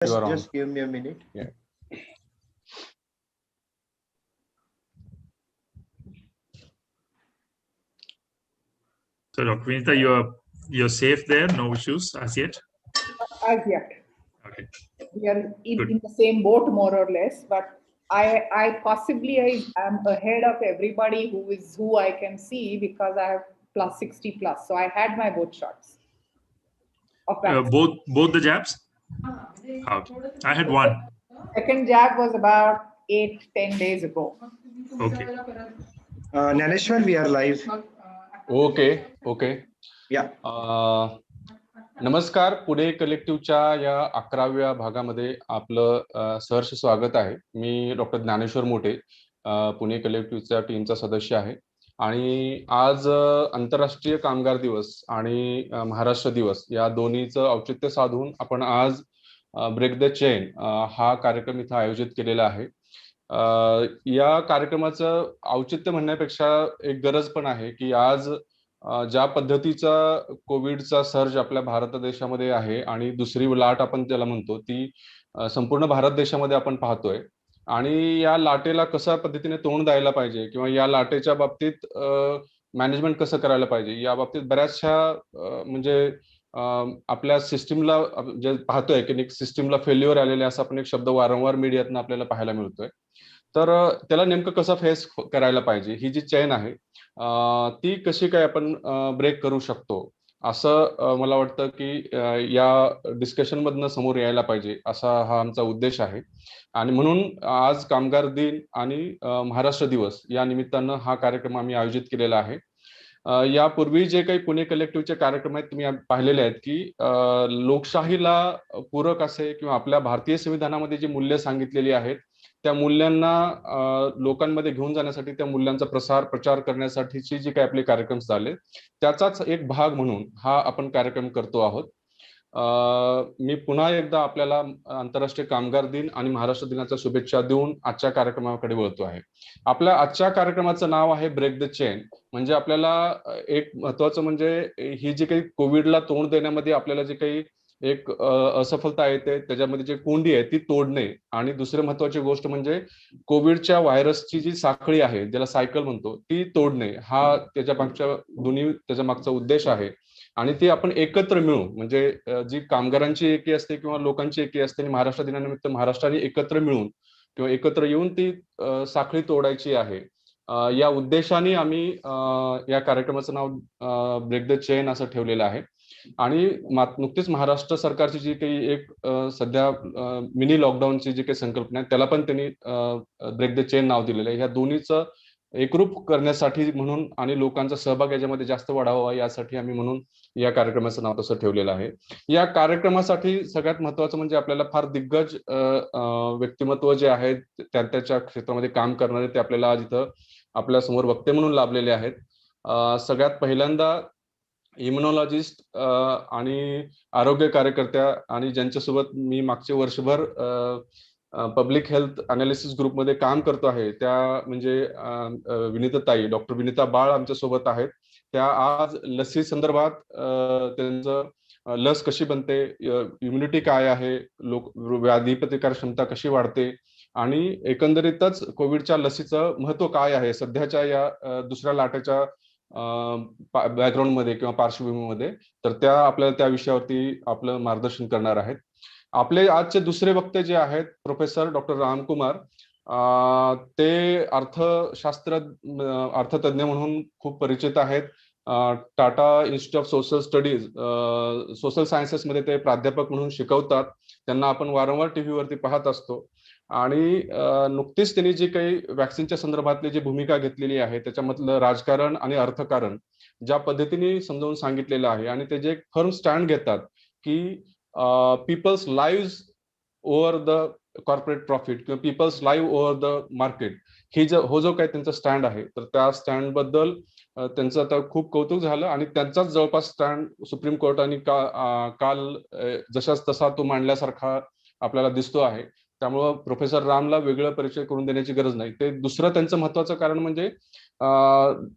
You are on. Just give me a minute. Yeah. So, Dr. Vinita, you're safe there, no issues as yet? As yet. Okay. We are in the same boat, more or less, but I possibly am ahead of everybody who I can see because I have plus 60 plus. So I had my both shots. Both the jabs? Okay. I had one. Second jab was about 8-10 days ago. Okay. Naneshwar, we are live. Okay. Yeah. नमस्कार, पुणे कलेक्टिव्हच्या या 11व्या भागामध्ये आपलं सहर्ष स्वागत आहे. मी doctor Dnyaneshwar मोठे, पुणे कलेक्टिव्हच्या टीमचा सदस्य आहे आणि आज आंतरराष्ट्रीय कामगार दिवस आणि महाराष्ट्र दिवस या दोन्हीचं औचित्य साधून आपण आज ब्रेक द चेन हा कार्यक्रम इथं आयोजित केलेला आहे. या कार्यक्रमाचं औचित्य म्हणण्यापेक्षा एक गरज पण आहे की आज ज्या पद्धतीचा कोविडचा सर्ज आपल्या भारत देशामध्ये आहे आणि दुसरी लाट आपण त्याला म्हणतो ती संपूर्ण भारत देशामध्ये आपण पाहतोय आणि या लाटेला कशा पद्धतीने तोंड द्यायला पाहिजे किंवा या लाटेच्या बाबतीत मॅनेजमेंट कसं करायला पाहिजे या बाबतीत बऱ्याचशा म्हणजे आपल्या सिस्टीमला जे पाहतोय की सिस्टीमला फेल्युअर आलेले असा आपण एक शब्द वारंवार मीडियातनं आपल्याला पाहायला मिळतोय. तर त्याला नेमकं कसं फेस करायला पाहिजे, ही जी चेन आहे ती कशी काय आपण ब्रेक करू शकतो असं मला वाटतं की या डिस्कशन मधनं समोर यायला पाहिजे असा हा आमचा उद्देश आहे. आणि म्हणून आज कामगार दिन आणि महाराष्ट्र दिवस या निमित्तानं हा कार्यक्रम आम्ही आयोजित केलेला आहे. यापूर्वी जे काही पुणे कलेक्टिव्हचे कार्यक्रम आहेत तुम्ही पाहिलेले आहेत की लोकशाहीला पूरक असे किंवा आपल्या भारतीय संविधानामध्ये जी मूल्य सांगितलेली आहेत त्या मूल्यांना लोकांमध्ये घेऊन जाण्यासाठी त्या मूल्यांचा प्रचार करण्यासाठीची जी काही आपले कार्यक्रम झाले त्याचाच एक भाग म्हणून हा आपण कार्यक्रम करतो आहोत. मी पुन्हा एकदा आपल्याला आंतरराष्ट्रीय कामगार दिन आणि महाराष्ट्र दिनाच्या शुभेच्छा देऊन आजच्या कार्यक्रमाकडे वळतो आहे. आपल्या आजच्या कार्यक्रमाचं नाव आहे ब्रेक द चेन. म्हणजे आपल्याला एक महत्वाचं म्हणजे ही जी काही कोविडला तोंड देण्यामध्ये आपल्याला जे काही एक असफलता येते त्याच्यामध्ये जे कोंडी आहे ती तोडणे आणि दुसरी महत्वाची गोष्ट म्हणजे कोविडच्या व्हायरसची जी साखळी आहे ज्याला सायकल म्हणतो ती तोडणे हा त्याच्या मागचा उद्देश आहे. आणि ती आपण एकत्र मिळून म्हणजे जी कामगारांची एकी असते किंवा लोकांची एकी असते आणि महाराष्ट्र दिनानिमित्त महाराष्ट्राने एकत्र मिळून किंवा एकत्र येऊन ती साखळी तोडायची आहे. या उद्देशाने आम्ही या कार्यक्रमाचं नाव ब्रेक द चेन असं ठेवलेलं आहे. आणि नुकतीच महाराष्ट्र सरकारची जी काही एक सध्या मिनी लॉकडाऊनची जी काही संकल्पना आहे त्याला पण त्यांनी ब्रेक द चेन नाव दिलेलं आहे. ह्या दोन्हीचं एकरूप करण्यासाठी म्हणून आणि लोकांचा सहभाग याच्यामध्ये जास्त वाढावा यासाठी आम्ही म्हणून या कार्यक्रमाचं नाव तसं ठेवलेलं आहे. या कार्यक्रमासाठी सगळ्यात महत्वाचं म्हणजे आपल्याला फार दिग्गज व्यक्तिमत्व जे आहेत त्याच्या क्षेत्रामध्ये काम करणारे ते आपल्याला आज इथं आपल्या समोर वक्ते म्हणून लाभलेले आहेत. सगळ्यात पहिल्यांदा इम्युनॉलॉजिस्ट आणि आरोग्य कार्यकर्त्या आणि ज्यांच्यासोबत मी मागचे वर्षभर पब्लिक हेल्थ अनालिसिस ग्रुपमध्ये काम करतो आहे त्या म्हणजे विनीताताई डॉक्टर विनीता बाळ आमच्या सोबत आहेत. त्या आज लसी संदर्भात त्यांचं लस कशी बनते, इम्युनिटी काय आहे, व्याधी प्रतिकार क्षमता कशी वाढते आणि एकंदरीतच कोविडच्या लसीचं महत्व काय आहे सध्याच्या या दुसऱ्या लाटेच्या बॅकग्राऊंड मध्ये किंवा पार्श्वभूमीमध्ये, तर त्या आपल्याला त्या विषयावरती आपलं मार्गदर्शन करणार आहेत. आपले आजचे दुसरे वक्ते जे आहेत प्रोफेसर डॉक्टर रामकुमार, ते अर्थतज्ञ म्हणून खूप परिचित आहेत. Tata institute of social studies social sciences मध्ये ते प्राध्यापक म्हणून शिकवतात. त्यांना आपण वारंवार टीव्हीवरती पाहत असतो आणि नुकतीच त्यांनी जी काही वॅक्सिनच्या संदर्भातली जी भूमिका घेतलेली आहे त्याच्यामधलं राजकारण आणि अर्थकारण ज्या पद्धतीने समजावून सांगितलेलं आहे आणि ते जे फर्म स्टँड घेतात की people's lives over the corporate profit किंवा people's lives over the market, ही जो काही त्यांचा स्टँड आहे तर त्या स्टँड बद्दल त्यांचं आता खूप कौतुक झालं आणि त्यांचाच जवळपास स्टँड सुप्रीम कोर्टाने काल जशाच तसा तो मांडल्यासारखा आपल्याला दिसतो आहे. त्यामुळं प्रोफेसर रामला वेगळं परिचय करून देण्याची गरज नाही. ते दुसरं त्यांचं महत्वाचं कारण म्हणजे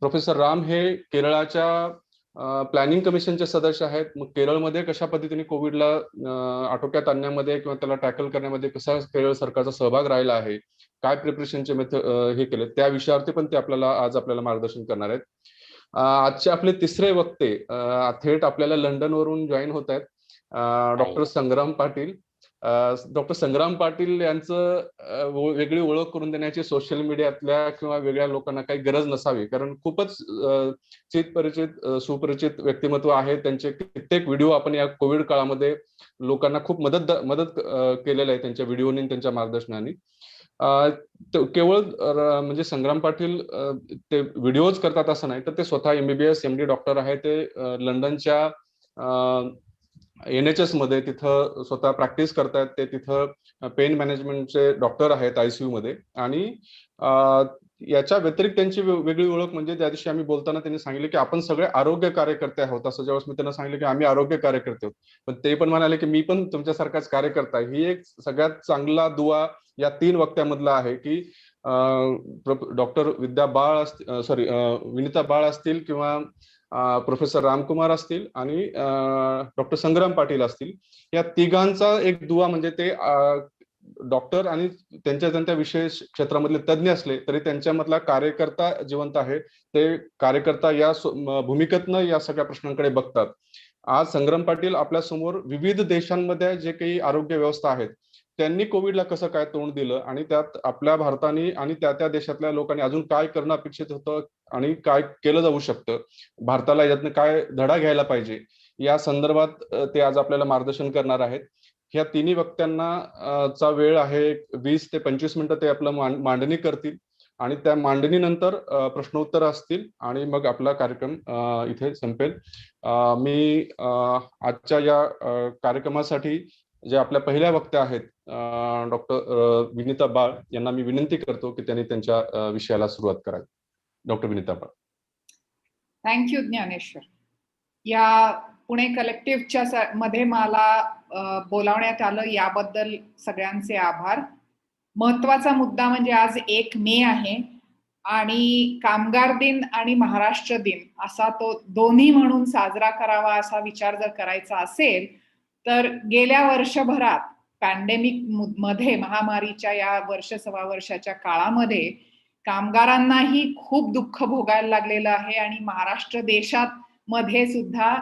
प्रोफेसर राम हे केरळाच्या प्लॅनिंग कमिशनचे सदस्य आहेत. मग केरळमध्ये कशा पद्धतीने कोविडला आटोक्यात आणण्यामध्ये किंवा त्याला टॅकल करण्यामध्ये कसा केरळ सरकारचा सहभाग राहिला आहे, काय प्रिपरेशनचे हे केले, त्या विषयावरती पण ते आज आपल्याला मार्गदर्शन करणार आहेत. आजचे आपले तिसरे वक्ते थेट आपल्याला लंडनवरून जॉईन होत आहेत. डॉक्टर संग्राम पाटील. डॉक्टर संग्राम पाटील यांचं वेगळी ओळख करून देण्याची सोशल मीडियातल्या किंवा वेगळ्या लोकांना काही गरज नसावी, कारण खूपच सुपरिचित व्यक्तिमत्व आहे. त्यांचे कित्येक व्हिडिओ आपण या कोविड काळामध्ये लोकांना खूप मदत केलेलं आहे त्यांच्या व्हिडिओनी, त्यांच्या मार्गदर्शनाने. केवळ म्हणजे संग्राम पाटील ते व्हिडिओज करतात असं नाही, तर ते स्वतः MBBS MD डॉक्टर आहे. ते लंडनच्या NHS मध्ये तिथं स्वतः प्रॅक्टिस करतात. ते तिथं पेन मॅनेजमेंटचे डॉक्टर आहेत ICU मध्ये. आणि याच्या व्यतिरिक्त त्यांची वेगळी ओळख म्हणजे त्या दिवशी आम्ही बोलताना त्यांनी सांगितले की आपण सगळे आरोग्य कार्यकर्ते आहोत. असं ज्यावेळेस मी त्यांना सांगितलं की आम्ही आरोग्य कार्यकर्ते आहोत, पण ते पण म्हणाले की मी पण तुमच्यासारखाच कार्यकर्ता आहे. ही एक सगळ्यात चांगला दुवा या 3 वक्त्यामधला आहे की डॉक्टर विनिता बाळ असतील किंवा प्रोफेसर रामकुमार असतील आणि डॉक्टर संग्राम पाटील असतील, या तिघांचा एक दुवा म्हणजे ते डॉक्टर आणि त्यांच्या विशेष क्षेत्रामधले तज्ज्ञ असले तरी त्यांच्यामधला कार्यकर्ता जिवंत आहे. ते कार्यकर्ता या भूमिकेतनं या सगळ्या प्रश्नांकडे बघतात. आज संग्राम पाटील आपल्या समोर विविध देशांमध्ये जे काही आरोग्य व्यवस्था आहेत त्यांनी कोविडला कसं काय तोंड दिलं आणि त्यात आपल्या भारताने आणि त्या देशातल्या लोकांनी अजून काय करणं अपेक्षित होतं आणि काय केलं जाऊ शकतं, भारताला यातनं काय धडा घ्यायला पाहिजे, या संदर्भात ते आज आपल्याला मार्गदर्शन करणार आहेत. ह्या तिन्ही वक्त्यांना चा वेळ आहे 20 ते 25 मिनिटं. ते आपलं मांडणी करतील आणि त्या मांडणीनंतर प्रश्नोत्तर असतील आणि मग आपला कार्यक्रम इथे संपेल. मी आजच्या या कार्यक्रमासाठी जे आपल्या पहिल्या वक्त्या आहेत डॉक्टर विनिता बाळ यांना मी विनंती करतो की त्यांनी त्यांच्या विषयाला सुरुवात करावी. डॉक्टर विनिता बाळ. थँक्यू ज्ञानेश्वर. या पुणे कलेक्टिव्हच्या मध्ये मला बोलावण्यात आलं याबद्दल सगळ्यांचे आभार. महत्वाचा मुद्दा म्हणजे आज 1 मे आहे आणि कामगार दिन आणि महाराष्ट्र दिन असा तो दोन्ही म्हणून साजरा करावा असा विचार जर करायचा असेल तर गेल्या वर्षभरात पॅन्डेमिक मध्ये महामारीच्या या सव्वा वर्षाच्या काळामध्ये कामगारांनाही खूप दुःख भोगायला लागलेलं आहे आणि महाराष्ट्र देशात मध्ये सुद्धा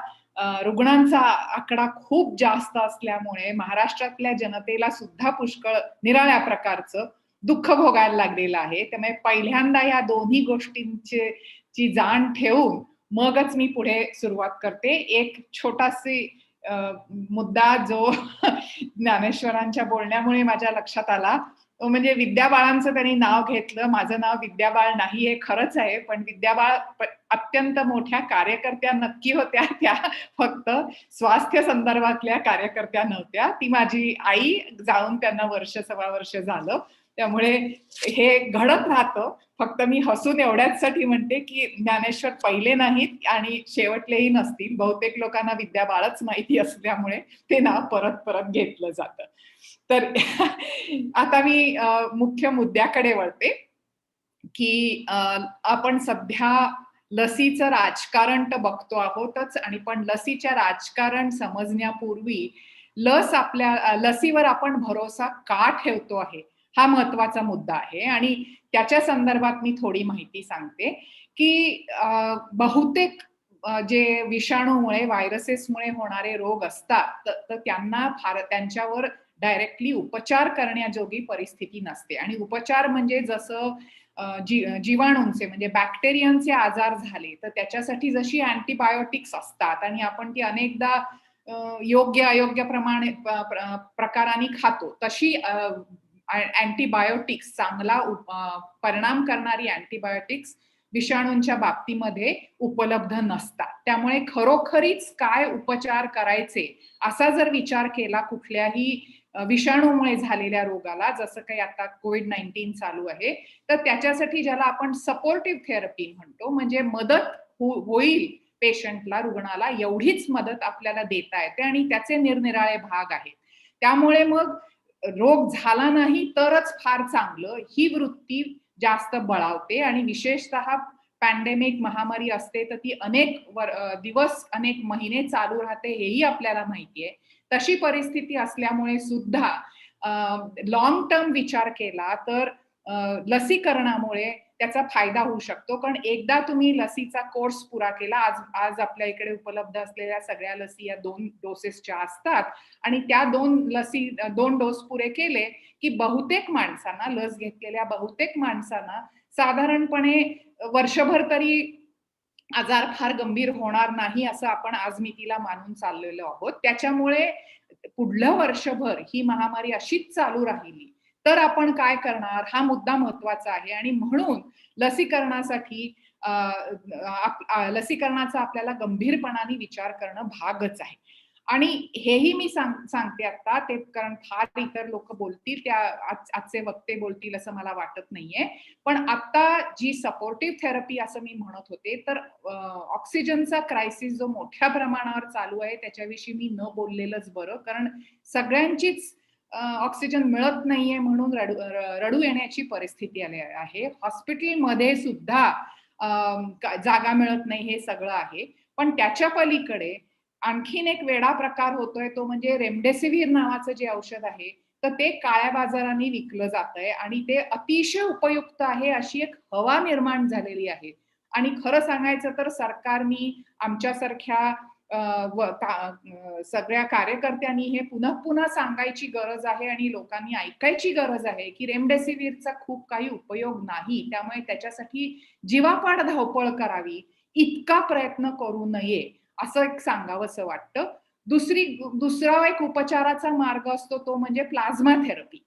रुग्णांचा आकडा खूप जास्त असल्यामुळे महाराष्ट्रातल्या जनतेला सुद्धा पुष्कळ निराळ्या प्रकारचं दुःख भोगायला लागलेलं आहे. त्यामुळे पहिल्यांदा या दोन्ही गोष्टींची जाण ठेवून मगच मी पुढे सुरुवात करते. एक छोटासी मुद्दा जो ज्ञानेश्वरांच्या बोलण्यामुळे माझ्या लक्षात आला म्हणजे विद्याबाळांचं त्यांनी नाव घेतलं. माझं नाव विद्याबाळ नाही हे खरंच आहे, पण विद्याबाळ अत्यंत मोठ्या कार्यकर्त्या नक्की होत्या. त्या फक्त स्वास्थ्य संदर्भातल्या कार्यकर्त्या नव्हत्या. ती माझी आई जाऊन त्यांना सव्वा वर्ष झालं. त्यामुळे हे घडत राहतं. फक्त मी हसून एवढ्याचसाठी म्हणते की ज्ञानेश्वर पहिले नाहीत आणि शेवटलेही नसतील. बहुतेक लोकांना विद्याबाळच माहिती असल्यामुळे ते नाव परत परत घेतलं जातं. तर आता मी मुख्य मुद्द्याकडे वळते की आपण सध्या लसीचं राजकारण तर बघतो आहोतच आणि पण लसीच्या राजकारण समजण्यापूर्वी लसीवर आपण भरोसा का ठेवतो आहे हा महत्वाचा मुद्दा आहे. आणि त्याच्या संदर्भात मी थोडी माहिती सांगते की बहुतेक जे विषाणूमुळे व्हायरसेसमुळे होणारे रोग असतात तर त्यांच्यावर डायरेक्टली उपचार करण्याजोगी परिस्थिती नसते. आणि उपचार म्हणजे जसं जीवाणूंचे म्हणजे बॅक्टेरियनचे आजार झाले तर त्याच्यासाठी जशी अँटीबायोटिक्स असतात आणि आपण ती अनेकदा योग्य अयोग्य प्रकाराने खातो, तशी अँटीबायोटिक्स चांगला परिणाम करणारी अँटीबायोटिक्स विषाणूंच्या बाबतीमध्ये उपलब्ध नसतात. त्यामुळे खरोखरीच काय उपचार करायचे असा जर विचार केला कुठल्याही विषाणूमुळे झालेल्या रोगाला, जसं काही आता COVID-19 चालू आहे, तर त्याच्यासाठी ज्याला आपण सपोर्टिव्ह थेरपी म्हणतो, म्हणजे मदत होईल पेशंटला, रुग्णाला एवढीच मदत आपल्याला देता येते आणि त्याचे निरनिराळे भाग आहेत. त्यामुळे मग रोग झाला नाही तरच फार चांगलं ही वृत्ती जास्त बळावते आणि विशेषतः पॅन्डेमिक महामारी असते तर ती अनेक दिवस अनेक महिने चालू राहते हेही आपल्याला माहितीये. तशी परिस्थिती असल्यामुळे सुद्धा लॉंग टर्म विचार केला तर लसीकरणामुळे त्याचा फायदा होऊ शकतो. कारण एकदा तुम्ही लसीचा कोर्स पुरा केला, आज आपल्या इकडे उपलब्ध असलेल्या सगळ्या लसी या 2 डोसेसच्या असतात आणि त्या 2 डोस पुरे केले की बहुतेक माणसांना, लस घेतलेल्या बहुतेक माणसांना साधारणपणे वर्षभर तरी आजार फार गंभीर होणार नाही असं आपण आज मितीला मानून चाललेलो आहोत. त्याच्यामुळे पुढलं वर्षभर ही महामारी अशीच चालू राहिली तर आपण काय करणार हा मुद्दा महत्वाचा आहे. आणि म्हणून लसीकरणासाठी लसीकरणाचा आपल्याला गंभीरपणाने विचार करणं भागच आहे. आणि हेही मी सांगते आता ते, कारण फार इतर लोक बोलतील, त्या आजचे वक्ते बोलतील असं मला वाटत नाहीये. पण आता जी सपोर्टिव्ह थेरपी असं मी म्हणत होते तर ऑक्सिजनचा क्रायसिस जो मोठ्या प्रमाणावर चालू आहे त्याच्याविषयी मी न बोललेलंच बरं. कारण सगळ्यांचीच ऑक्सिजन मिळत नाहीये म्हणून रडू येण्याची परिस्थिती आली आहे. हॉस्पिटलमध्ये सुद्धा जागा मिळत नाही हे सगळं आहे. पण त्याच्या पलीकडे आणखीन एक वेगळा प्रकार होतोय तो म्हणजे रेमडेसिवीर नावाचं जे औषध आहे तर ते काळ्या बाजाराने विकलं जातंय आणि ते अतिशय उपयुक्त आहे अशी एक हवा निर्माण झालेली आहे. आणि खरं सांगायचं तर सरकारनी आमच्यासारख्या सगळ्या कार्यकर्त्यांनी हे पुन्हा पुन्हा सांगायची गरज आहे आणि लोकांनी ऐकायची गरज आहे की रेमडेसिवीरचा खूप काही उपयोग नाही, त्यामुळे त्याच्यासाठी जीवापाड धावपळ करावी, इतका प्रयत्न करू नये असं एक सांगावंसं वाटतं. दुसरा एक उपचाराचा मार्ग असतो तो म्हणजे प्लाझ्मा थेरपी.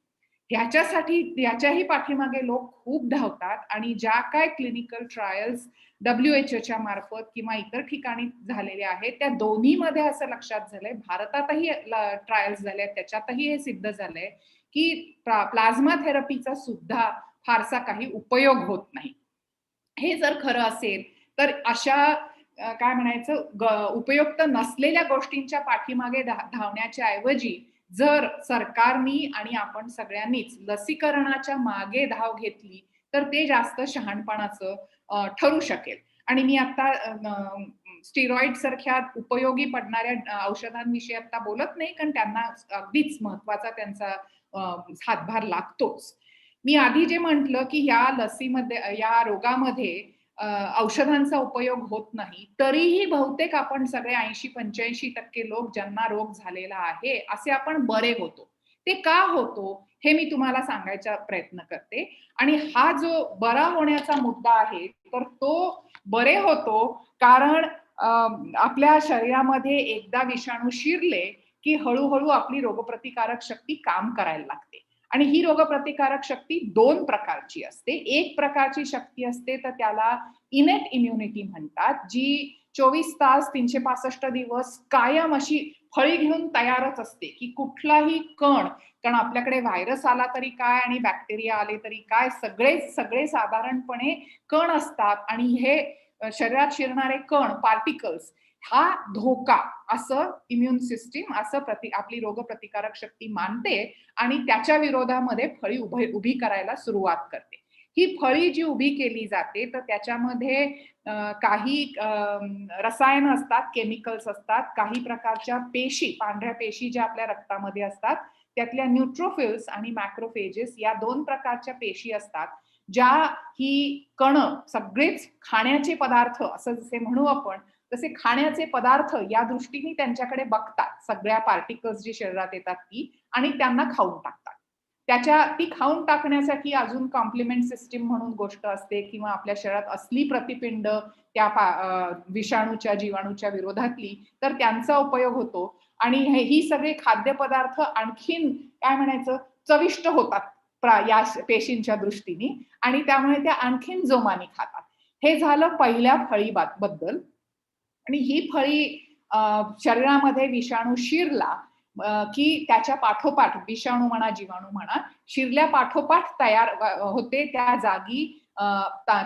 याच्याही पाठीमागे लोक खूप धावतात आणि ज्या काय क्लिनिकल ट्रायल्स WHO मार्फत किंवा इतर ठिकाणी झालेल्या आहेत त्या दोन्हीमध्ये असं लक्षात झालंय, भारतातही ट्रायल्स झाले त्याच्यातही हे सिद्ध झालंय की प्लाझ्मा थेरपीचा सुद्धा फारसा काही उपयोग होत नाही. हे जर खरं असेल तर अशा काय म्हणायचं उपयुक्त नसलेल्या गोष्टींच्या पाठीमागे धावण्याच्या ऐवजी जर सरकारनी आणि आपण सगळ्यांनीच लसीकरणाच्या मागे धाव घेतली तर ते जास्त शहाणपणाचं ठरू शकेल. आणि मी आता स्टिरॉइड सारख्या उपयोगी पडणाऱ्या औषधांविषयी आता बोलत नाही कारण त्यांना अगदीच महत्वाचा त्यांचा हातभार लागतोच. मी आधी जे म्हटलं की या लसीमध्ये, या रोगामध्ये औषधांचा उपयोग होत नाही तरीही बहुतेक आपण सगळे 80-85% लोक ज्यांना रोग झालेला आहे असे आपण बरे होतो. ते का होतो हे मी तुम्हाला सांगायचा प्रयत्न करते. आणि हा जो बरा होण्याचा मुद्दा आहे तर तो बरे होतो कारण आपल्या शरीरामध्ये एकदा विषाणू शिरले की हळूहळू आपली रोगप्रतिकारक शक्ती काम करायला लागते. आणि ही रोगप्रतिकारक शक्ती 2 प्रकारची असते. एक प्रकारची शक्ती असते तर त्याला इनेट इम्युनिटी म्हणतात, जी 24 तास 365 दिवस कायम अशी फळी घेऊन तयारच असते की कुठलाही कण, कारण आपल्याकडे व्हायरस आला तरी काय आणि बॅक्टेरिया आले तरी काय सगळे साधारणपणे कण असतात आणि हे शरीरात शिरणारे कण पार्टिकल्स हा धोका असं इम्युन सिस्टीम असं आपली रोगप्रतिकारक शक्ती मानते आणि त्याच्या विरोधामध्ये फळी उभी करायला सुरुवात करते. ही फळी जी उभी केली जाते तर त्याच्यामध्ये काही रसायन असतात, केमिकल्स असतात, काही प्रकारच्या पेशी, पांढऱ्या पेशी ज्या आपल्या रक्तामध्ये असतात त्यातल्या न्यूट्रोफिल्स आणि मॅक्रोफेजेस या 2 प्रकारच्या पेशी असतात ज्या ही कण सगळेच खाण्याचे पदार्थ असं जसे म्हणू आपण तसे खाण्याचे पदार्थ या दृष्टीने त्यांच्याकडे बघतात, सगळ्या पार्टिकल्स जी शरीरात येतात ती, आणि त्यांना खाऊन टाकतात. ती खाऊन टाकण्यासाठी अजून कॉम्प्लिमेंट सिस्टीम म्हणून गोष्ट असते किंवा आपल्या शरीरात असली प्रतिपिंड त्या विषाणूच्या जीवाणूच्या विरोधातली तर त्यांचा उपयोग होतो. आणि ही सगळे खाद्यपदार्थ आणखीन काय म्हणायचं चविष्ट होतात या पेशींच्या दृष्टीने आणि त्यामुळे त्या आणखीन जोमाने खातात. हे झालं पहिल्या फळीबद्दल. आणि ही फळी शरीरामध्ये विषाणू शिरला की त्याच्या पाठोपाठ विषाणू म्हणा जीवाणू म्हणा शिरल्या पाठोपाठ तयार होते, त्या जागी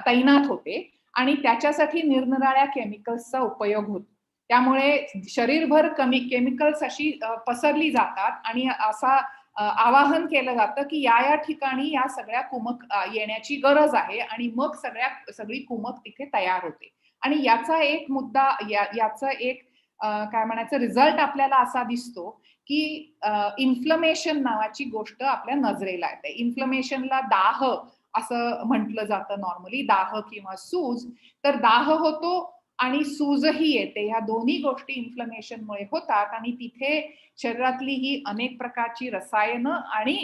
तैनात होते आणि त्याच्यासाठी निरनिराळ्या केमिकल्सचा उपयोग होतो. त्यामुळे शरीरभर केमिकल्स अशी पसरली जातात आणि असा आवाहन केलं जातं की या ठिकाणी या सगळ्या कुमक येण्याची गरज आहे आणि मग सगळी कुमक तिथे तयार होते. आणि याचा एक मुद्दा याचा एक काय म्हणायचं रिझल्ट आपल्याला असा दिसतो की इन्फ्लमेशन नावाची गोष्ट आपल्या नजरेला येते. इन्फ्लमेशनला दाह असं म्हटलं जातं नॉर्मली, दाह किंवा सूज. तर दाह होतो आणि सूजही येते. ह्या दोन्ही गोष्टी इन्फ्लमेशनमुळे होतात आणि तिथे शरीरातली ही अनेक प्रकारची रसायनं आणि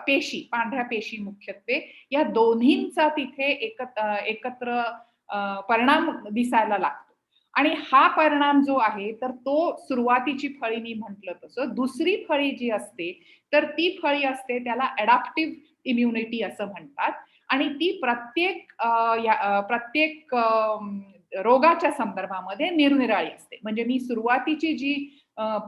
पेशी, पांढऱ्या पेशी मुख्यत्वे, या दोन्हींचा तिथे एकत्र परिणाम दिसायला लागतो. आणि हा परिणाम जो आहे तर तो सुरुवातीची फळी मी म्हटलं तसं. दुसरी फळी जी असते तर ती फळी असते त्याला अडॅप्टिव्ह इम्युनिटी असं म्हणतात. आणि ती प्रत्येक रोगाच्या संदर्भामध्ये निरनिराळी असते. म्हणजे मी सुरुवातीची जी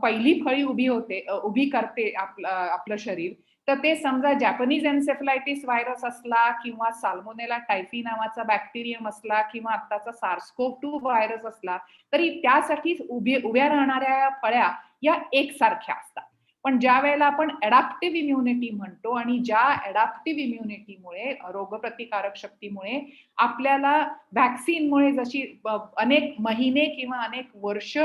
पहिली फळी उभी करते आपलं शरीर, तर ते समजा जॅपनीज एन्सेफलायटिस व्हायरस असला किंवा साल्मोनेला टायफी नावाचा बॅक्टेरियम असला किंवा आत्ताचा SARS-CoV-2 व्हायरस असला, तरी त्यासाठी उभ्या राहणाऱ्या फळ्या या एकसारख्या असतात. पण ज्या वेळेला आपण अडॅप्टिव्ह इम्युनिटी म्हणतो आणि ज्या अडॅप्टिव्ह इम्युनिटीमुळे, रोगप्रतिकारक शक्तीमुळे आपल्याला व्हॅक्सिनमुळे जशी अनेक महिने किंवा अनेक वर्ष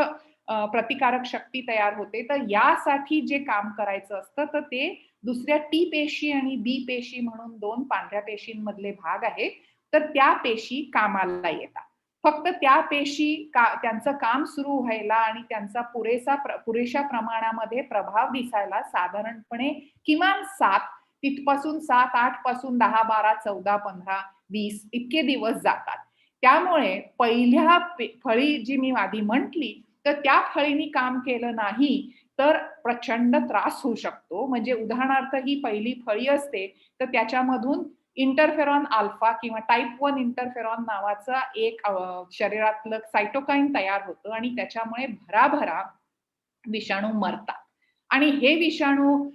प्रतिकारक शक्ती तयार होते, तर यासाठी जे काम करायचं असतं तर ते दुसऱ्या टी पेशी आणि बी पेशी म्हणून 2 पांढऱ्या पेशींमधले भाग आहेत. तर त्या पेशी कामाला येतात. फक्त त्या पेशी त्यांचं काम सुरू व्हायला आणि त्यांचा पुरेशा प्रमाणामध्ये प्रभाव दिसायला साधारणपणे किमान 7, तिथपासून 7, 8 पासून 10, 12, 14, 15, 20 इतके दिवस जातात. त्यामुळे पहिल्या फळी जी मी आधी म्हटली, तर त्या फळीनी काम केलं नाही तर प्रचंड त्रास होऊ शकतो. म्हणजे उदाहरणार्थ ही पहिली फळी असते तर त्याच्यामधून इंटरफेरॉन अल्फा किंवा टाइप 1 इंटरफेरॉन नावाचा एक शरीरातलं सायटोकाईन तयार होतं आणि त्याच्यामुळे भराभरा विषाणू मरतात. आणि हे विषाणू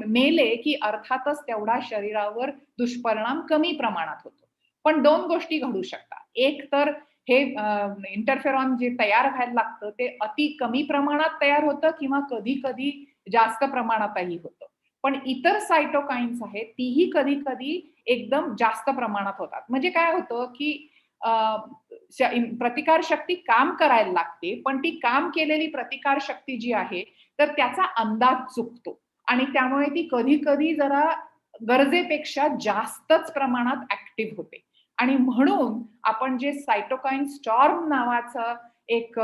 मेले की अर्थातच तेवढा शरीरावर दुष्परिणाम कमी प्रमाणात होतो. पण 2 गोष्टी घडू शकतात. एक तर हे इंटरफेरॉन जे तयार व्हायला लागतं ते अति कमी प्रमाणात तयार होतं किंवा कधी-कधी जास्त प्रमाणातही होतं. पण इतर सायटोकाईन्स आहेत तीही कधी-कधी एकदम जास्त प्रमाणात होतात. म्हणजे काय होतं की प्रतिकार शक्ती काम करायला लागते, पण ती काम केलेली प्रतिकार शक्ती जी आहे तर त्याचा अंदाज चुकतो आणि त्यामुळे ती कधी-कधी जरा गरजेपेक्षा जास्तच प्रमाणात ऍक्टिव्ह होते. आणि म्हणून आपण जे सायटोकाईन स्टॉर्म नावाचं एक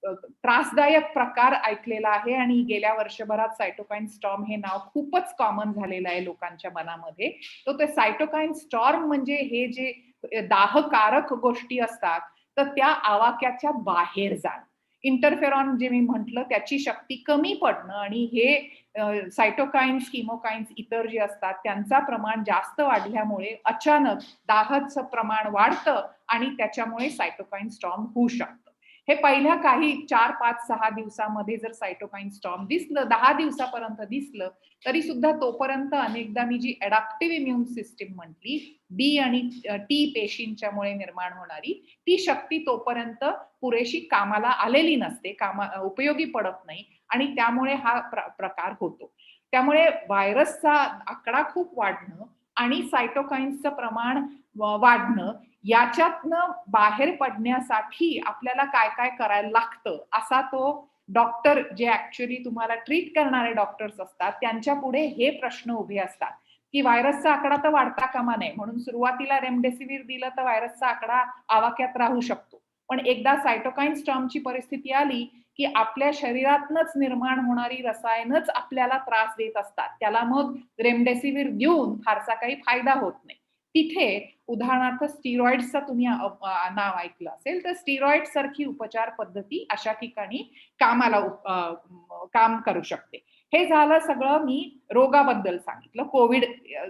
त्रासदायक प्रकार ऐकलेला आहे आणि गेल्या वर्षभरात सायटोकाईन स्टॉर्म हे नाव खूपच कॉमन झालेलं आहे लोकांच्या मनामध्ये. तो ते सायटोकाईन स्टॉर्म म्हणजे हे जे दाहकारक गोष्टी असतात तर त्या आवाक्याच्या बाहेर जाणं. इंटरफेरॉन जे मी म्हटलं त्याची शक्ती कमी पडणं आणि हे सायटोकाईन्स, किमोकाईन्स इतर जे असतात त्यांचा प्रमाण जास्त वाढल्यामुळे अचानक दाहाचं प्रमाण वाढतं आणि त्याच्यामुळे सायटोकाईन स्टॉर्म होऊ शकतं. हे पहिल्या काही 4, 5, 6 दिवसामध्ये जर सायटोकाईन स्टॉर्म दिसलं, 10 दिवसापर्यंत दिसलं तरी सुद्धा तोपर्यंत अनेकदा मी जी अडॅप्टिव्ह इम्युन सिस्टीम म्हटली, बी आणि टी पेशींच्यामुळे निर्माण होणारी, ती शक्ती तोपर्यंत पुरेशी कामाला आलेली नसते, उपयोगी पडत नाही आणि त्यामुळे हा प्रकार होतो. त्यामुळे व्हायरसचा आकडा खूप वाढणं आणि सायटोकाईन्सचं प्रमाण वाढणं याच्यातनं बाहेर पडण्यासाठी आपल्याला काय काय करायला लागतं असा तो डॉक्टर जे ऍक्च्युअली तुम्हाला ट्रीट करणारे डॉक्टर्स असतात त्यांच्या पुढे हे प्रश्न उभे असतात की व्हायरसचा आकडा तर वाढता कामा नये, म्हणून सुरुवातीला रेमडेसिवीर दिलं तर व्हायरसचा आकडा आवाक्यात राहू शकतो. पण एकदा सायटोकाईन स्टॉर्मची परिस्थिती आली की आपल्या शरीरातनच निर्माण होणारी रसायनच आपल्याला त्रास देत असतात. त्याला मग रेमडेसिवीर देऊन फारसा काही फायदा होत नाही. तिथे उदाहरणार्थ स्टिरॉइड्सचं तुम्ही नाव ऐकलं असेल तर स्टिरॉइड सारखी उपचार पद्धती अशा ठिकाणी काम करू शकते. हे झालं सगळं मी रोगाबद्दल सांगितलं. कोविड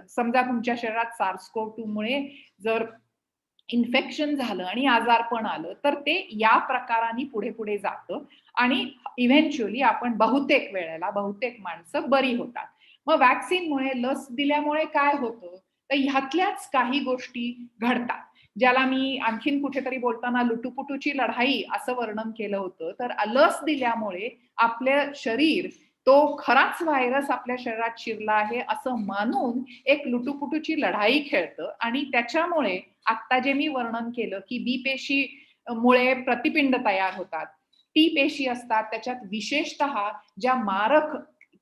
समजा तुमच्या शरीरात SARS-CoV-2 मुळे जर इन्फेक्शन झालं आणि आजारपण आलं तर ते या प्रकाराने पुढे पुढे जातं आणि इव्हेंच्युअली आपण बहुतेक माणसं बरी होतात. मग व्हॅक्सिनमुळे, लस दिल्यामुळे काय होतं तर ह्यातल्याच काही गोष्टी घडतात ज्याला मी आणखीन कुठेतरी बोलताना लुटुपुटूची लढाई असं वर्णन केलं होतं. तर लस दिल्यामुळे आपलं शरीर तो खराच व्हायरस आपल्या शरीरात शिरला आहे असं मानून एक लुटूपुटूची लढाई खेळतं. आणि त्याच्यामुळे आता जे मी वर्णन केलं की बी पेशी मुळे प्रतिपिंड तयार होतात, टी पेशी असतात, त्याच्यात विशेषतः ज्या मारक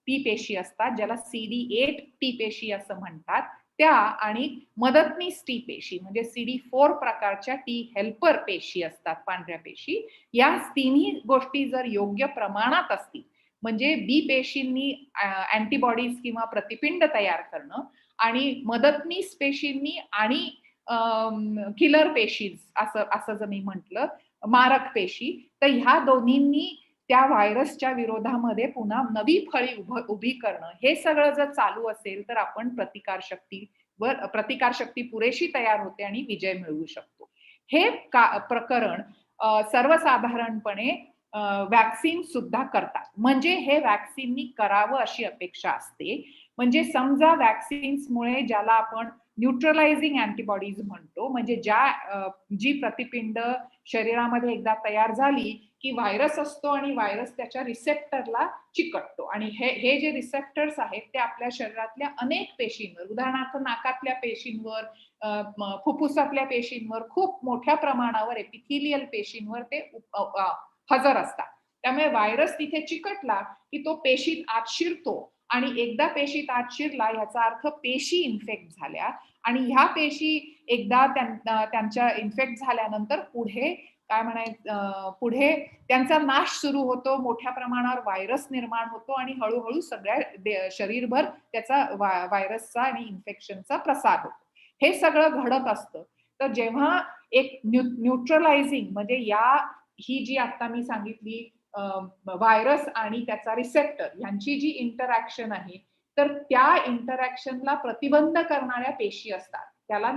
टी पेशी असतात, ज्याला CD8 टी पेशी असं म्हणतात, त्या आणि मदतनीस टी पेशी म्हणजे CD4 प्रकारच्या टी हेल्पर पेशी असतात, पांढऱ्या पेशी. या तिन्ही गोष्टी जर योग्य प्रमाणात असतील, म्हणजे बी पेशींनी अँटीबॉडीज किंवा प्रतिपिंड तयार करणं आणि मदतनीस पेशींनी आणि किलर पेशीज असं जर मी म्हटलं, मारक पेशी, तर ह्या दोन्हींनी त्या व्हायरसच्या विरोधामध्ये पुन्हा नवी फळी उभी करणं, हे सगळं जर चालू असेल तर आपण प्रतिकारशक्ती पुरेशी तयार होते आणि विजय मिळवू शकतो. हे प्रकरण सर्वसाधारणपणे वॅक्सिन सुद्धा करतात. म्हणजे हे वॅक्सिननी करावं अशी अपेक्षा असते. म्हणजे समजा वॅक्सिन्समुळे ज्याला आपण न्यूट्रलायझिंग अँटीबॉडीज म्हणतो, म्हणजे जी प्रतिपिंड शरीरामध्ये एकदा तयार झाली की व्हायरस असतो आणि व्हायरस त्याच्या रिसेप्टरला चिकटतो आणि हे जे रिसेप्टर्स आहेत ते आपल्या शरीरातल्या अनेक पेशींवर, उदाहरणार्थ नाकातल्या पेशींवर, फुफ्फुसातल्या पेशींवर, खूप मोठ्या प्रमाणावर एपिथेलियल पेशींवर ते हजर असतात. त्यामुळे व्हायरस तिथे चिकटला की तो पेशीत आत शिरतो आणि एकदा पेशीत आत शिरला याचा अर्थ पेशी इन्फेक्ट झाल्या आणि ह्या पेशी एकदा त्यांच्या इन्फेक्ट झाल्यानंतर पुढे काय म्हणायचं, पुढे त्यांचा नाश सुरू होतो, मोठ्या प्रमाणावर व्हायरस निर्माण होतो आणि हळूहळू सगळ्या शरीरभर त्याचा व्हायरसचा आणि इन्फेक्शनचा प्रसार होतो. हे सगळं घडत असतं. तर जेव्हा एक न्यूट्रलायझिंग म्हणजे ही जी आता मी सांगितली व्हायरस आणि त्याचा रिसेप्टर यांची जी इंटरॅक्शन आहे, तर त्या इंटरॅक्शनला प्रतिबंध करणाऱ्या पेशी असतात, त्याला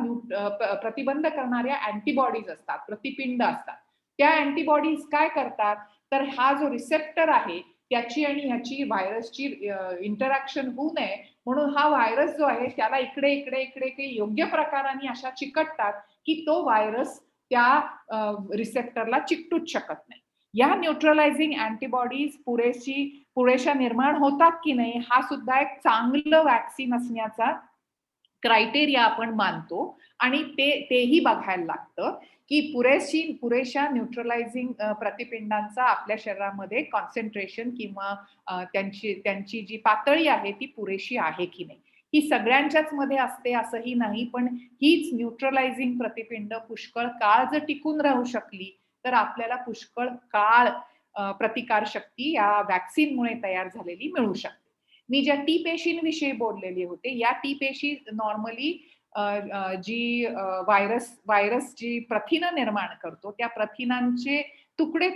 प्रतिबंध करणाऱ्या अँटीबॉडीज असतात, प्रतिपिंड असतात. त्या अँटीबॉडीज काय करतात, तर हा जो रिसेप्टर आहे त्याची आणि ह्याची व्हायरसची इंटरॅक्शन होऊ नये म्हणून हा व्हायरस जो आहे त्याला इकडे इकडे इकडे काही योग्य प्रकाराने अशा चिकटतात की तो व्हायरस त्या रिसेप्टरला चिकटूच शकत नाही. या न्यूट्रलायझिंग अँटीबॉडीज पुरेशा निर्माण होतात की नाही हा सुद्धा एक चांगलं वॅक्सिन असण्याचा क्रायटेरिया आपण मानतो आणि तेही बघायला लागतं की पुरेशा न्यूट्रलायझिंग प्रतिपिंडांचा आपल्या शरीरामध्ये कॉन्सन्ट्रेशन किंवा त्यांची जी पातळी आहे ती पुरेशी आहे की नाही. ही सगळ्यांच्याच मध्ये असते असंही नाही, पण हीच न्यूट्रलायझिंग प्रतिपिंड पुष्कळ काळ जर टिकून राहू शकली तर आपल्याला पुष्कळ काळ प्रतिकारशक्ती या वॅक्सिनमुळे तयार झालेली मिळू शकते. मी ज्या टी पेशींविषयी बोललेले होते, या टी पेशी नॉर्मली जी व्हायरस जी प्रथिनं निर्माण करतो त्या प्रथिनांचे तुकडे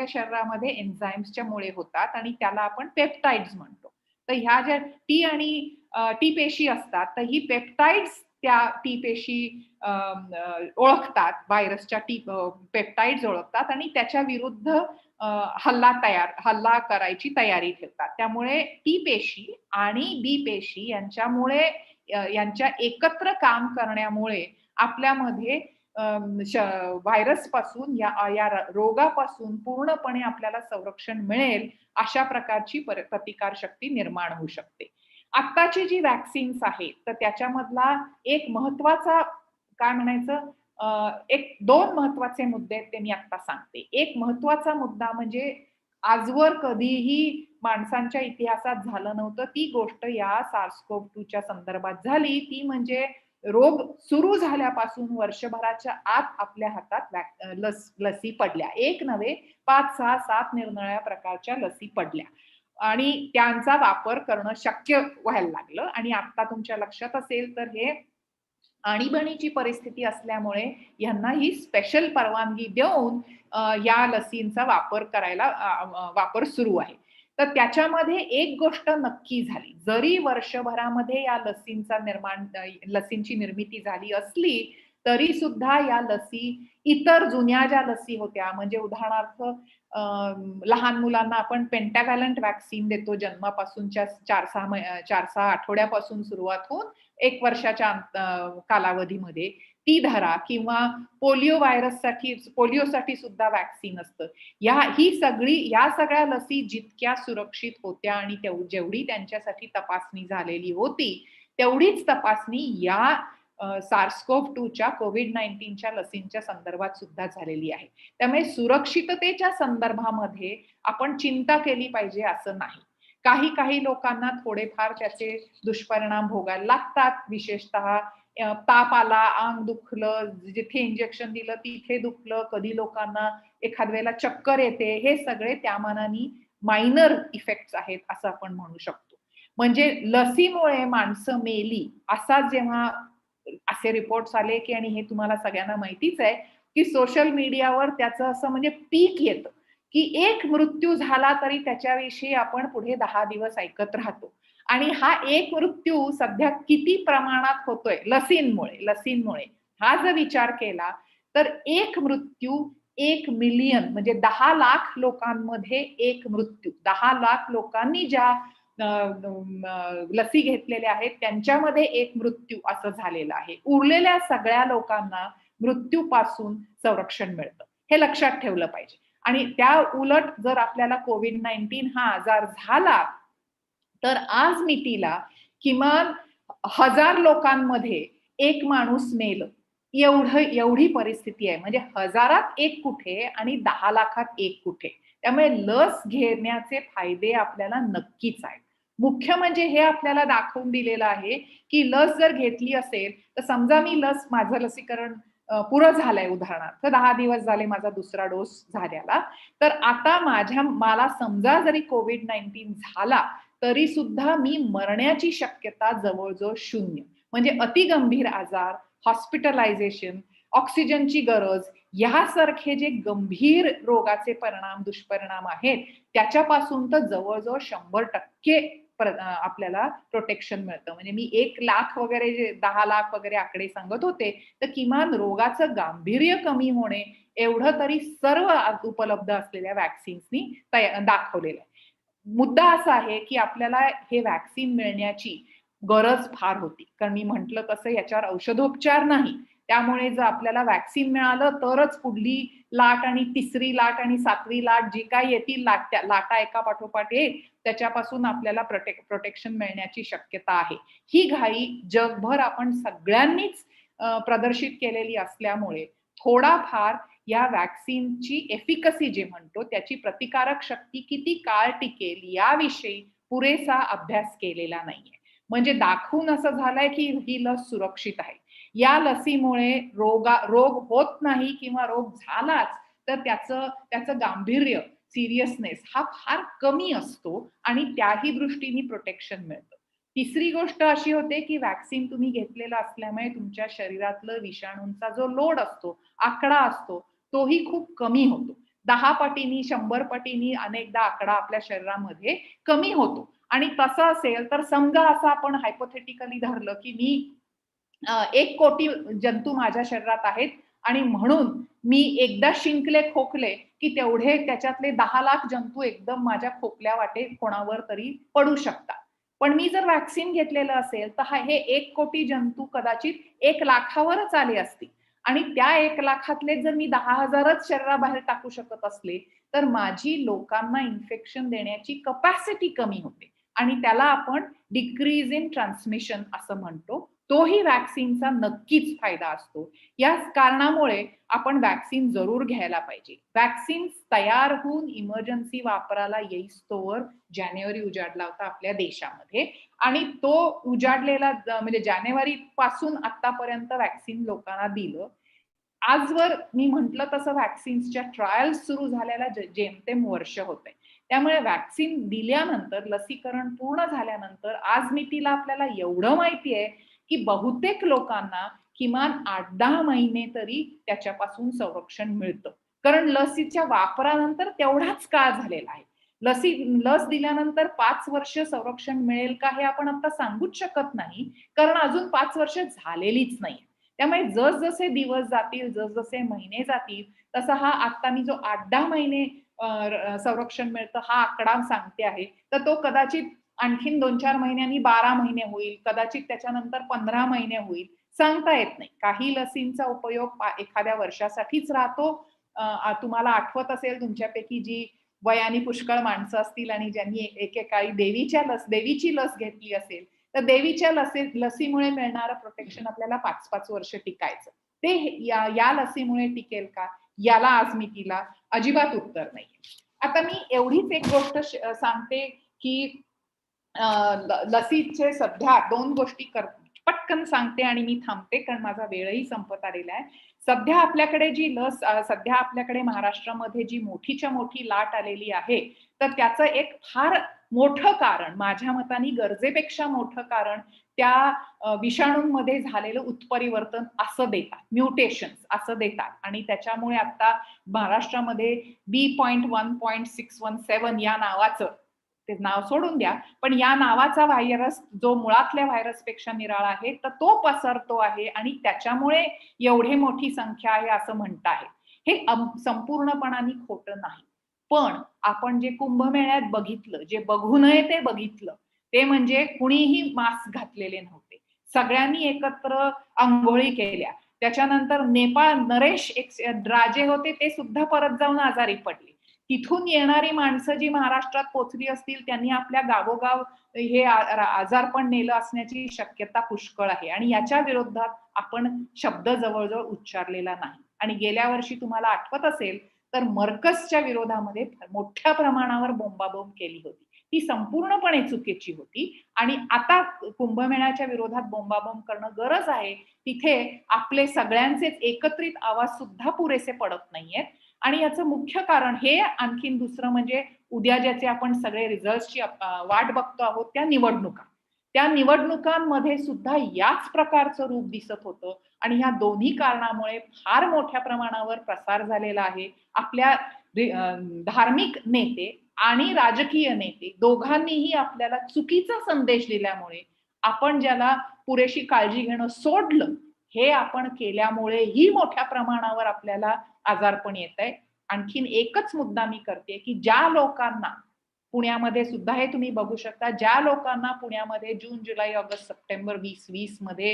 शरीरामध्ये एन्झाईम्सच्या मुळे होतात आणि त्याला आपण पेप्टाइड्स म्हणतो. तर ह्या ज्या टी पेशी असतात तर ही पेप्टाइड्स त्या टी पेशी ओळखतात, व्हायरसच्या पेप्टाइड्स ओळखतात आणि त्याच्या विरुद्ध हल्ला करायची तयारी ठेवतात. त्यामुळे टी पेशी आणि बी पेशी यांच्या एकत्र काम करण्यामुळे आपल्यामध्ये व्हायरस पासून या रोगापासून पूर्णपणे आपल्याला संरक्षण मिळेल अशा प्रकारची प्रतिकारशक्ती निर्माण होऊ शकते. आत्ताची जी वॅक्सिन्स आहेत तर त्याच्यामधला एक महत्वाचा काय म्हणायचं दोन महत्वाचे मुद्दे आहेत ते मी आता सांगते. एक महत्वाचा मुद्दा म्हणजे आजवर कधीही माणसांच्या इतिहासात झालं नव्हतं ती गोष्ट या SARS-CoV-2च्या संदर्भात झाली, ती म्हणजे रोग सुरू झाल्यापासून वर्षभराच्या आत आपल्या हातात लसी पडल्या. एक नव्हे 5, 6, 7 निरनिराळ्या प्रकारच्या लसी पडल्या आणि त्यांचा वापर करणं शक्य व्हायला लागलं. आणि आता तुमच्या लक्षात असेल तर हे आणीबाणीची परिस्थिती असल्यामुळे यांना ही स्पेशल परवानगी देऊन या लसींचा वापर सुरू आहे. तर त्याच्यामध्ये एक गोष्ट नक्की झाली, जरी वर्षभरामध्ये या लसींची निर्मिती झाली असली तरी सुद्धा या लसी इतर जुन्या ज्या लसी होत्या, म्हणजे उदाहरणार्थ लहान मुलांना आपण पेंटाव्हॅलंट वॅक्सिन देतो जन्मापासूनच्या 4-6 आठवड्यापासून सुरुवात होऊन 1 वर्षाच्या कालावधीमध्ये, ती धरा, किंवा पोलिओसाठी सुद्धा वॅक्सिन असतं. या सगळ्या लसी जितक्या सुरक्षित होत्या आणि जेवढी त्यांच्यासाठी तपासणी झालेली होती तेवढीच तपासणी या SARS-CoV-2च्या COVID-19च्या लसींच्या संदर्भात सुद्धा झालेली आहे. त्यामुळे सुरक्षिततेच्या संदर्भामध्ये आपण चिंता केली पाहिजे असं नाही. काही लोकांना थोडेफार त्याचे दुष्परिणाम भोगायला लागतात, विशेषतः ताप आला, अंग दुखलं, जिथे इंजेक्शन दिलं तिथे दुखलं, कधी लोकांना एखाद वेळेला चक्कर येते, हे सगळे त्या मानाने मायनर इफेक्ट्स आहेत असं आपण म्हणू शकतो. म्हणजे लसीमुळे माणसं मेली असा जेव्हा असे रिपोर्ट्स आले की, आणि हे तुम्हाला सगळ्यांना माहितीच आहे की सोशल मीडियावर त्याचं असं म्हणजे पीक येतं की एक मृत्यू झाला तरी त्याच्याविषयी आपण पुढे 10 दिवस ऐकत राहतो. आणि हा एक मृत्यू सध्या किती प्रमाणात होतोय लसींमुळे हा जर विचार केला तर एक मृत्यू 1 मिलियन म्हणजे 10 लाख लोकांमध्ये एक मृत्यू, 10 लाख लोकांनी ज्या लसी घेतलेल्या आहेत त्यांच्यामध्ये एक मृत्यू असं झालेलं आहे. उरलेल्या सगळ्या लोकांना मृत्यूपासून संरक्षण मिळतं, हे लक्षात ठेवलं पाहिजे. आणि त्या उलट जर आपल्याला COVID-19 हा आजार झाला तर आज मितीला किमान 1000 लोकांमध्ये एक माणूस मेलं, एवढी परिस्थिती आहे. म्हणजे 1000त एक कुठे आणि 10 लाखात एक कुठे. त्यामुळे लस घेण्याचे फायदे आपल्याला नक्कीच आहेत. मुख्य म्हणजे हे आपल्याला दाखवून दिलेलं आहे की लस जर घेतली असेल तर, समजा मी माझं लसीकरण पुरं झालंय, उदाहरणार्थ 10 दिवस झाले माझा दुसरा डोस झाल्याला, तर आता मला समजा जरी COVID-19 झाला तरी सुद्धा मी मरण्याची शक्यता जवळजवळ 0. म्हणजे अतिगंभीर आजार, हॉस्पिटलायझेशन, ऑक्सिजनची गरज यासारखे जे गंभीर रोगाचे दुष्परिणाम आहेत त्याच्यापासून तर जवळजवळ 100% आपल्याला प्रोटेक्शन मिळतं. म्हणजे मी 1 लाख वगैरे 10 लाख वगैरे आकडे सांगत होते, तर किमान रोगाचं गांभीर्य कमी होणे एवढं तरी सर्व उपलब्ध असलेल्या वॅक्सिन्सनी दाखवलेलं आहे. मुद्दा असा आहे की आपल्याला हे वॅक्सिन मिळण्याची गरज फार होती, कारण मी म्हटलं तसं याच्यावर औषधोपचार नाही. त्यामुळे जर आपल्याला वॅक्सिन मिळालं तरच पुढली लाट आणि तिसरी लाट आणि 7वी लाट जी काय येतील लाटा एका पाठोपाठ एक, त्याच्यापासून आपल्याला प्रोटेक्शन मिळण्याची शक्यता आहे. ही घाई जगभर आपण सगळ्यांनीच प्रदर्शित केलेली असल्यामुळे थोडाफार या वॅक्सिनची एफिकसी जे म्हणतो त्याची प्रतिकारक शक्ती किती काळ टिकेल याविषयी पुरेसा अभ्यास केलेला नाहीये. म्हणजे दाखवून असं झालंय की ही लस सुरक्षित आहे, या लसीमुळे रोग होत नाही किंवा रोग झालाच तर त्याचं गांभीर्य, सिरियसनेस हा फार कमी असतो आणि त्याही दृष्टीने प्रोटेक्शन मिळतं. तिसरी गोष्ट अशी होते की वॅक्सिन तुम्ही घेतलेलं असल्यामुळे तुमच्या शरीरातलं विषाणूंचा जो लोड असतो, आकडा असतो, तोही खूप कमी होतो. 10 पटींनी 100 पटींनी अनेकदा आकडा आपल्या शरीरामध्ये कमी होतो. आणि तसं असेल तर समजा असं आपण हायपोथेटिकली धरलं की मी 1 कोटी जंतू माझ्या शरीरात आहेत आणि म्हणून मी एकदा शिंकले खोकले की तेवढे त्याच्यातले 10 लाख जंतू एकदम माझ्या खोकल्या वाटे कोणावर तरी पडू शकतात. पण मी जर वॅक्सिन घेतलेलं असेल तर हे 1 कोटी जंतू कदाचित 1 लाखावरच आले असतील आणि त्या 1 लाखातले जर मी 10,000च शरीराबाहेर टाकू शकत असले तर माझी लोकांना इन्फेक्शन देण्याची कपॅसिटी कमी होते आणि त्याला आपण डिक्रीज इन ट्रान्समिशन असं म्हणतो. तोही वॅक्सिनचा नक्कीच फायदा असतो. या कारणामुळे आपण वॅक्सिन जरूर घ्यायला पाहिजे. वॅक्सिन तयार होऊन इमर्जन्सी वापराला येईस्तोवर जानेवारी उजाडला होता आपल्या देशामध्ये आणि तो उजाडलेला म्हणजे जानेवारी पासून आतापर्यंत वॅक्सिन लोकांना दिलं. आजवर मी म्हटलं तसं वॅक्सिन्सच्या ट्रायल्स सुरू झाल्याला जेमतेम वर्ष होतंय. त्यामुळे वॅक्सिन दिल्यानंतर, लसीकरण पूर्ण झाल्यानंतर आज मितीला आपल्याला एवढं माहिती आहे की बहुतेक लोकांना किमान 8-10 महिने तरी त्याच्यापासून संरक्षण मिळतं, कारण लसीच्या वापरानंतर तेवढाच काळ झालेला आहे. लस दिल्यानंतर 5 वर्ष संरक्षण मिळेल का हे आपण आता सांगूच शकत नाही, कारण अजून 5 वर्ष झालेलीच नाही. त्यामुळे जसजसे दिवस जातील, जसजसे महिने जातील, तसा हा आता मी जो 8-10 महिने संरक्षण मिळतं हा आकडा सांगते आहे, तर तो कदाचित आणखीन 2-4 महिन्यांनी 12 महिने होईल, कदाचित त्याच्यानंतर 15 महिने होईल, सांगता येत नाही. काही लसींचा उपयोग एखाद्या वर्षासाठीच राहतो. तुम्हाला आठवत असेल तुमच्यापैकी जी वयाने पुष्कळ माणसं असतील आणि ज्यांनी एकेकाळी देवीची लस घेतली असेल, तर देवीच्या लसीमुळे मिळणारं प्रोटेक्शन आपल्याला 5-5 वर्ष टिकायचं. ते या लसीमुळे टिकेल का, याला आज मी तिला अजिबात उत्तर नाही. आता मी एवढीच एक गोष्ट सांगते की लसीचे सध्या 2 गोष्टी पटकन सांगते आणि मी थांबते कारण माझा वेळही संपत आलेला आहे. सध्या आपल्याकडे जी लस सध्या आपल्याकडे महाराष्ट्रामध्ये जी मोठीच्या मोठी लाट आलेली आहे, तर त्याचं एक फार मोठं कारण, माझ्या मताने गरजेपेक्षा मोठं कारण त्या विषाणूंमध्ये झालेलं उत्परिवर्तन असं देतात, म्युटेशन्स असं देतात. आणि त्याच्यामुळे आता महाराष्ट्रामध्ये B.1.617 या नावाचं, ते नाव सोडून द्या, पण या नावाचा व्हायरस जो मुळातल्या व्हायरसपेक्षा निराळा आहे, तर तो पसरतो आहे आणि त्याच्यामुळे एवढी मोठी संख्या आहे असं म्हणत आहे. हे संपूर्णपणाने खोटं नाही. पण आपण जे कुंभमेळ्यात बघितलं, जे बघू नये ते बघितलं, ते म्हणजे कुणीही मास्क घातलेले नव्हते, सगळ्यांनी एकत्र आंघोळी केल्या. त्याच्यानंतर नेपाळ नरेश एक राजे होते, ते सुद्धा परत जाऊन आजारी पडले. तिथून येणारी माणसं जी महाराष्ट्रात पोहोचली असतील त्यांनी आपल्या गावोगाव हे आजारपण नेलं असण्याची शक्यता पुष्कळ आहे. आणि याच्या विरोधात आपण शब्द जवळजवळ उच्चारलेला नाही. आणि गेल्या वर्षी तुम्हाला आठवत असेल तर मर्कसच्या विरोधामध्ये मोठ्या प्रमाणावर बोंबाबोंब केली होती, ती संपूर्णपणे चुकीची होती. आणि आता कुंभमेळ्याच्या विरोधात बोंबाबोंब करणं गरज आहे, तिथे आपले सगळ्यांचेच एकत्रित आवाज सुद्धा पुरेसे पडत नाहीयेत. आणि याचं मुख्य कारण हे आणखीन दुसरं म्हणजे उद्या ज्याचे आपण सगळे रिझल्टची वाट बघतो आहोत, त्या निवडणुकांमध्ये सुद्धा याच प्रकारचं रूप दिसत होतं. आणि ह्या दोन्ही कारणामुळे फार मोठ्या प्रमाणावर प्रसार झालेला आहे. आपल्या धार्मिक नेते आणि राजकीय नेते दोघांनीही आपल्याला चुकीचा संदेश दिल्यामुळे आपण ज्याला पुरेशी काळजी घेणं सोडलं, हे आपण केल्यामुळे ही मोठ्या प्रमाणावर आपल्याला आजारपण येत आहे. आणखीन एकच मुद्दा मी करते की ज्या लोकांना पुण्यामध्ये सुद्धा हे तुम्ही बघू शकता, ज्या लोकांना पुण्यामध्ये जून, जुलै, ऑगस्ट, सप्टेंबर 2020 मध्ये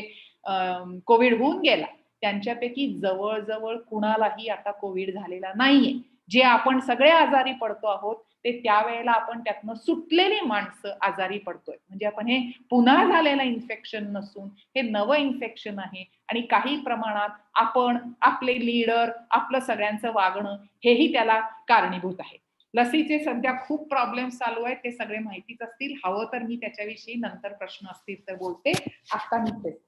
कोविड होऊन गेला, त्यांच्यापैकी जवळजवळ कुणालाही आता कोविड झालेला नाहीये. जे आपण सगळे आजारी पडतो आहोत ते त्यावेळेला आपण त्यातनं सुटलेली माणसं आजारी पडतोय. म्हणजे आपण हे पुन्हा झालेलं इन्फेक्शन नसून हे नवं इन्फेक्शन आहे. आणि काही प्रमाणात आपण, आपले लीडर, आपलं सगळ्यांचं वागणं हेही त्याला कारणीभूत आहे. लसीचे सध्या खूप प्रॉब्लेम्स चालू आहेत, ते सगळे माहितीच असतील. हवं तर मी त्याच्याविषयी नंतर प्रश्न असतील तर बोलते. आता मी तेच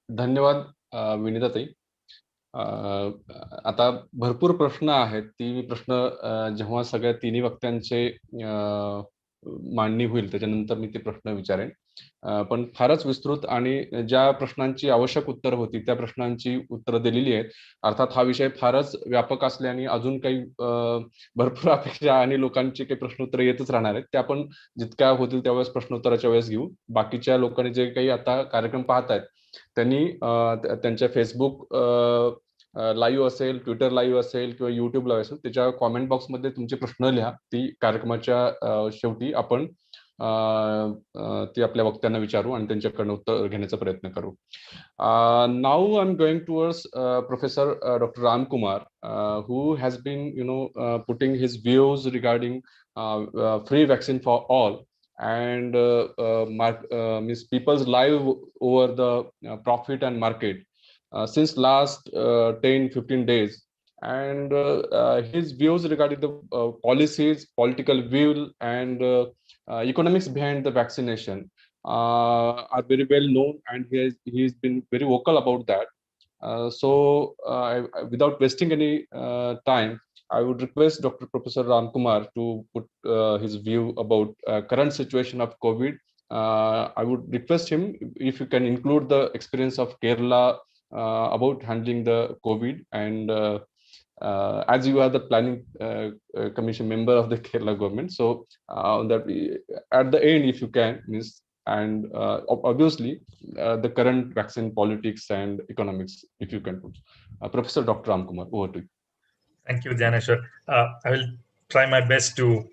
धन्यवाद विनिताताई. आता भरपूर प्रश्न आहेत. ती प्रश्न जेव्हा सगळ्या तिन्ही वक्त्यांचे मांडणी होईल त्याच्यानंतर मी ते प्रश्न विचारेन. पण फारच विस्तृत आणि ज्या प्रश्नांची आवश्यक उत्तर होती त्या प्रश्नांची उत्तरं दिलेली आहेत. अर्थात हा विषय फारच व्यापक असल्याने अजून काही भरपूर अपेक्षा आणि लोकांची काही प्रश्नोत्तर येतच राहणार आहेत. त्या आपण जितक्या होतील त्यावेळेस प्रश्नोत्तराच्या वेळेस घेऊ. बाकीच्या लोकांनी जे काही आता कार्यक्रम पाहत आहेत त्यांनी त्यांच्या फेसबुक लाईव्ह असेल, ट्विटर लाईव्ह असेल किंवा युट्यूब लाईव्ह असेल, त्याच्या कॉमेंट बॉक्समध्ये तुमचे प्रश्न लिहा. ती कार्यक्रमाच्या शेवटी आपण ती आपल्या वक्त्यांना विचारू आणि त्यांच्याकडनं उत्तर घेण्याचा प्रयत्न करू. Now I am going towards professor doctor Ramkumar, who has been putting his views regarding free vaccine for all and means people's life over the profit and market since last 10-15 days, and his views regarding the policies, political will and economics behind the vaccination are very well known, and he's been very vocal about that. So without wasting any time, I would request Dr. Professor Ramkumar to put his view about current situation of COVID. I would request him if you can include the experience of Kerala about handling the COVID, and as you are the planning commission member of the Kerala government, so that at the end, if you can, means, and obviously the current vaccine politics and economics, if you can put. Professor Dr. Ramkumar, over to you. Thank you, Dhaneshwar. I will try my best to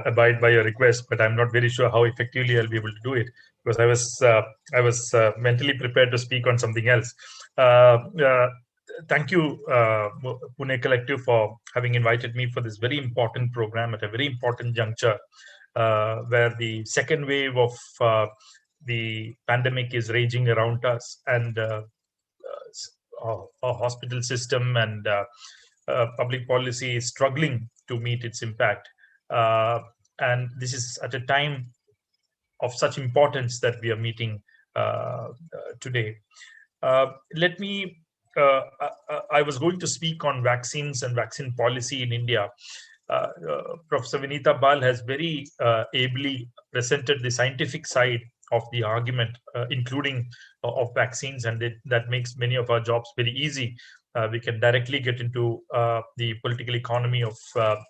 abide by your request, but I'm not very sure how effectively I'll be able to do it because I was mentally prepared to speak on something else. Thank you, Pune Collective, for having invited me for this very important program at a very important juncture, where the second wave of the pandemic is raging around us, and our hospital system and public policy is struggling to meet its impact. And this is at a time of such importance that we are meeting today. Let me, I was going to speak on vaccines and vaccine policy in India. Professor Vinita Bal has very ably presented the scientific side of the argument, including of vaccines, and that makes many of our jobs very easy. We can directly get into the political economy of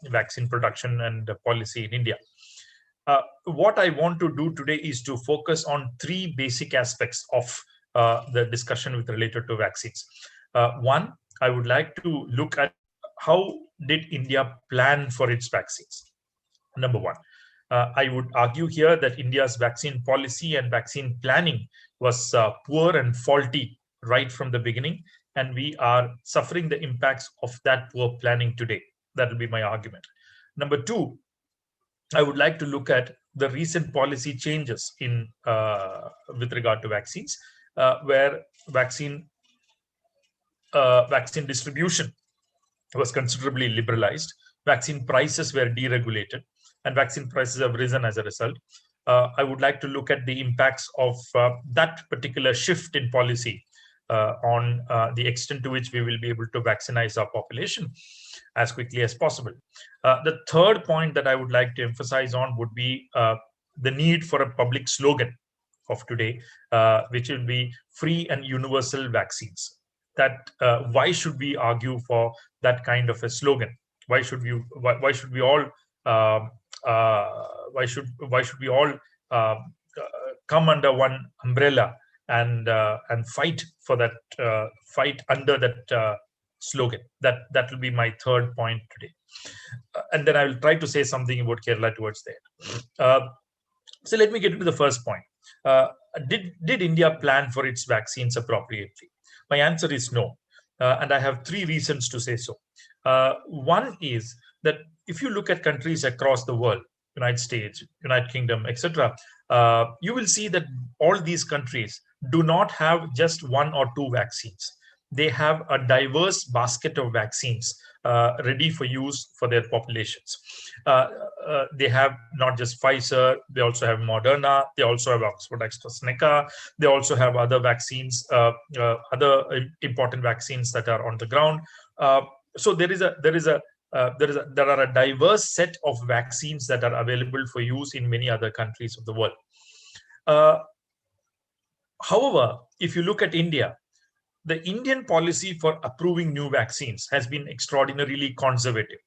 vaccine production and policy in India. What I want to do today is to focus on three basic aspects of the discussion with related to vaccines. One, I would like to look at how did India plan for its vaccines. Number one, I would argue here that India's vaccine policy and vaccine planning was poor and faulty right from the beginning, and we are suffering the impacts of that poor planning today. That will be my argument. Number two, I would like to look at the recent policy changes in with regard to vaccines, where vaccine distribution was considerably liberalized, vaccine prices were deregulated, and vaccine prices have risen as a result. I would like to look at the impacts of that particular shift in policy on the extent to which we will be able to vaccinize our population as quickly as possible. The third point that I would like to emphasize on would be the need for a public slogan of today, which will be free and universal vaccines. That why should we argue for that kind of a slogan? Why should we all come under one umbrella and fight for that, fight under that slogan? That will be my third point today, and then I will try to say something about Kerala towards there. So let me get into the first point. Did India plan for its vaccines appropriately? My answer is no, and I have three reasons to say so. One is that if you look at countries across the world, United States, United Kingdom, etc., you will see that all these countries do not have just one or two vaccines. They have a diverse basket of vaccines ready for use for their populations. They have not just Pfizer, they also have Moderna, they also have Oxford AstraZeneca, they also have other vaccines, other important vaccines that are on the ground. So there are a diverse set of vaccines that are available for use in many other countries of the world. However, if you look at India, the Indian policy for approving new vaccines has been extraordinarily conservative.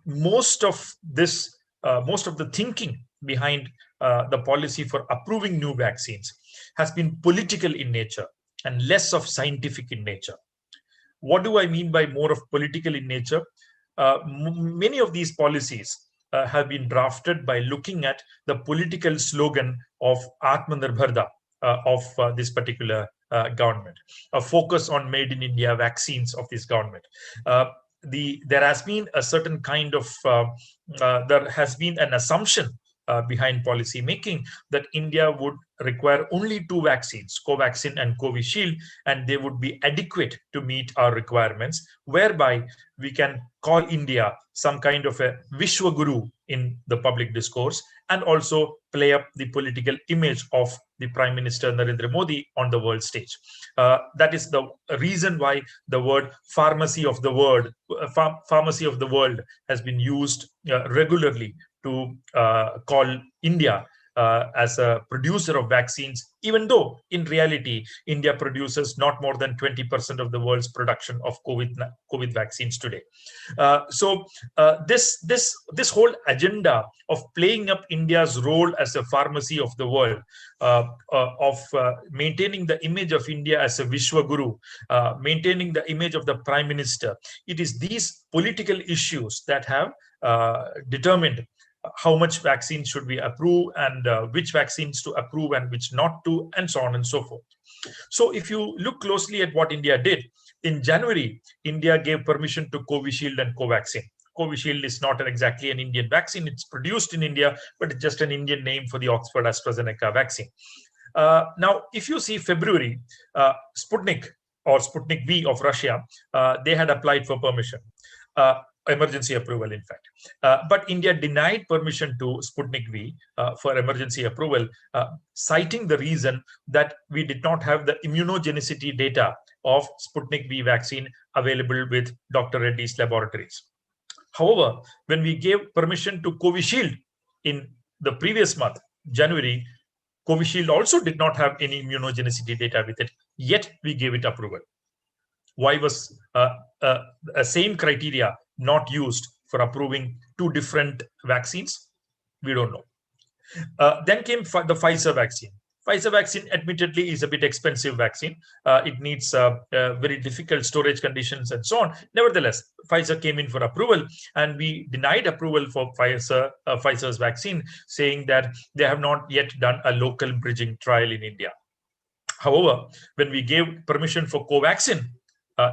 Most of the thinking behind the policy for approving new vaccines has been political in nature and less of scientific in nature. What do I mean by more of political in nature? Many of these policies have been drafted by looking at the political slogan of Atmanirbharta of this particular government, a focus on made in India vaccines of this government. There has been a certain kind of, there has been an assumption behind policy making that India would require only two vaccines, Covaxin and Covishield, and they would be adequate to meet our requirements, whereby we can call India some kind of a Vishwaguru in the public discourse and also play up the political image of the Prime Minister Narendra Modi on the world stage. That is the reason why the word pharmacy of the world has been used regularly to call India as a producer of vaccines, even though in reality, India produces not more than 20% of the world's production of COVID vaccines today. So this whole agenda of playing up India's role as a pharmacy of the world, of maintaining the image of India as a Vishwaguru, maintaining the image of the Prime Minister, it is these political issues that have determined how much vaccines should we approve and which vaccines to approve and which not to, and so on and so forth. So if you look closely at what India did, in January, India gave permission to Covishield and Covaxin. Covishield is not exactly an Indian vaccine. It's produced in India, but it's just an Indian name for the Oxford AstraZeneca vaccine. Now, if you see February, Sputnik or Sputnik V of Russia, they had applied for permission. Emergency approval, in fact. But India denied permission to Sputnik V for emergency approval, citing the reason that we did not have the immunogenicity data of Sputnik V vaccine available with Dr. Reddy's laboratories. However, when we gave permission to Covishield in the previous month, January, Covishield also did not have any immunogenicity data with it, yet we gave it approval. Why was a same criteria not used for approving two different vaccines? We don't know. Then came the Pfizer vaccine. Pfizer vaccine admittedly is a bit expensive vaccine. It needs very difficult storage conditions and so on. Nevertheless, Pfizer came in for approval, and we denied approval for Pfizer's vaccine, saying that they have not yet done a local bridging trial in India. However, when we gave permission for Covaxin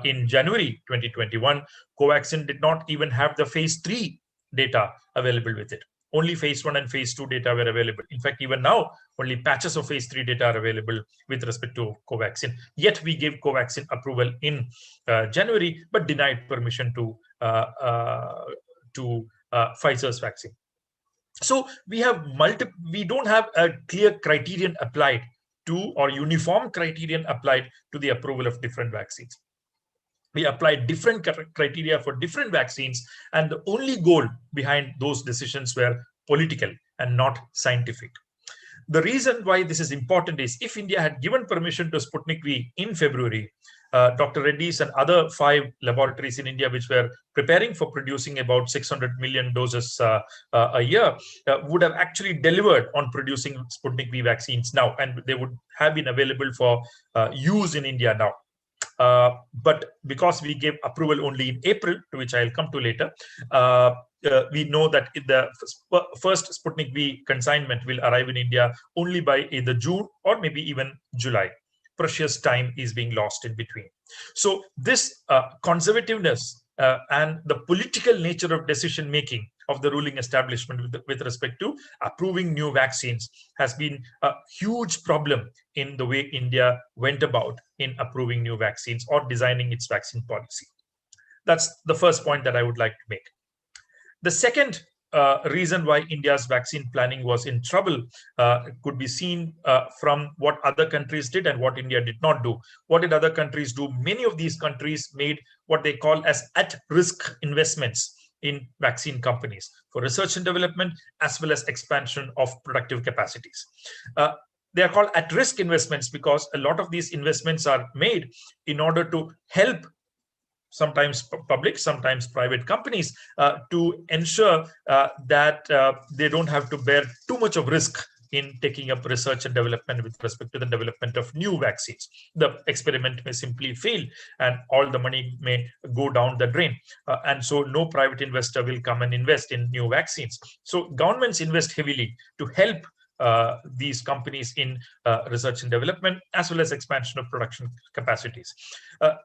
in January 2021, Covaxin did not even have the phase 3 data available with it. Only phase 1 and phase 2 data were available. In fact, even now, only patches of phase 3 data are available with respect to Covaxin. Yet we gave Covaxin approval in January, but denied permission to Pfizer's vaccine. So we have we don't have a clear criterion applied to, or uniform criterion applied to, the approval of different vaccines. We applied different criteria for different vaccines, and the only goal behind those decisions were political and not scientific. The reason why this is important is, if India had given permission to Sputnik V in February, Dr. Reddy's and other 5 laboratories in India, which were preparing for producing about 600 million doses a year, would have actually delivered on producing Sputnik V vaccines now, and they would have been available for use in India now. But because we gave approval only in April, to which I'll come to later, we know that the first Sputnik V consignment will arrive in India only by either June or maybe even July. Precious time is being lost in between. So this conservativeness and the political nature of decision making of the ruling establishment with respect to approving new vaccines has been a huge problem in the way India went about in approving new vaccines or designing its vaccine policy. That's the first point that I would like to make. The second reason why India's vaccine planning was in trouble could be seen from what other countries did and what India did not do. What did other countries do? Many of these countries made what they call as at-risk investments in vaccine companies for research and development, as well as expansion of productive capacities. They are called at-risk investments because a lot of these investments are made in order to help sometimes public, sometimes private companies to ensure that they don't have to bear too much of risk in taking up research and development with respect to the development of new vaccines. The experiment may simply fail and all the money may go down the drain. And so no private investor will come and invest in new vaccines. So governments invest heavily to help these companies in research and development, as well as expansion of production capacities.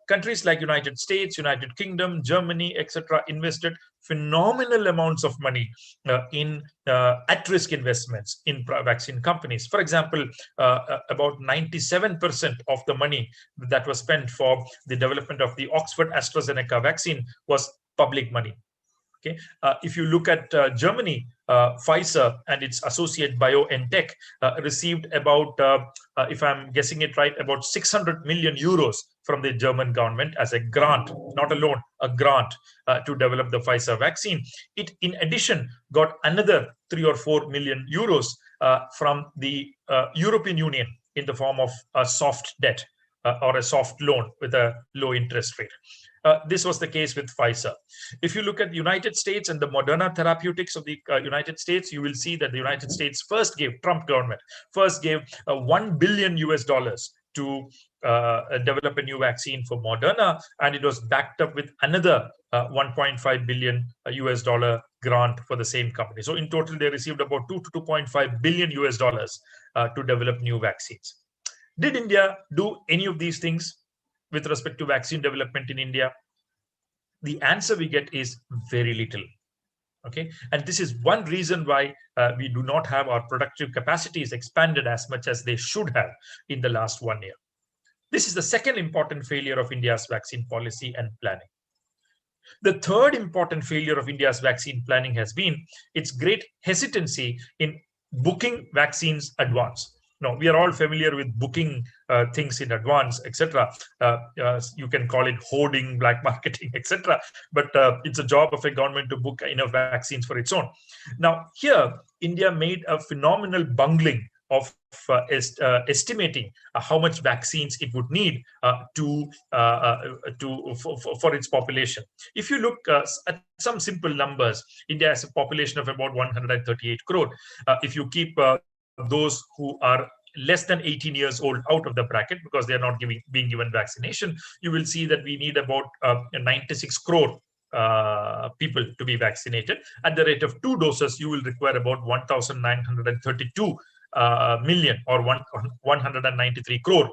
Countries like United States, United Kingdom, Germany, etc., invested phenomenal amounts of money in at-risk investments in vaccine companies. For example, about 97% of the money that was spent for the development of the Oxford AstraZeneca vaccine was public money. Okay, if you look at Germany, Pfizer and its associate BioNTech received about, if I'm guessing it right, about 600 million euros from the German government as a grant, not a loan, a grant to develop the Pfizer vaccine. It, in addition, got another 3 or 4 million euros from the European Union in the form of a soft debt or a soft loan with a low interest rate. This was the case with Pfizer. If you look at the United States and the Moderna Therapeutics of the United States, you will see that the United States Trump government first gave $1 billion to develop a new vaccine for Moderna, and it was backed up with another 1.5 billion US dollar grant for the same company. So in total, they received about 2 to 2.5 billion US dollars to develop new vaccines. Did India do any of these things with respect to vaccine development in India? The answer we get is very little. Okay, and this is one reason why we do not have our productive capacities expanded as much as they should have in the last 1 year. This is the second important failure of India's vaccine policy and planning. The third important failure of India's vaccine planning has been its great hesitancy in booking vaccines advance. Now, we are all familiar with booking things in advance, etc. You can call it hoarding, black marketing, etc. But it's a job of a government to book enough vaccines for its own. Now, here, India made a phenomenal bungling of estimating how much vaccines it would need for its population. If you look at some simple numbers, India has a population of about 138 crore. If you keep those who are less than 18 years old out of the bracket because they are not being given vaccination, you will see that we need about 96 crore people to be vaccinated. At the rate of 2 doses, you will require about 1,932 million or 193 crore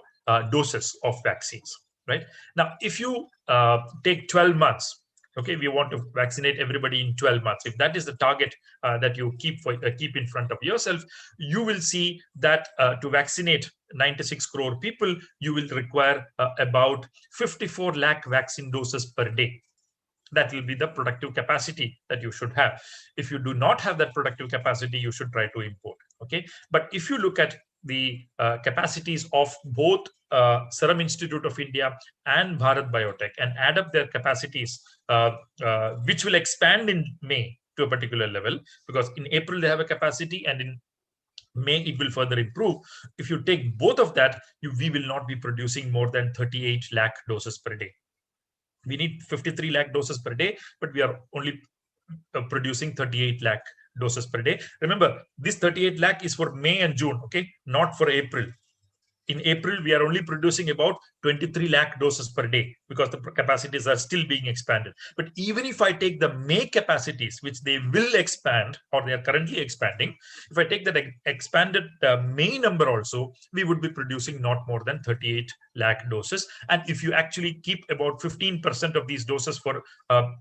doses of vaccines. Right now, if you take 12 months. Okay, we want to vaccinate everybody in 12 months. If that is the target that you keep in front of yourself, you will see that to vaccinate 96 crore people, you will require about 54 lakh vaccine doses per day. That will be the productive capacity that you should have. If you do not have that productive capacity, you should try to import. Okay, but if you look at the capacities of both Serum Institute of India and Bharat Biotech and add up their capacities, which will expand in May to a particular level, because in April they have a capacity and in May it will further improve. If you take both of that, we will not be producing more than 38 lakh doses per day. We need 53 lakh doses per day, but we are only producing 38 lakh doses per day. Remember, this 38 lakh is for May and June, okay, not for April. In April, we are only producing about 23 lakh doses per day because the capacities are still being expanded. But even if I take the May capacities, which they will expand or they are currently expanding, if I take that expanded May number also, we would be producing not more than 38 lakh doses. And if you actually keep about 15% of these doses for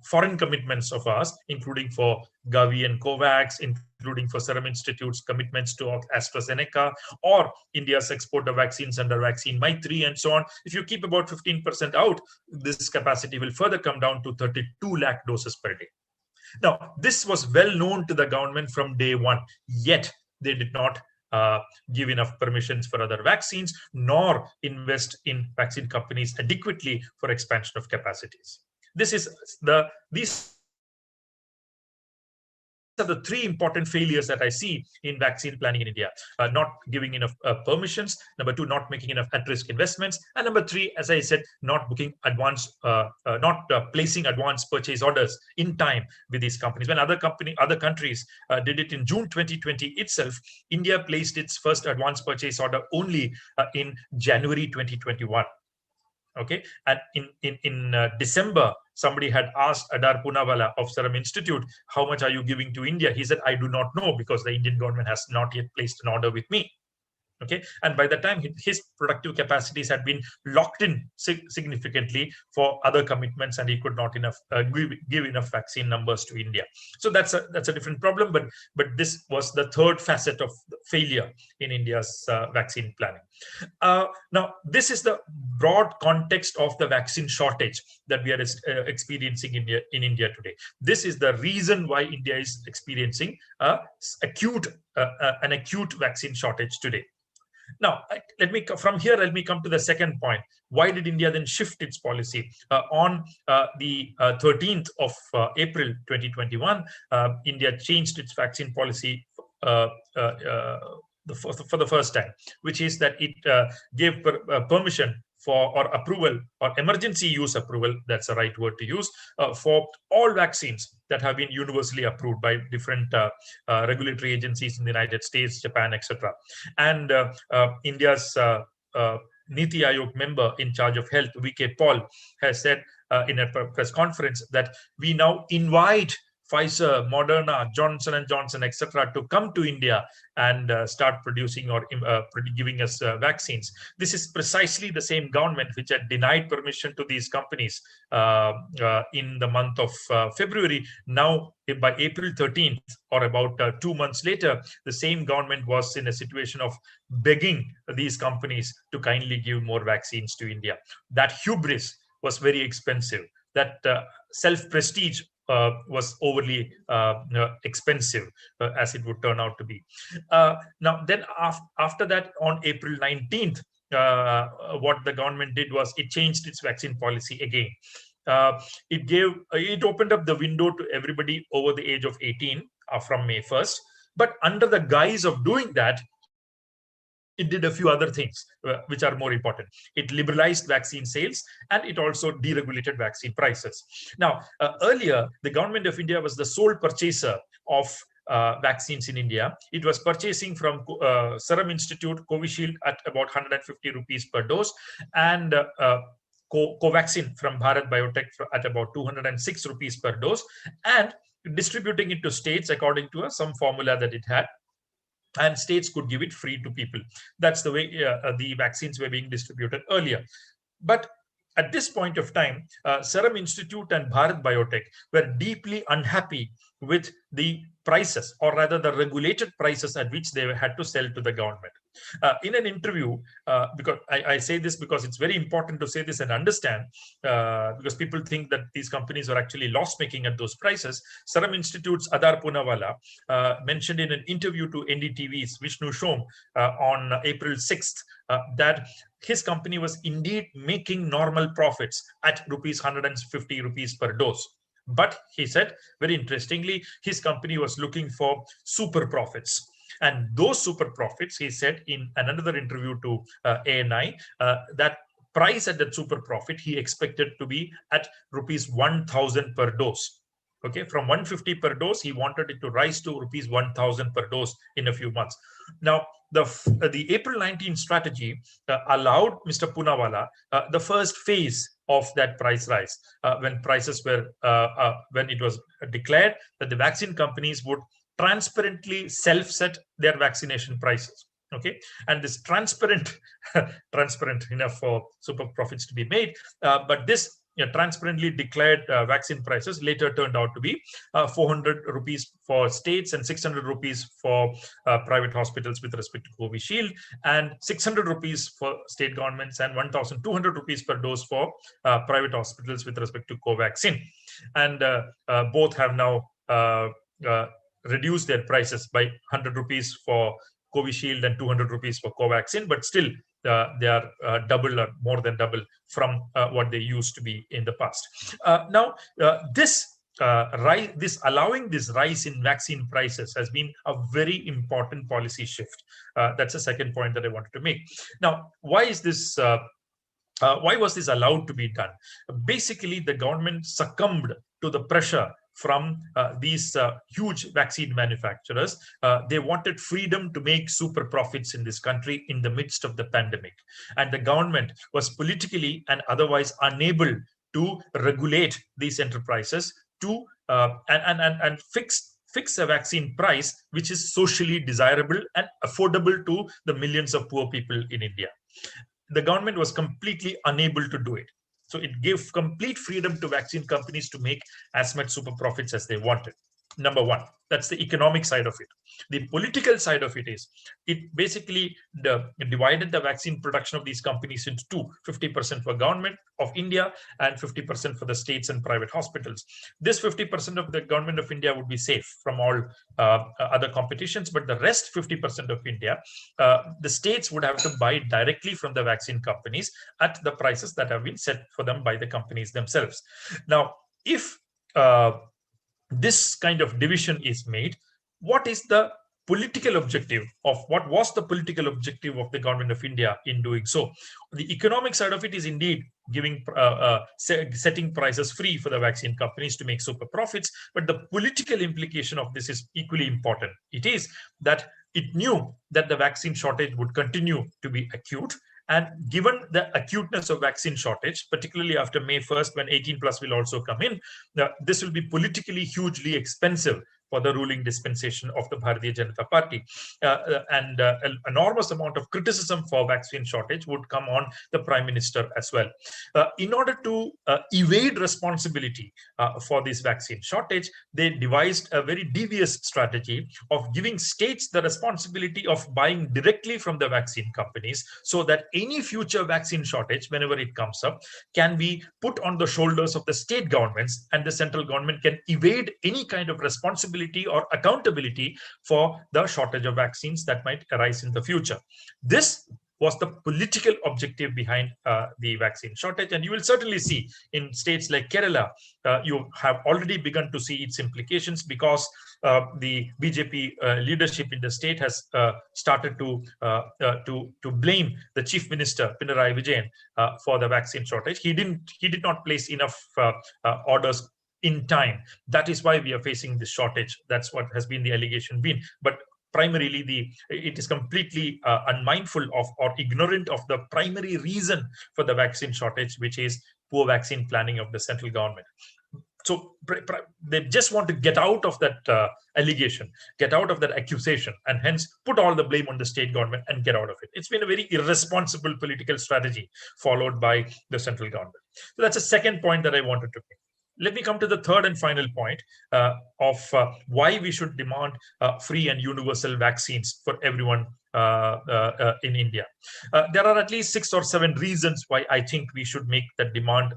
foreign commitments of ours, including for Gavi and COVAX, including for Serum Institute's commitments to AstraZeneca or India's export of vaccines under Vaccine Maitri and so on. If you keep about 15% out, this capacity will further come down to 32 lakh doses per day. Now, this was well known to the government from day one, yet they did not give enough permissions for other vaccines, nor invest in vaccine companies adequately for expansion of capacities. These are the three important failures that I see in vaccine planning in India. Not giving enough permissions. Number two, not making enough at-risk investments. And number three, as I said, not booking placing advance purchase orders in time with these companies. When other countries did it in June 2020 itself, India placed its first advance purchase order only in January 2021. Okay, and in December, somebody had asked Adar Poonawalla of Serum Institute, how much are you giving to India? He said, I do not know because the Indian government has not yet placed an order with me. Okay, and by the time his productive capacities had been locked in significantly for other commitments, and he could not give enough vaccine numbers to India. So that's a different problem. But this was the third facet of failure in India's vaccine planning. Now, this is the broad context of the vaccine shortage that we are experiencing in India today. This is the reason why India is experiencing an acute vaccine shortage today. Now, let me come to the second point. Why did India then shift its policy? On the 13th of April 2021, India changed its vaccine policy for the first time, which is that it gave permission or approval or emergency use approval, that's the right word to use, for all vaccines that have been universally approved by different regulatory agencies in the United States, Japan, etc. And India's Niti Aayog member in charge of health, VK Paul, has said in a press conference that we now invite Pfizer, Moderna, Johnson & Johnson, etc., to come to India and start producing or giving us vaccines. This is precisely the same government which had denied permission to these companies in the month of February. Now, by April 13th, or about 2 months later, the same government was in a situation of begging these companies to kindly give more vaccines to India. That hubris was very expensive. That self-prestige was overly expensive, as it would turn out to be. Now, then after that, on April 19th, what the government did was it changed its vaccine policy again. It opened up the window to everybody over the age of 18 from May 1st. But under the guise of doing that, it did a few other things which are more important. It liberalized vaccine sales, and it also deregulated vaccine prices. Now, earlier, the government of India was the sole purchaser of vaccines in India. It was purchasing from Serum Institute Covishield at about 150 rupees per dose, and Covaxin from Bharat Biotech at about 206 rupees per dose, and distributing it to states according to some formula that it had. And states could give it free to people. That's the way the vaccines were being distributed earlier. But at this point of time, Serum Institute and Bharat Biotech were deeply unhappy with the prices, or rather the regulated prices at which they had to sell to the government. In an interview, because I say this because it's very important to say this and understand, because people think that these companies are actually loss-making at those prices. Serum Institute's Adar Poonawalla mentioned in an interview to NDTV's Vishnu Shom on April 6th that his company was indeed making normal profits at 150 rupees per dose. But he said, very interestingly, his company was looking for super profits. And those super profits, he said in another interview to ANI, that price at that super profit he expected to be at rupees 1,000 per dose. Okay, from 150 per dose, he wanted it to rise to rupees 1,000 per dose in a few months. Now, the April 19 strategy allowed Mr. Poonawalla the first phase of that price rise, when prices were when it was declared that the vaccine companies would transparently self-set their vaccination prices. Okay, and this transparent enough for super profits to be made, but this transparently declared vaccine prices later turned out to be 400 rupees for states and 600 rupees for private hospitals with respect to Covishield, and 600 rupees for state governments, and 1,200 rupees per dose for private hospitals with respect to Covaxin. And both have now reduced their prices by 100 rupees for Covishield and 200 rupees for Covaxin, but still they are double or more than double from what they used to be in the past. Now, this allowing this rise in vaccine prices has been a very important policy shift. That's the second point that I wanted to make. Now, why is this? Why was this allowed to be done? Basically, the government succumbed to the pressure from these huge vaccine manufacturers. They wanted freedom to make super profits in this country in the midst of the pandemic. And the government was politically and otherwise unable to regulate these enterprises to and fix a vaccine price which is socially desirable and affordable to the millions of poor people in India. The government was completely unable to do it. So it gave complete freedom to vaccine companies to make as much super profits as they wanted. Number one, that's the economic side of it. The political side of it is, it basically divided the vaccine production of these companies into two: 50% for government of India and 50% for the states and private hospitals. This 50% of the government of India would be safe from all other competitions, but the rest 50% of India, the states would have to buy directly from the vaccine companies at the prices that have been set for them by the companies themselves. Now, if this kind of division is made, what is the political objective of what was the political objective of the government of India in doing so? The economic side of it is indeed giving setting prices free for the vaccine companies to make super profits, but the political implication of this is equally important. It is that it knew that the vaccine shortage would continue to be acute, And given the acuteness of vaccine shortage, particularly after May 1st, when 18 plus will also come in, this will be politically hugely expensive for the ruling dispensation of the Bharatiya Janata Party. And an enormous amount of criticism for vaccine shortage would come on the Prime Minister as well. In order to evade responsibility for this vaccine shortage, they devised a very devious strategy of giving states the responsibility of buying directly from the vaccine companies, so that any future vaccine shortage, whenever it comes up, can be put on the shoulders of the state governments, and the central government can evade any kind of responsibility or accountability for the shortage of vaccines that might arise in the future. This was the political objective behind the vaccine shortage. And you will certainly see in states like Kerala, you have already begun to see its implications, because the BJP leadership in the state has started to blame the Chief Minister Pinarayi Vijayan for the vaccine shortage. He did not place enough orders in time. That is why we are facing this shortage. That's what has been the allegation been. But primarily, it is completely unmindful of or ignorant of the primary reason for the vaccine shortage, which is poor vaccine planning of the central government. So they just want to get out of that allegation, get out of that accusation, and hence put all the blame on the state government and get out of it. It's been a very irresponsible political strategy followed by the central government. So that's a second point that I wanted to make. Let me come to the third and final point of why we should demand free and universal vaccines for everyone in India. There are at least 6 or 7 reasons why I think we should make that demand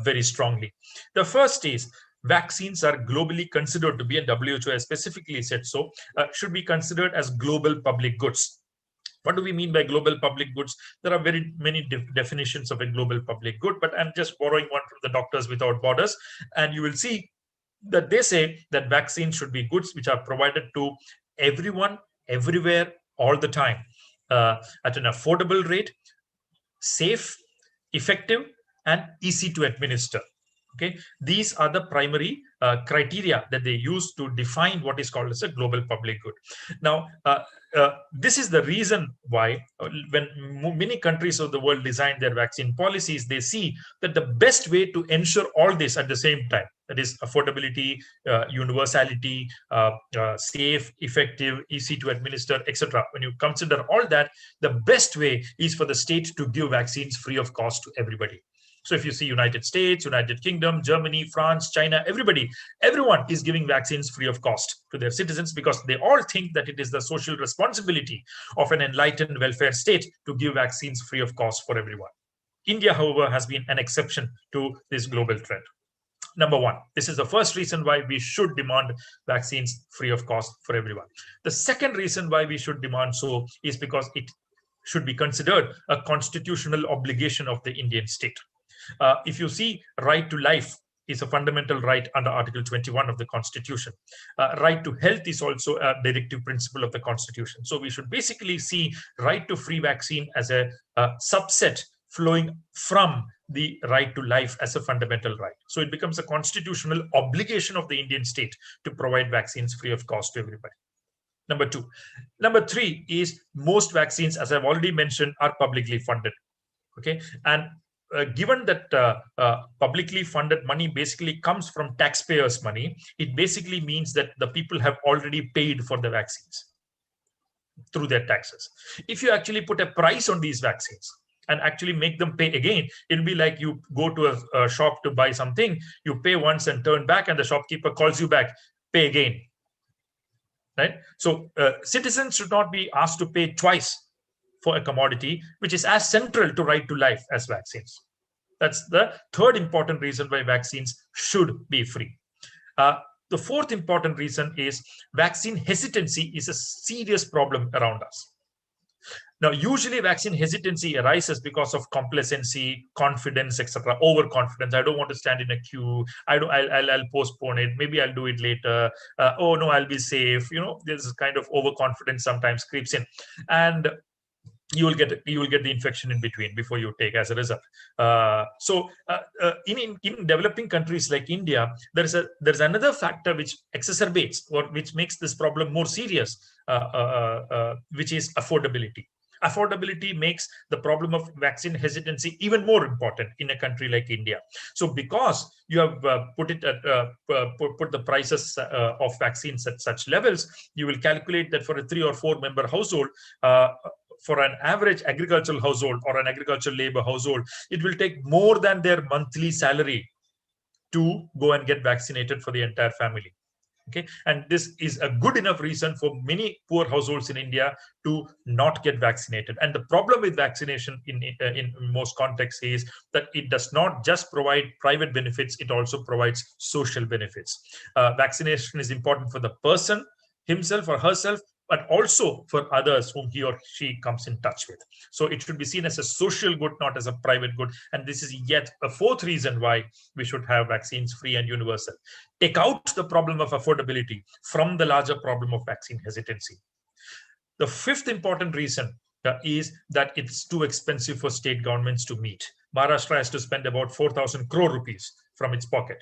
very strongly. The first is, vaccines are globally considered to be, and WHO has specifically said so, should be considered as global public goods. What do we mean by global public goods? There are very many definitions of a global public good, but I'm just borrowing one from the Doctors Without Borders. And you will see that they say that vaccines should be goods which are provided to everyone, everywhere, all the time, at an affordable rate, safe, effective, and easy to administer. Okay, these are the primary criteria that they use to define what is called as a global public good. Now, this is the reason why when many countries of the world design their vaccine policies, they see that the best way to ensure all this at the same time, that is affordability, universality, safe, effective, easy to administer, etc. When you consider all that, the best way is for the state to give vaccines free of cost to everybody. So if you see United States, United Kingdom, Germany, France, China, everyone is giving vaccines free of cost to their citizens, because they all think that it is the social responsibility of an enlightened welfare state to give vaccines free of cost for everyone. India, however, has been an exception to this global trend. Number one, this is the first reason why we should demand vaccines free of cost for everyone. The second reason why we should demand so is because it should be considered a constitutional obligation of the Indian state. If you see, right to life is a fundamental right under Article 21 of the Constitution. Right to health is also a directive principle of the Constitution. So we should basically see right to free vaccine as a subset flowing from the right to life as a fundamental right. So it becomes a constitutional obligation of the Indian state to provide vaccines free of cost to everybody. Number two. Number three is, most vaccines, as I've already mentioned, are publicly funded. Okay, and given that publicly funded money basically comes from taxpayers' money, it basically means that the people have already paid for the vaccines through their taxes. If you actually put a price on these vaccines and actually make them pay again, it'll be like you go to a shop to buy something, you pay once and turn back, and the shopkeeper calls you back, pay again. Right? So citizens should not be asked to pay twice for a commodity which is as central to right to life as vaccines. That's the third important reason why vaccines should be free. The fourth important reason is, vaccine hesitancy is a serious problem around us. Now, usually vaccine hesitancy arises because of complacency, confidence, etc. Overconfidence. I don't want to stand in a queue. I'll postpone it. Maybe I'll do it later. Oh no, I'll be safe. You know, there's kind of overconfidence sometimes creeps in, and you will get the infection in between before you take as a result. In developing countries like India, there's another factor which exacerbates or which makes this problem more serious, which is affordability. Affordability makes the problem of vaccine hesitancy even more important in a country like India. So because you have put the prices of vaccines at such levels, you will calculate that for a 3 or 4 member household, for an average agricultural household or an agricultural labor household, it will take more than their monthly salary to go and get vaccinated for the entire family. Okay, and this is a good enough reason for many poor households in India to not get vaccinated. And the problem with vaccination in most contexts is that it does not just provide private benefits, it also provides social benefits. Vaccination is important for the person himself or herself, but also for others whom he or she comes in touch with. So it should be seen as a social good, not as a private good. And this is yet a fourth reason why we should have vaccines free and universal. Take out the problem of affordability from the larger problem of vaccine hesitancy. The fifth important reason is that it's too expensive for state governments to meet. Maharashtra has to spend about 4,000 crore rupees from its pocket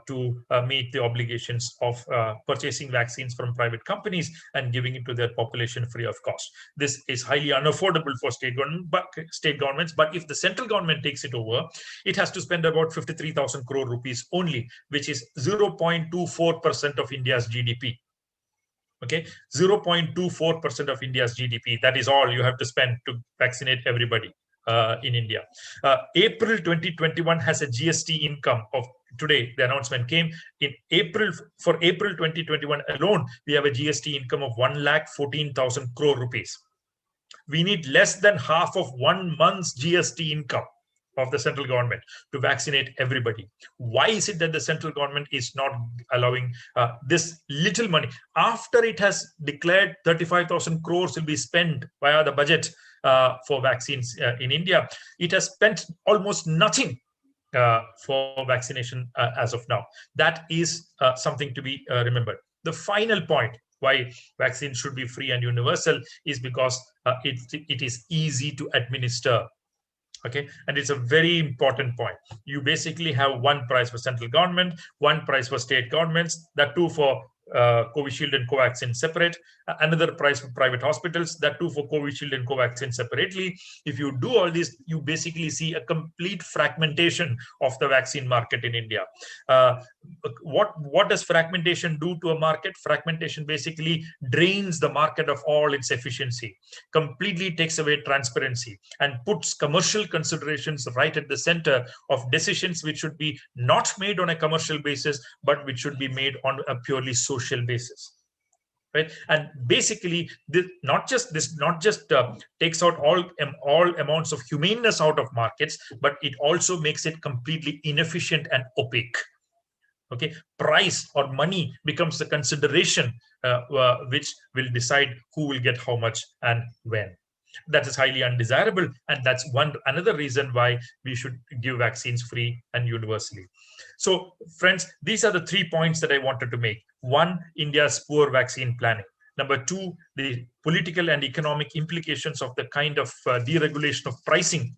to meet the obligations of purchasing vaccines from private companies and giving it to their population free of cost. This is highly unaffordable for state governments, but if the central government takes it over, it has to spend about 53,000 crore rupees only, which is 0.24% of India's GDP. Okay, 0.24% of India's GDP. That is all you have to spend to vaccinate everybody in India. April 2021 has a GST income of, today the announcement came, in April, for April 2021 alone, we have a GST income of 1,14,000 crore rupees. We need less than half of 1 month's GST income of the central government to vaccinate everybody. Why is it that the central government is not allowing this little money after it has declared 35,000 crores will be spent via the budget for vaccines in India? It has spent almost nothing for vaccination as of now. That is something to be remembered. The final point why vaccine should be free and universal is because it is easy to administer. Okay, and it's a very important point. You basically have one price for central government, one price for state governments, that too for Covishield and Covaxin separate, another price for private hospitals, that too for Covishield and Covaxin separately. If you do all this, you basically see a complete fragmentation of the vaccine market in India. What does fragmentation do to a market? Fragmentation basically drains the market of all its efficiency, completely takes away transparency, and puts commercial considerations right at the center of decisions which should be not made on a commercial basis, but which should be made on a purely social basis. Right, and basically, this not just takes out all amounts of humaneness out of markets, but it also makes it completely inefficient and opaque. Okay, price or money becomes the consideration which will decide who will get how much and when. That is highly undesirable, and that's another reason why we should give vaccines free and universally. So, friends, these are the 3 points that I wanted to make. 1, India's poor vaccine planning. Number 2, the political and economic implications of the kind of deregulation of pricing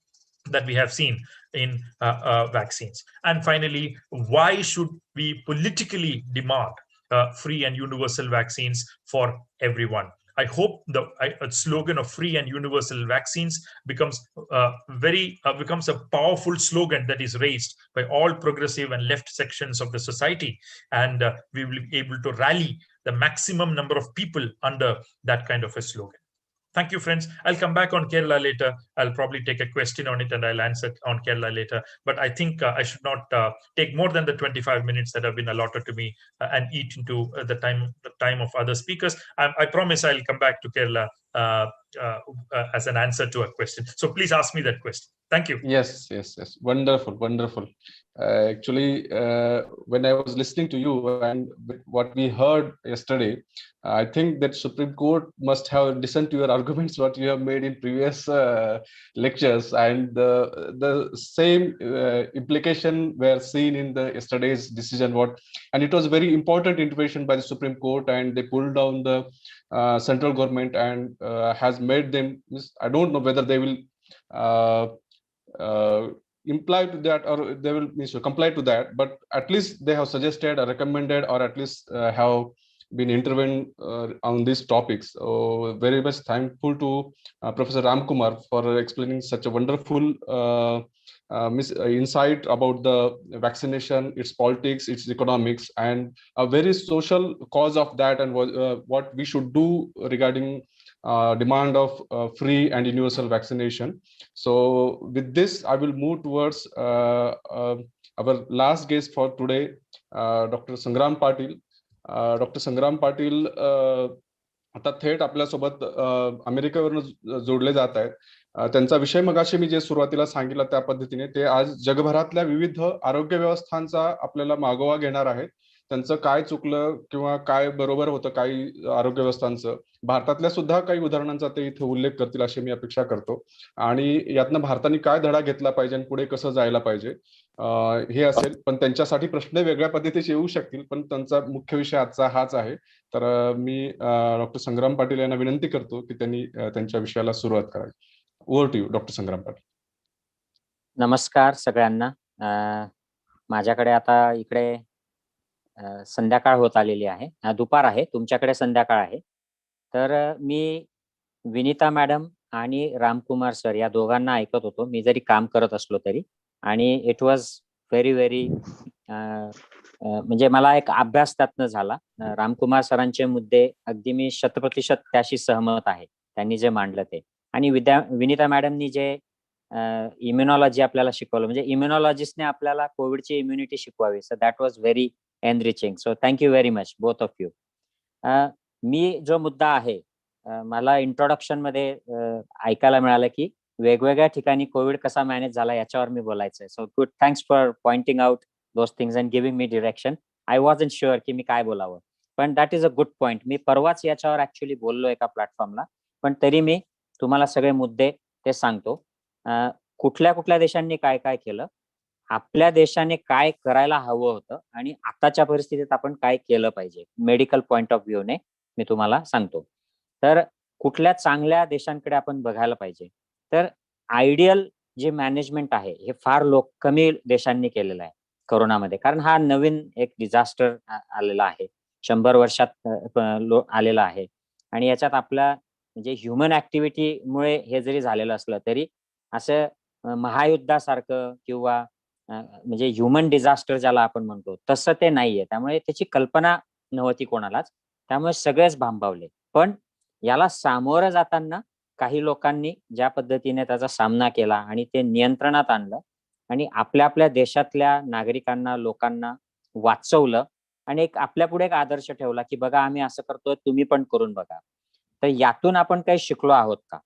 that we have seen in vaccines. And finally, why should we politically demand free and universal vaccines for everyone? I hope the slogan of free and universal vaccines becomes a powerful slogan that is raised by all progressive and left sections of the society, and we will be able to rally the maximum number of people under that kind of a slogan. Thank you, friends. I'll come back on Kerala later. I'll probably take a question on it and I'll answer it on Kerala later. But I think I should not take more than the 25 minutes that have been allotted to me and eat into the time of other speakers. I promise I'll come back to Kerala as an answer to a question. So please ask me that question. Thank you. Yes. Wonderful. Actually, when I was listening to you and what we heard yesterday, I think that Supreme Court must have listened to your arguments, what you have made in previous lectures, and the same implication were seen in the yesterday's decision. And it was very important intervention by the Supreme Court, and they pulled down the central government and has made them. I don't know whether they will imply to that or they will comply to that, but at least they have suggested or recommended or at least have been intervened on these topics. Very much thankful to Professor Ramkumar for explaining such a wonderful insight about the vaccination, its politics, its economics, and a very social cause of that, and what we should do regarding demand of free and universal vaccination. So with this, I will move towards our last guest for today, Dr. Sangram Patil. Doctor Sangram Patil आता थेट आपल्यासोबत अमेरिकेवरून जोडले जात आहेत. त्यांचा विषय मगाशी मी जे सुरुवातीला सांगितलं त्या पद्धतीने ते आज जगभरातल्या विविध आरोग्य व्यवस्थांचा आपल्याला मागोवा घेणार आहेत. त्यांचं काय चुकलं किंवा काय बरोबर होतं काही आरोग्य व्यवस्थांचं, भारतातल्या सुद्धा काही उदाहरणांचा ते इथे उल्लेख करतील अशी मी अपेक्षा करतो. आणि यातनं भारताने काय धडा घेतला पाहिजे आणि पुढे कसं जायला पाहिजे हे असेल. पण त्यांच्यासाठी प्रश्न वेगळ्या पद्धतीचे येऊ शकतील, पण त्यांचा मुख्य विषय आजचा हाच आहे. तर मी डॉक्टर संग्राम पाटील यांना विनंती करतो की त्यांनी त्यांच्या विषयाला सुरुवात करावी. Over to you doctor Sangram Patil. नमस्कार सगळ्यांना. माझ्याकडे आता इकडे संध्याकाळ होत आलेली आहे, दुपार आहे, तुमच्याकडे संध्याकाळ आहे. तर मी विनीता मॅडम आणि रामकुमार सर या दोघांना ऐकत होतो, मी जरी काम करत असलो तरी. आणि इट वॉज व्हेरी म्हणजे मला एक अभ्यास त्यातनं झाला. रामकुमार सरांचे मुद्दे अगदी मी 100% त्याशी सहमत आहे, त्यांनी जे मांडलं ते. आणि विनीता मॅडमनी जे इम्युनॉलॉजी आपल्याला शिकवलं, म्हणजे इम्युनॉलॉजिस्टने आपल्याला कोविडची इम्युनिटी शिकवावी. So that was very enriching. So thank you very much both of you. मी जो मुद्दा आहे, मला इंट्रोडक्शन मध्ये ऐकायला मिळालं की वेगवेगळ्या ठिकाणी कोविड कसा मॅनेज झाला याच्यावर मी बोलायचंय. So good, thanks for pointing out those things and giving me direction. I was unsure की मी काय बोलावं, पण that is a good point. मी परवाच याच्यावर ऍक्च्युली बोललो एका प्लॅटफॉर्मला, पण तरी मी तुम्हाला सगळे मुद्दे ते सांगतो. कुठल्या कुठल्या देशांनी काय काय केलं, आपल्या देशाने काय करायला हवं होतं, आणि आताच्या परिस्थितीत आपण काय केलं पाहिजे मेडिकल पॉइंट ऑफ व्ह्यूने मी तुम्हाला सांगतो. तर कुठल्या चांगल्या देशांकडे आपण बघायला पाहिजे. तर आयडियल जे मॅनेजमेंट आहे हे फार कमी देशांनी केलेलं आहे कोरोनामध्ये, कारण हा नवीन एक डिझास्टर आलेला आहे, 100 वर्षात आलेला आहे. आणि याच्यात आपल्या म्हणजे ह्युमन ऍक्टिव्हिटीमुळे हे जरी झालेलं असलं तरी असं महायुद्धासारखं किंवा म्हणजे ह्युमन डिझास्टर ज्याला आपण म्हणतो तसं ते नाहीये. त्यामुळे त्याची कल्पना नव्हती कोणालाच, त्यामुळे सगळेच भांबावले. पण याला सामोरं जाताना काही लोकांनी ज्या पद्धतीने त्याचा सामना केला आणि ते नियंत्रणात आणलं आणि आपल्या आपल्या देशातल्या नागरिकांना, लोकांना वाचवलं आणि एक आपल्या पुढे एक आदर्श ठेवला की बघा आम्ही असं करतोय, तुम्ही पण करून बघा. तर यातून आपण काही शिकलो आहोत का?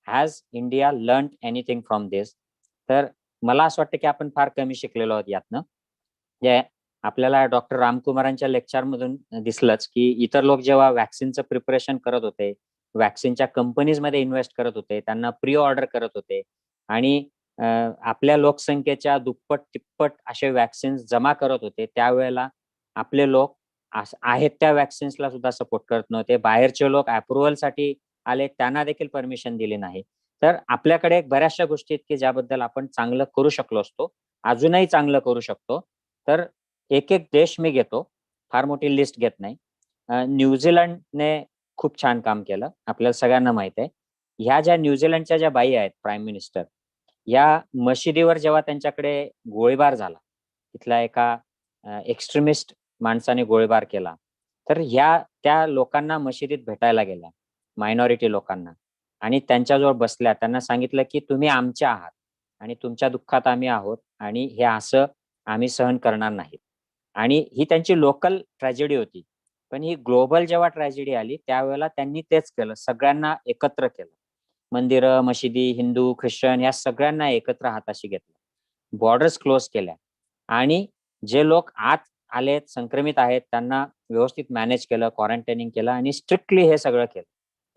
Has India learn anything from this? तर मला असं वाटतं की आपण फार कमी शिकलेलो आहोत यातनं. जे आपल्याला डॉक्टर रामकुमारांच्या लेक्चर मधून दिसलंच की इतर लोक जेव्हा वॅक्सिनचं प्रिपरेशन करत होते, वॅक्सिनच्या कंपनीजमध्ये इन्व्हेस्ट करत होते, त्यांना प्री ऑर्डर करत होते आणि आपल्या लोकसंख्येच्या दुप्पट तिप्पट असे वॅक्सिन्स जमा करत होते, त्यावेळेला आपले लोक आहेत त्या वॅक्सिन्सला सुद्धा सपोर्ट करत नव्हते. बाहेरचे लोक अप्रुव्हलसाठी आले, त्यांना देखील परमिशन दिली नाही. तर आपल्याकडे बऱ्याचशा गोष्टी आहेत की ज्याबद्दल आपण चांगलं करू शकलो असतो, अजूनही चांगलं करू शकतो. तर एक एक देश मी घेतो, फार मोठी लिस्ट घेत नाही. न्यूझीलंडने खूप छान काम केलं, आपल्याला सगळ्यांना माहित आहे. ह्या ज्या न्यूझीलंडच्या ज्या बाई आहेत प्राईम मिनिस्टर, या मशिदीवर जेव्हा त्यांच्याकडे गोळीबार झाला, तिथल्या एका एक्स्ट्रीमिस्ट माणसाने गोळीबार केला, तर त्या लोकांना मशिदीत भेटायला गेल्या, मायनॉरिटी लोकांना, आणि त्यांच्याजवळ बसल्या. त्यांना सांगितलं की तुम्ही आमच्या आहात आणि तुमच्या दुःखात आम्ही आहोत आणि हे असं आम्ही सहन करणार नाही. आणि ही त्यांची लोकल ट्रॅजेडी होती, पण ही ग्लोबल जेव्हा ट्रॅजेडी आली त्यावेळेला त्यांनी तेच केलं, सगळ्यांना एकत्र केलं. मंदिरं, मशिदी, हिंदू, ख्रिश्चन या सगळ्यांना एकत्र हाताशी घेतलं, बॉर्डर्स क्लोज केल्या आणि जे लोक आत आलेत, संक्रमित आहेत, त्यांना व्यवस्थित मॅनेज केलं, क्वारंटायनिंग केलं आणि स्ट्रिक्टली हे सगळं केलं.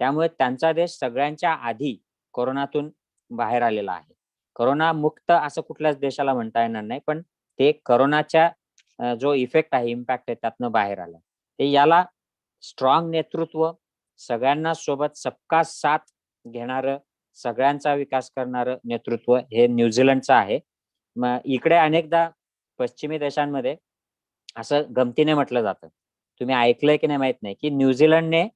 त्यामुळे त्यांचा देश सगळ्यांच्या आधी कोरोनातून बाहेर आलेला आहे. कोरोना मुक्त असं कुठल्याच देशाला म्हणता येणार नाही, पण ते कोरोनाच्या जो इफेक्ट आहे, इम्पॅक्ट आहे, त्यातनं बाहेर आलं. ते याला स्ट्रॉंग नेतृत्व, सगळ्यांना सोबत सबका साथ घेणारं, सगळ्यांचा विकास करणारं नेतृत्व हे न्यूझीलंडचं आहे. मग इकडे अनेकदा पश्चिमी देशांमध्ये असं गमतीने म्हटलं जातं तुम्ही ऐकलंय की नाही माहित नाही, की न्यूझीलंडने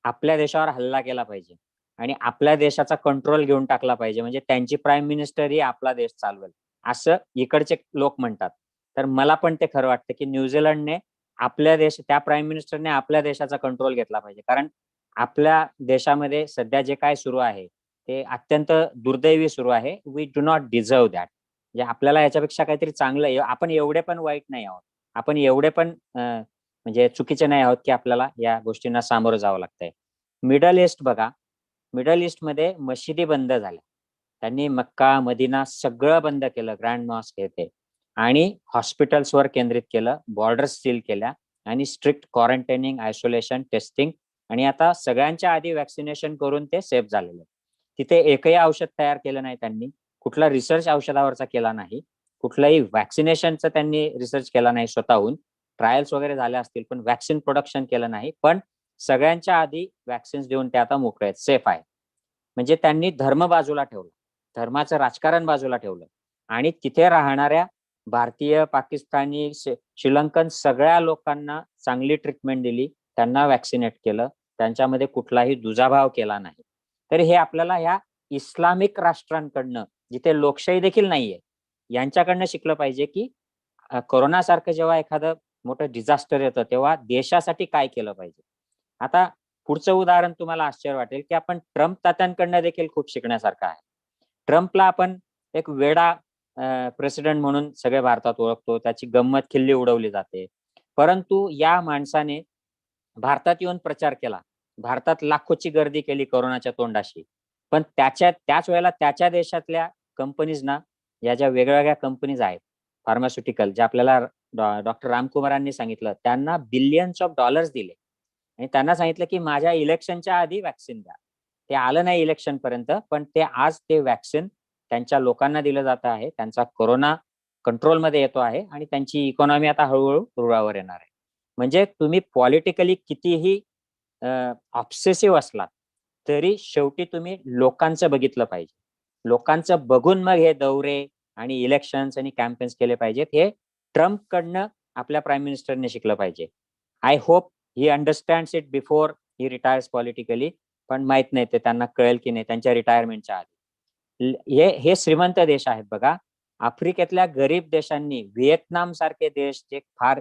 आपल्या देशावर हल्ला केला पाहिजे आणि आपल्या देशाचा कंट्रोल घेऊन टाकला पाहिजे, म्हणजे त्यांची प्राईम मिनिस्टर ही आपला देश चालवेल, असं इकडचे लोक म्हणतात. तर मला पण ते खरं वाटतं की न्यूझीलंडने त्या प्राईम मिनिस्टरने आपल्या देशाचा कंट्रोल घेतला पाहिजे. कारण आपल्या देशामध्ये सध्या जे काय सुरू आहे ते अत्यंत दुर्दैवी सुरू आहे. We do not deserve that. म्हणजे आपल्याला याच्यापेक्षा काहीतरी चांगलं, आपण एवढे पण वाईट नाही आहोत, आपण एवढे पण म्हणजे चुकीचे नाही आहोत की आपल्याला या गोष्टींना सामोरं जावं लागतंय. मिडल ईस्ट बघा, मिडल ईस्टमध्ये मशिदी बंद झाल्या. त्यांनी मक्का, मदिना सगळं बंद केलं, ग्रँड मॉस्क हे ते, आणि हॉस्पिटल्सवर केंद्रित केलं, बॉर्डर्स सील केल्या आणि स्ट्रिक्ट क्वारंटायनिंग, आयसोलेशन, टेस्टिंग, आणि आता सगळ्यांच्या आधी वॅक्सिनेशन करून ते सेफ झालेले. तिथे एकही औषध तयार केलं नाही त्यांनी, कुठला रिसर्च औषधावरचा केला नाही, कुठलाही वॅक्सिनेशनचा त्यांनी रिसर्च केला नाही स्वतःहून. ट्रायल्स वगैरे झाल्या असतील पण वॅक्सिन प्रोडक्शन केलं नाही. पण सगळ्यांच्या आधी वॅक्सिन्स देऊन ते आता मोकळे आहेत, सेफ आहे. म्हणजे त्यांनी धर्म बाजूला ठेवलं, धर्माचं राजकारण बाजूला ठेवलं आणि तिथे राहणाऱ्या भारतीय, पाकिस्तानी, श्रीलंकन सगळ्या लोकांना चांगली ट्रीटमेंट दिली, त्यांना वॅक्सिनेट केलं, त्यांच्यामध्ये कुठलाही दुजाभाव केला नाही. तर हे आपल्याला ह्या इस्लामिक राष्ट्रांकडनं, जिथे लोकशाही देखील नाहीये, यांच्याकडनं शिकलं पाहिजे की कोरोना सारखं जेव्हा एखादं मोठं डिझास्टर येतं तेव्हा देशासाठी काय केलं पाहिजे. आता पुढचं उदाहरण तुम्हाला आश्चर्य वाटेल की आपण ट्रम्प तात्यांकडनं देखील खूप शिकण्यासारखं आहे. ट्रम्पला आपण एक वेडा प्रेसिडेंट म्हणून सगळे भारतात ओळखतो, त्याची गंमत खिल्ली उडवली जाते. परंतु या माणसाने भारतात येऊन प्रचार केला, भारतात लाखोची गर्दी केली कोरोनाच्या तोंडाशी. पण त्याच वेळेला त्याच्या देशातल्या कंपनीजना, या ज्या वेगवेगळ्या कंपनीज आहेत फार्मास्युटिकल, जे आपल्याला डॉक्टर रामकुमारांनी सांगितलं, त्यांना बिलियन्स ऑफ डॉलर्स दिले आणि त्यांना सांगितलं की माझ्या इलेक्शनच्या आधी वॅक्सिन द्या. ते आलं नाही इलेक्शन पर्यंत, पण आज ते वॅक्सिन त्यांच्या लोकांना दिलं जात आहे. त्यांचा कोरोना कंट्रोलमध्ये येतो आहे आणि त्यांची इकॉनॉमी आता हळूहळू रुळावर येणार आहे. म्हणजे तुम्ही पॉलिटिकली कितीही ऑब्सेसिव्ह असलात तरी शेवटी तुम्ही लोकांचं बघितलं पाहिजे. लोकांचं बघून मग हे दौरे आणि इलेक्शन्स आणि कॅम्पेन्स केले पाहिजेत. हे ट्रम्प कडनं आपल्या प्राईम मिनिस्टरने शिकलं पाहिजे. I hope he understands it before he retires politically. पण माहित नाही ते त्यांना कळेल की नाही त्यांच्या रिटायरमेंटच्या आधी. हे श्रीमंत देश आहेत बघा. आफ्रिकेतल्या गरीब देशांनी, व्हिएतनाम सारखे देश जे फार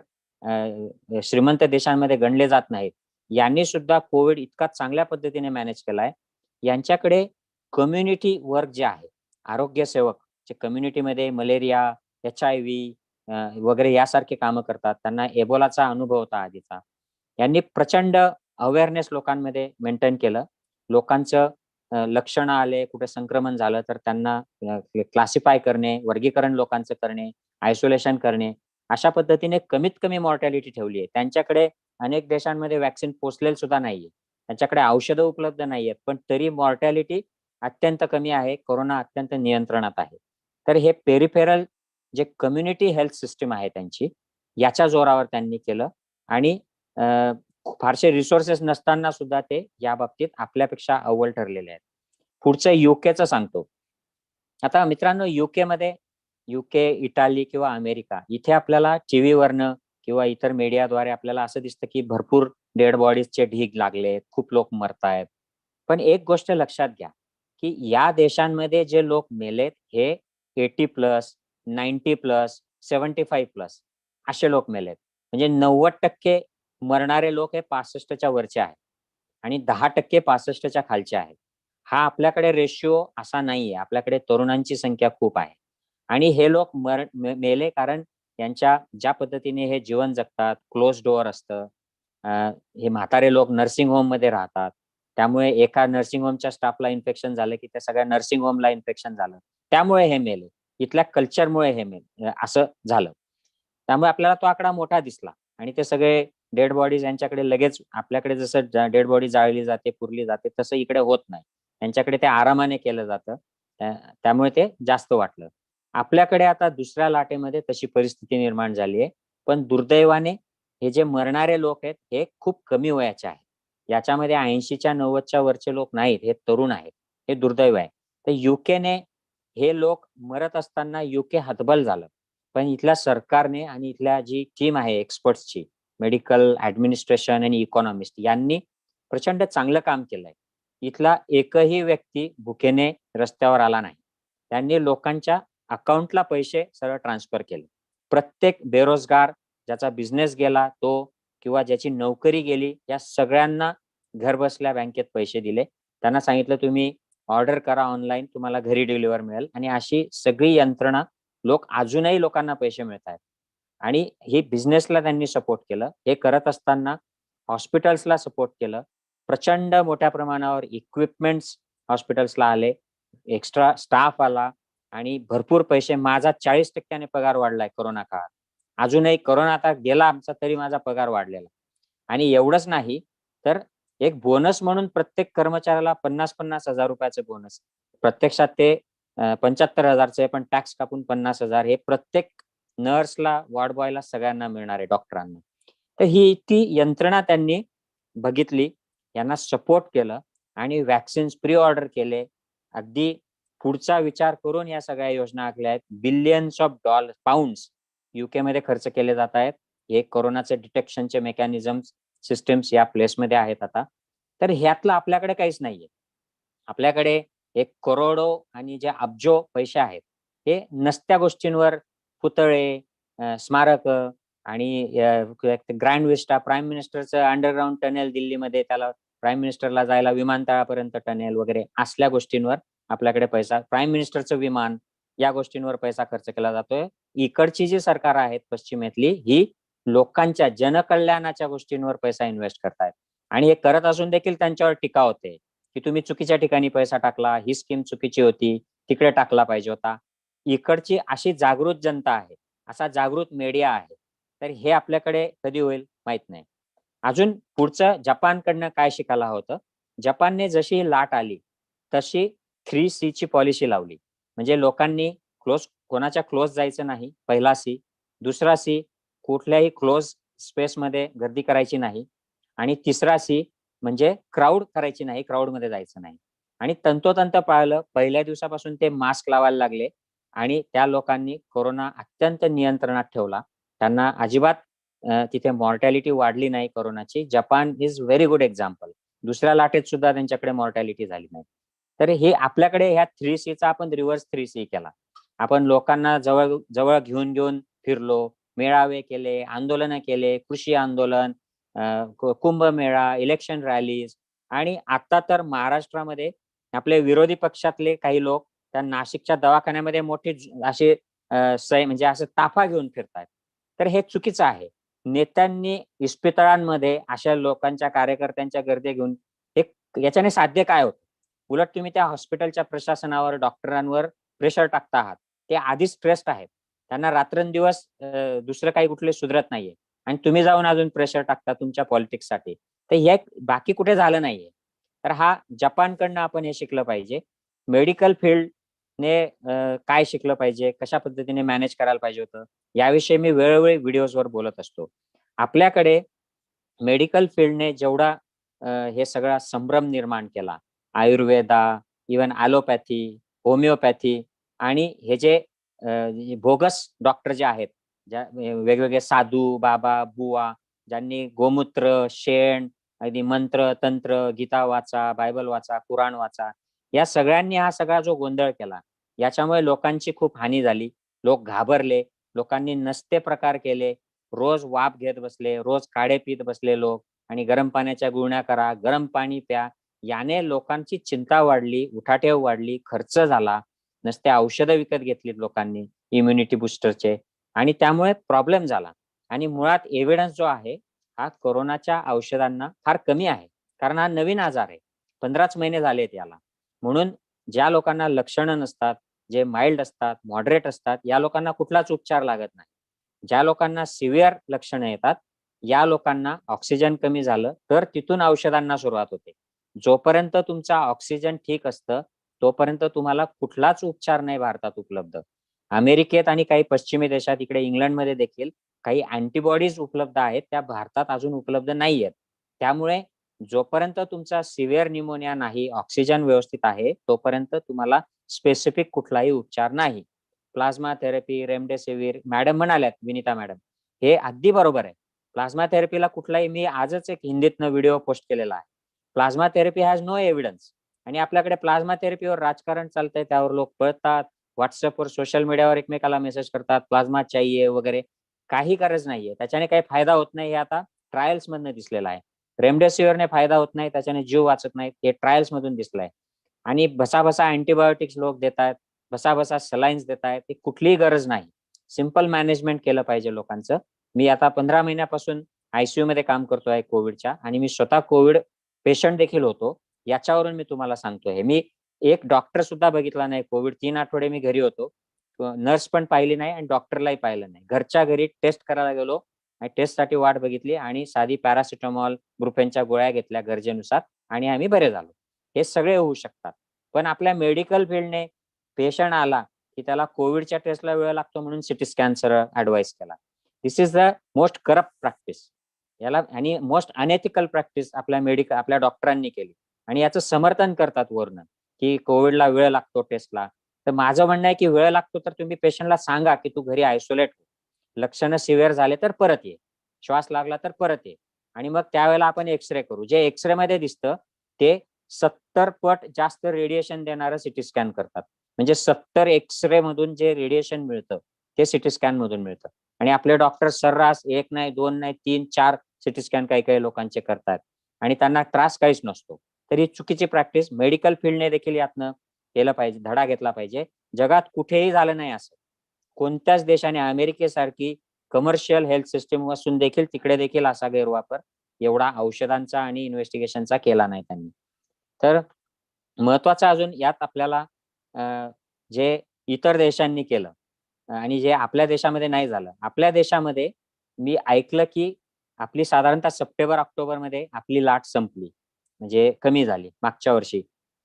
श्रीमंत देशांमध्ये गणले जात नाहीत, यांनी सुद्धा कोविड इतका चांगल्या पद्धतीने मॅनेज केलाय. यांच्याकडे कम्युनिटी वर्क जे आहे, आरोग्य सेवक जे कम्युनिटीमध्ये मलेरिया, HIV वगैरे यासारखे कामं करतात, त्यांना एबोलाचा अनुभव होता आधीचा. यांनी प्रचंड अवेअरनेस लोकांमध्ये मेंटेन केलं. लोकांचं लक्षणं आले, कुठे संक्रमण झालं तर त्यांना क्लासिफाय करणे, वर्गीकरण लोकांचं करणे, आयसोलेशन करणे, अशा पद्धतीने कमीत कमी मॉर्टॅलिटी ठेवली आहे. त्यांच्याकडे अनेक देशांमध्ये वॅक्सिन पोचलेलं सुद्धा नाहीये, त्यांच्याकडे औषधं उपलब्ध नाहीयेत, पण तरी मॉर्टॅलिटी अत्यंत कमी आहे, कोरोना अत्यंत नियंत्रणात आहे. तर हे पेरिफेरल जे कम्युनिटी हेल्थ सिस्टीम आहे त्यांची, याच्या जोरावर त्यांनी केलं आणि फारसे रिसोर्सेस नसताना सुद्धा ते या बाबतीत आपल्यापेक्षा अव्वल ठरलेले आहेत. पुढचं युकेचं सांगतो. आता मित्रांनो, युके, इटाली किंवा अमेरिका, इथे आपल्याला टीव्हीवरनं किंवा इतर मीडियाद्वारे आपल्याला असं दिसतं की भरपूर डेड बॉडीजचे ढीग लागलेत, खूप लोक मरतायत. पण एक गोष्ट लक्षात घ्या की या देशांमध्ये जे लोक मेलेत हे 80+, 90+, 75+ असे लोक मेलेत. म्हणजे 90% मरणारे लोक हे 65च्या वरचे आहेत आणि 10% 65च्या खालचे आहेत. हा आपल्याकडे रेशिओ असा नाहीये. आपल्याकडे तरुणांची संख्या खूप आहे आणि हे लोक मेले कारण यांच्या ज्या पद्धतीने हे जीवन जगतात, क्लोज डोअर असतं. हे म्हातारे लोक नर्सिंग होम मध्ये राहतात, त्यामुळे एका नर्सिंग होमच्या स्टाफला इन्फेक्शन झालं की त्या सगळ्या नर्सिंग होमला इन्फेक्शन झालं, त्यामुळे हे मेले. इथल्या कल्चरमुळे हे मेले, असं झालं. त्यामुळे आपल्याला तो आकडा मोठा दिसला आणि ते सगळे डेड बॉडीज यांच्याकडे लगेच, आपल्याकडे जसं डेड बॉडी जाळली जाते, पुरली जाते, तसं इकडे होत नाही. त्यांच्याकडे ते आरामाने केलं जातं, त्यामुळे ते जास्त वाटलं. आपल्याकडे आता दुसऱ्या लाटेमध्ये तशी परिस्थिती निर्माण झाली आहे. पण दुर्दैवाने हे जे मरणारे लोक आहेत हे खूप कमी वयाचे आहेत. याच्यामध्ये 80च्या 90च्या वरचे लोक नाहीत, हे तरुण आहेत. हे दुर्दैव आहे. तर युकेने हे लोक मरत असताना युके हतबल झालं. पण इथल्या सरकारने आणि इथल्या जी टीम आहे एक्सपर्ट्सची, मेडिकल ऍडमिनिस्ट्रेशन आणि इकॉनॉमिस्ट यांनी प्रचंड चांगलं काम केलंय. इथला एकही व्यक्ती भुकेने रस्त्यावर आला नाही. त्यांनी लोकांच्या अकाउंटला पैसे सरळ ट्रान्सफर केले. प्रत्येक बेरोजगार, ज्याचा बिझनेस गेला तो, किंवा ज्याची नोकरी गेली, या सगळ्यांना घर बसल्या बँकेत पैसे दिले. त्यांना सांगितलं तुम्ही ऑर्डर करा ऑनलाईन, तुम्हाला घरी डिलिव्हर मिळेल. आणि अशी सगळी यंत्रणा अजूनही लोकांना पैसे मिळत आहेत. आणि ही बिझनेसला त्यांनी सपोर्ट केलं. हे करत असताना हॉस्पिटल्सला सपोर्ट केलं. प्रचंड मोठ्या प्रमाणावर इक्विपमेंट्स हॉस्पिटल्सला आले, एक्स्ट्रा स्टाफ आला आणि भरपूर पैसे. माझा 40% पगार वाढलाय कोरोना काळात. अजूनही कोरोना आता गेला आमचा तरी माझा पगार वाढलेला. आणि एवढंच नाही तर एक बोनस म्हणून प्रत्येक कर्मचाऱ्याला 50,000 रुपयाचं बोनस. प्रत्यक्षात ते 75,000चं आहे, पण टॅक्स कापून 50,000 हे प्रत्येक नर्सला, वॉर्ड बॉयला, सगळ्यांना मिळणार आहे, डॉक्टरांना. तर ही ती यंत्रणा त्यांनी बघितली, यांना सपोर्ट केलं आणि वॅक्सिन्स प्री ऑर्डर केले. अगदी पुढचा विचार करून या सगळ्या योजना आखल्या आहेत. बिलियन्स ऑफ पाऊंड्स युके मध्ये खर्च केले जात आहेत. हे कोरोनाचे डिटेक्शनचे मेकॅनिझम सिस्टम्स या प्लेसमध्ये आहेत आता. तर ह्यातलं आपल्याकडे काहीच नाहीये. आपल्याकडे एक करोडो आणि जे अब्जो पैसे आहेत हे नसत्या गोष्टींवर, पुतळे, स्मारक आणि ग्रँड विस्टा, प्राईम मिनिस्टरचं अंडरग्राऊंड टनेल दिल्लीमध्ये, त्याला प्राईम मिनिस्टरला जायला विमानतळापर्यंत टनेल वगैरे, असल्या गोष्टींवर आपल्याकडे पैसा, प्राईम मिनिस्टरचं विमान, या गोष्टींवर पैसा खर्च केला जातोय. इकडची जी सरकार आहेत पश्चिमेतली, ही लोकांच्या जनकल्याणाच्या गोष्टींवर पैसा इन्व्हेस्ट करतायत. आणि हे करत असून देखील त्यांच्यावर टीका होते की तुम्ही चुकीच्या ठिकाणी पैसा टाकला, ही स्कीम चुकीची होती, तिकडे टाकला पाहिजे होता. इकडची अशी जागृत जनता आहे, असा जागृत मीडिया आहे. तर हे आपल्याकडे कधी होईल माहित नाही. अजून पुढचं जपानकडनं काय शिकायला होतं. जपानने जशी लाट आली तशी 3C ची पॉलिसी लावली. म्हणजे लोकांनी कोणाच्या क्लोज जायचं नाही, पहिला सी. दुसरा सी, कुठल्याही क्लोज स्पेसमध्ये गर्दी करायची नाही. आणि तिसरा सी म्हणजे क्राऊड करायची नाही, क्राऊडमध्ये जायचं नाही. आणि तंतोतंत पाळलं. पहिल्या दिवसापासून ते मास्क लावायला लागले आणि त्या लोकांनी कोरोना अत्यंत नियंत्रणात ठेवला. त्यांना अजिबात तिथे मॉर्टॅलिटी वाढली नाही कोरोनाची. Japan is very good example. दुसऱ्या लाटेत सुद्धा त्यांच्याकडे मॉर्टॅलिटी झाली नाही. तर हे आपल्याकडे ह्या 3C चा आपण रिव्हर्स 3C केला. आपण लोकांना जवळ जवळ घेऊन फिरलो, मेळावे केले, आंदोलनं केले, कृषी आंदोलन, कुंभमेळा, इलेक्शन रॅलीज. आणि आता तर महाराष्ट्रामध्ये आपले विरोधी पक्षातले काही लोक त्या नाशिकच्या दवाखान्यामध्ये मोठी अशी म्हणजे असं ताफा घेऊन फिरतात. तर हे चुकीचं आहे. नेत्यांनी इस्पितळांमध्ये अशा लोकांच्या, कार्यकर्त्यांच्या गर्दी घेऊन याच्याने साध्य काय होतं. उलट तुम्ही त्या हॉस्पिटलच्या प्रशासनावर, डॉक्टरांवर प्रेशर टाकता आहात. ते आधीच स्ट्रेस्ड आहेत, त्यांना रात्रंदिवस दुसरं काही कुठले सुधरत नाहीये, आणि तुम्ही जाऊन अजून प्रेशर टाकता तुमच्या पॉलिटिक्ससाठी. तर हे बाकी कुठे झालं नाहीये. तर हा जपानकडनं आपण हे शिकलं पाहिजे. मेडिकल फील्डने काय शिकलं पाहिजे, कशा पद्धतीने मॅनेज करायला पाहिजे होतं, याविषयी मी वेळोवेळी व्हिडिओजवर बोलत असतो. आपल्याकडे मेडिकल फील्डने जेवढा हे सगळा संभ्रम निर्माण केला, आयुर्वेदा, इव्हन ॲलोपॅथी, होमिओपॅथी, आणि हे जे बोगस डॉक्टर जे आहेत, ज्या वेगवेगळे साधू, बाबा, बुवा, ज्यांनी गोमूत्र, शेण आणि मंत्र, तंत्र, गीता वाचा, बायबल वाचा, कुराण वाचा, या सगळ्यांनी हा सगळा जो गोंधळ केला, याच्यामुळे लोकांची खूप हानी झाली. लोक घाबरले, लोकांनी नसते प्रकार केले, रोज वाफ घेत बसले, रोज काढे पीत बसले लोक, आणि गरम पाण्याच्या गुळण्या करा, गरम पाणी प्या. याने लोकांची चिंता वाढली, उठाठेव वाढली, खर्च झाला, नसते औषधं विकत घेतलीत लोकांनी इम्युनिटी बुस्टरचे, आणि त्यामुळे प्रॉब्लेम झाला. आणि मुळात एव्हिडन्स जो आहे हा कोरोनाच्या औषधांना फार कमी आहे, कारण हा नवीन आजार आहे, 15च महिने झालेत याला. म्हणून ज्या लोकांना लक्षणं नसतात, जे माइल्ड असतात, मॉडरेट असतात, या लोकांना कुठलाच उपचार लागत नाही. ज्या लोकांना सिव्हिअर लक्षणं येतात, या लोकांना ऑक्सिजन कमी झालं तर तिथून औषधांना सुरुवात होते. जोपर्यंत तुमचा ऑक्सिजन ठीक असतं तोपर्यंत तुम्हाला कुठलाच उपचार नाही भारतात उपलब्ध. अमेरिकेत आणि काही पश्चिमी देशात, इकडे इंग्लंडमध्ये देखील काही अँटीबॉडीज उपलब्ध आहेत, त्या भारतात अजून उपलब्ध नाही आहेत. त्यामुळे जोपर्यंत तुमचा सिव्हिअर निमोनिया नाही, ऑक्सिजन व्यवस्थित आहे, तोपर्यंत तुम्हाला स्पेसिफिक कुठलाही उपचार नाही. प्लाझ्मा थेरपी, रेमडेसिवीर, मॅडम म्हणाल्यात, विनिता मॅडम, हे अगदी बरोबर आहे. प्लाझ्मा थेरपीला कुठलाही, मी आजच एक हिंदीतनं व्हिडिओ पोस्ट केलेला आहे. Plasma therapy has no evidence. आणि आपल्याकडे प्लाझ्मा थेरपीवर राजकारण चालतंय, त्यावर लोक पळतात, व्हॉट्सअपवर सोशल मीडियावर एकमेकाला मेसेज करतात, प्लाझ्मा चाहिए वगैरे. काही गरज नाहीये, त्याच्याने काही फायदा होत नाही, हे आता ट्रायल्स मधनं दिसलेलं आहे. रेमडेसिवीरने फायदा होत नाही, त्याच्याने जीव वाचत नाहीत, हे ट्रायल्स मधून दिसलंय. आणि भसाभसा अँटीबायोटिक्स लोक देत आहेत, भसाभसा सलाईन्स देत आहेत, ही कुठलीही गरज नाही. सिंपल मॅनेजमेंट केलं पाहिजे लोकांचं. मी आता 15 महिन्यापासून आयसीयू मध्ये काम करतोय कोविडच्या, आणि मी स्वतः कोविड पेशंट देखील होतो. याच्यावरून मी तुम्हाला सांगतोय, मी एक डॉक्टर सुद्धा बघितला नाही कोविड. 3 आठवडे मी घरी होतो, नर्स पण पाहिली नाही आणि डॉक्टरलाही पाहिलं नाही. घरच्या घरी टेस्ट करायला गेलो आणि टेस्टसाठी वाट बघितली आणि साधी पॅरासिटामॉल, ब्रुफेनच्या गोळ्या घेतल्या गरजेनुसार आणि आम्ही बरे झालो. हे सगळे होऊ शकतात. पण आपल्या मेडिकल फील्डने पेशंट आला की त्याला कोविडच्या टेस्टला वेळ लागतो म्हणून सिटी स्कॅनचा ऍडवाइस केला. This is the most corrupt practice. याला आणि मोस्ट अनएथिकल प्रॅक्टिस आपल्या डॉक्टरांनी केली, आणि याचं समर्थन करतात वरनं की कोविडला वेळ लागतो टेस्टला. तर माझं म्हणणं आहे की वेळ लागतो तर तुम्ही पेशंटला सांगा की तू घरी आयसोलेट हो, लक्षणं सिव्हिअर झाले तर परत ये, श्वास लागला तर परत ये, आणि मग त्यावेळेला आपण एक्सरे करू. जे एक्सरे मध्ये दिसतं ते 70 पट जास्त रेडिएशन देणारं सिटी स्कॅन करतात. म्हणजे 70 एक्सरे मधून जे रेडिएशन मिळतं ते सिटी स्कॅन मधून मिळतं. आणि आपले डॉक्टर सर्रास 1 नाही 2 नाही 3 4 सिटी स्कॅन काही काही लोकांचे करतात आणि त्यांना त्रास काहीच नसतो. तर ही चुकीची प्रॅक्टिस मेडिकल फील्डने देखील यातनं केलं पाहिजे, धडा घेतला पाहिजे. जगात कुठेही झालं नाही असं. कोणत्याच देशाने, अमेरिकेसारखी कमर्शियल हेल्थ सिस्टीम असून देखील तिकडे देखील असा गैरवापर एवढा औषधांचा आणि इन्व्हेस्टिगेशनचा केला नाही त्यांनी. तर महत्वाचं अजून यात आपल्याला जे इतर देशांनी केलं आणि जे आपल्या देशामध्ये नाही झालं. आपल्या देशामध्ये मी ऐकलं की आपली साधारणतः सप्टेंबर-ऑक्टोबर मध्ये आपली लाट संपली, म्हणजे कमी झाली मागच्या वर्षी.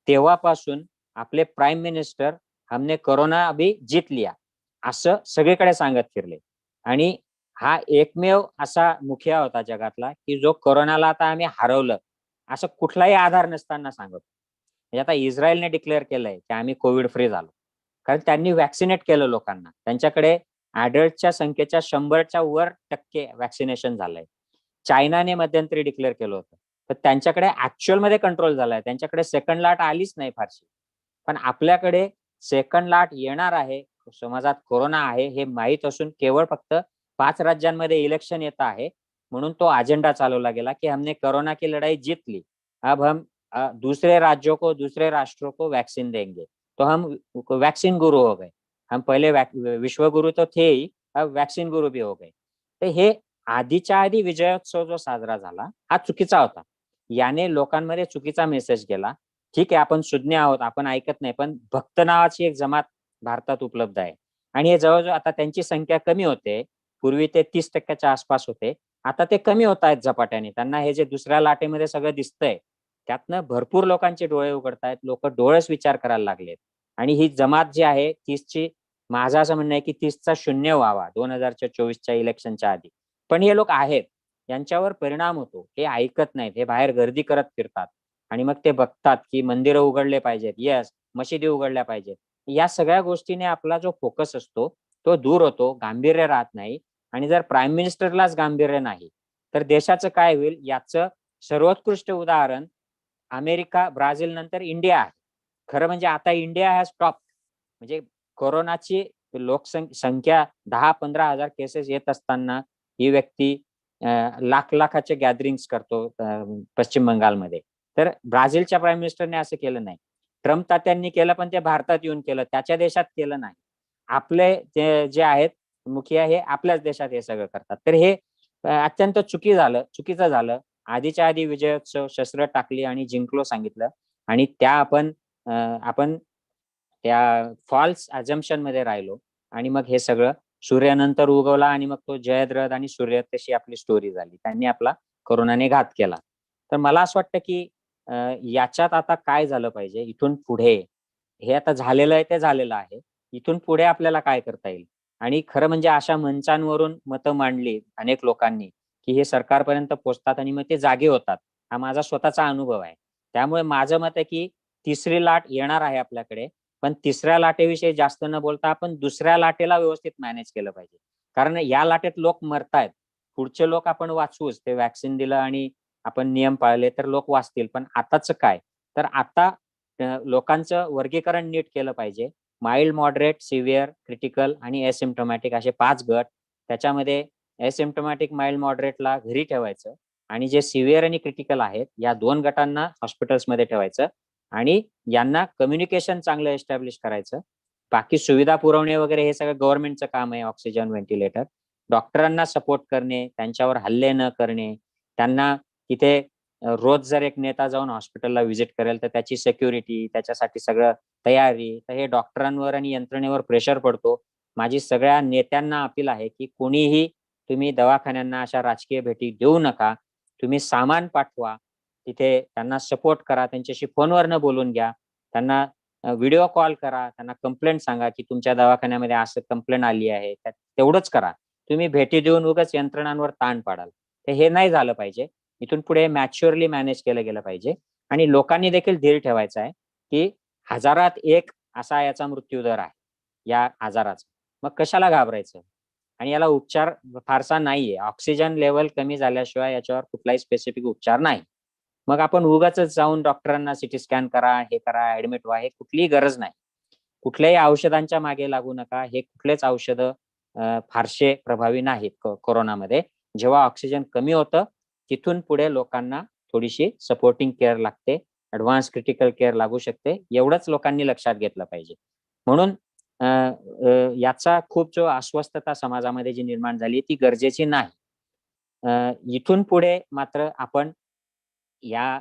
तेव्हापासून आपले प्राईम मिनिस्टर हमने कोरोना अभी जीत लिया असं सगळीकडे सांगत फिरले. आणि हा एकमेव असा मुखिया होता जगातला की जो कोरोनाला आता आम्ही हरवलं असं कुठलाही आधार नसताना सांगत. म्हणजे आता इस्रायलने डिक्लेअर केलंय की आम्ही कोविड फ्री झालो, कारण त्यांनी वॅक्सिनेट केलं लोकांना. त्यांच्याकडे ऍडल्टच्या संख्येच्या 100च्या वर टक्के वॅक्सिनेशन झालंय. चायनाने मध्यंतरी डिक्लेअर केलं होतं, तर त्यांच्याकडे ऍक्च्युअल मध्ये कंट्रोल झालाय. त्यांच्याकडे सेकंड लाट आलीच नाही फारशी. पण आपल्याकडे सेकंड लाट येणार आहे, समाजात कोरोना आहे हे माहीत असून केवळ फक्त 5 राज्यांमध्ये इलेक्शन येत आहे म्हणून तो अजेंडा चालवला गेला की हमने कोरोना की लढाई जीत ली, अब हम दूसरे राज्यों को, दूसरे राष्ट्रों को वैक्सीन देंगे, तो हम वैक्सीन गुरु हो गए. हम पहले विश्व गुरु तो थे ही, अब वैक्सीन गुरु भी हो गए. तर हे आधीच्या आधी विजयोत्सव जो साजरा झाला हा चुकीचा होता. याने लोकांमध्ये चुकीचा मेसेज गेला. ठीक आहे, आपण सुज्ञ आहोत, आपण ऐकत नाही, पण भक्त नावाची एक जमात भारतात उपलब्ध आहे आणि हे जवळजवळ आता त्यांची संख्या कमी होते. पूर्वी ते 30% आसपास होते, आता ते कमी होत आहेत झपाट्याने. त्यांना हे जे दुसऱ्या लाटेमध्ये सगळं दिसतंय त्यातनं भरपूर लोकांचे डोळे उघडतायत, लोक डोळस विचार करायला लागलेत. आणि ही जमात जी आहे 30ची, माझं असं म्हणणं आहे की 30चा शून्य व्हावा 2024च्या इलेक्शनच्या आधी. पण हे लोक आहेत, यांच्यावर परिणाम होतो. हे ऐकत नाहीत, हे बाहेर गर्दी करत फिरतात आणि मग ते बघतात की मंदिरं उघडले पाहिजेत, येस, मशिदी उघडल्या पाहिजेत. या सगळ्या गोष्टीने आपला जो फोकस असतो तो दूर होतो, गांभीर्य राहत नाही. आणि जर प्राईम मिनिस्टरलाच गांभीर्य नाही तर देशाचं काय होईल याचं सर्वोत्कृष्ट उदाहरण अमेरिका, ब्राझील नंतर इंडिया आहे. खरं म्हणजे आता इंडिया हॅज टॉप. म्हणजे कोरोनाची लोकसंख्या 10-15 हजार केसेस येत असताना ही व्यक्ती लाखाचे गॅदरिंग्स करतो पश्चिम बंगालमध्ये. तर ब्राझीलच्या प्राईम मिनिस्टरने असं केलं नाही. ट्रम्प तात्यांनी केलं पण ते भारतात येऊन केलं, त्याच्या देशात केलं नाही. आपले जे आहेत मुखिया हे आपल्याच देशात हे सगळं करतात. तर हे अत्यंत चुकीचं झालं. आधीच्या आधी विजयोत्सव, शस्त्र टाकली आणि जिंकलो सांगितलं, आणि आपण त्या फॉल्स अजम्पशन मध्ये राहिलो आणि मग हे सगळं सूर्यानंतर उगवला आणि मग तो जयद्रथ आणि सूर्य तशी आपली स्टोरी झाली. त्यांनी आपला कोरोनाने घात केला. तर मला असं वाटतं की याच्यात आता काय झालं पाहिजे इथून पुढे. हे आता झालेलं आहे ते झालेलं आहे, इथून पुढे आपल्याला काय करता येईल. आणि खरं म्हणजे अशा मंचांवरून मतं मांडली अनेक लोकांनी की हे सरकारपर्यंत पोहोचतात आणि मग ते जागे होतात. हा माझा स्वतःचा अनुभव आहे. त्यामुळे माझं मत आहे की तिसरी लाट येणार आहे आपल्याकडे, पण तिसऱ्या लाटेविषयी जास्त न बोलता आपण दुसऱ्या लाटेला व्यवस्थित मॅनेज केलं पाहिजे. कारण या लाटेत लोक मरतायत पुढचे लोक आपण वाचवूच, ते वॅक्सिन दिलं आणि आपण नियम पाळले तर लोक वाचतील. पण आताच काय, तर आता लोकांचं वर्गीकरण नीट केलं पाहिजे. माइल्ड, मॉडरेट, सिव्हिअर, क्रिटिकल आणि एसिम्प्टोमॅटिक असे 5 गट. त्याच्यामध्ये एसिम्प्टोमॅटिक, माइल्ड, मॉडरेटला घरी ठेवायचं आणि जे सिव्हिअर आणि क्रिटिकल आहेत या 2 गटांना हॉस्पिटल्समध्ये ठेवायचं आणि यांना कम्युनिकेशन चांगलं एस्टॅब्लिश करायचं. बाकी सुविधा पुरवणे वगैरे हे सगळं गव्हर्नमेंटचं काम आहे. ऑक्सिजन, व्हेंटिलेटर, डॉक्टरांना सपोर्ट करणे, त्यांच्यावर हल्ले न करणे, त्यांना तिथे रोज जर एक नेता जाऊन हॉस्पिटलला व्हिजिट करेल तर त्याची सिक्युरिटी, त्याच्यासाठी सगळं तयारी, तर हे डॉक्टरांवर आणि यंत्रणेवर प्रेशर पडतो. माझी सगळ्या नेत्यांना अपील आहे की कोणीही तुम्ही दवाखान्यांना अशा राजकीय भेटी देऊ नका. तुम्ही सामान पाठवा, तिथे त्यांना सपोर्ट करा, त्यांच्याशी फोनवरनं बोलून घ्या, त्यांना व्हिडिओ कॉल करा, त्यांना कंप्लेंट सांगा की तुमच्या दवाखान्यामध्ये असं कंप्लेंट आली आहे. तेवढंच करा. तुम्ही भेटी देऊन उगाच यंत्रणांवर ताण पाडाल, तर हे नाही झालं पाहिजे. इथून पुढे मॅच्युअरली मॅनेज केलं गेलं पाहिजे आणि लोकांनी देखील धीर ठेवायचा आहे की 1000त 1 असा याचा मृत्यूदर आहे या आजाराचा. मग कशाला घाबरायचं? आणि याला उपचार फारसा नाहीये. ऑक्सिजन लेवल कमी झाल्याशिवाय याच्यावर कुठलाही स्पेसिफिक उपचार नाही. मग आपण उगाच जाऊन डॉक्टरांना सिटी स्कॅन करा, हे करा, ऍडमिट व्हा, हे कुठलीही गरज नाही. कुठल्याही औषधांच्या मागे लागू नका. हे कुठलेच औषधं फारसे प्रभावी नाहीत कोरोनामध्ये. जेव्हा ऑक्सिजन कमी होतं तिथून पुढे लोकांना थोडीशी सपोर्टिंग केअर लागते, ऍडव्हान्स क्रिटिकल केअर लागू शकते. एवढंच लोकांनी लक्षात घेतलं पाहिजे. म्हणून याचा खूप जो अस्वस्थता समाजामध्ये जी निर्माण झाली ती गरजेची नाही. इथून पुढे मात्र आपण या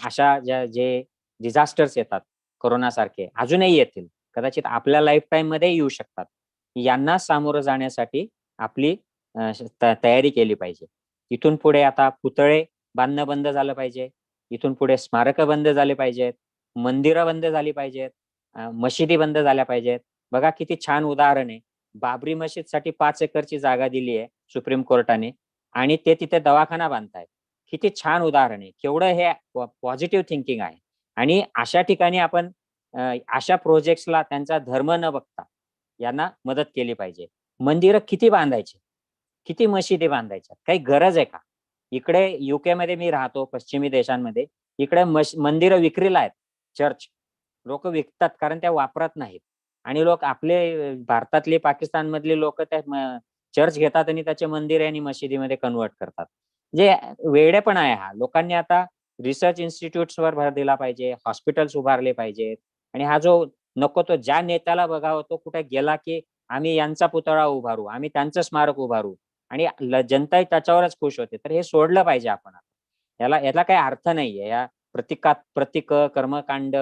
अशा जे डिझास्टर्स येतात कोरोनासारखे अजूनही येतील, कदाचित आपल्या लाईफ टाईम मध्ये येऊ शकतात. यांना सामोरं जाण्यासाठी आपली तयारी केली पाहिजे. इथून पुढे आता पुतळे बांधणं बंद झालं पाहिजे. इथून पुढे स्मारकं बंद झाली पाहिजेत, मंदिरं बंद झाली पाहिजेत, मशिदी बंद झाल्या पाहिजेत. बघा किती छान उदाहरण आहे. बाबरी मशीदसाठी 5 एकरची जागा दिली आहे सुप्रीम कोर्टाने आणि ते तिथे दवाखाना बांधतायत. किती छान उदाहरण आहे. केवढं हे पॉझिटिव्ह थिंकिंग आहे. आणि अशा ठिकाणी आपण अशा प्रोजेक्ट्सला त्यांचा धर्म न बघता यांना मदत केली पाहिजे. मंदिरं किती बांधायची, किती मशिदी बांधायच्या, काही गरज आहे का? इकडे युके मध्ये मी राहतो, पश्चिमी देशांमध्ये, इकडे मंदिरं विक्रीला आहेत. चर्च लोक विकतात कारण त्या वापरत नाहीत आणि लोक आपले भारतातले, पाकिस्तान मधले लोक त्या चर्च घेतात आणि त्याचे मंदिर आणि मशिदीमध्ये कन्वर्ट करतात. जे वेडेपणा आहे हा. लोकांनी आता रिसर्च इन्स्टिट्यूट्सवर भर दिला पाहिजे, हॉस्पिटल्स उभारले पाहिजेत. आणि हा जो नको तो ज्या नेत्याला बघावं तो कुठे गेला की आम्ही यांचा पुतळा उभारू, आम्ही त्यांचं स्मारक उभारू आणि जनताही त्याच्यावरच खुश होते. तर हे सोडलं पाहिजे आपण. याला काही अर्थ नाहीये. या प्रतीक कर्मकांड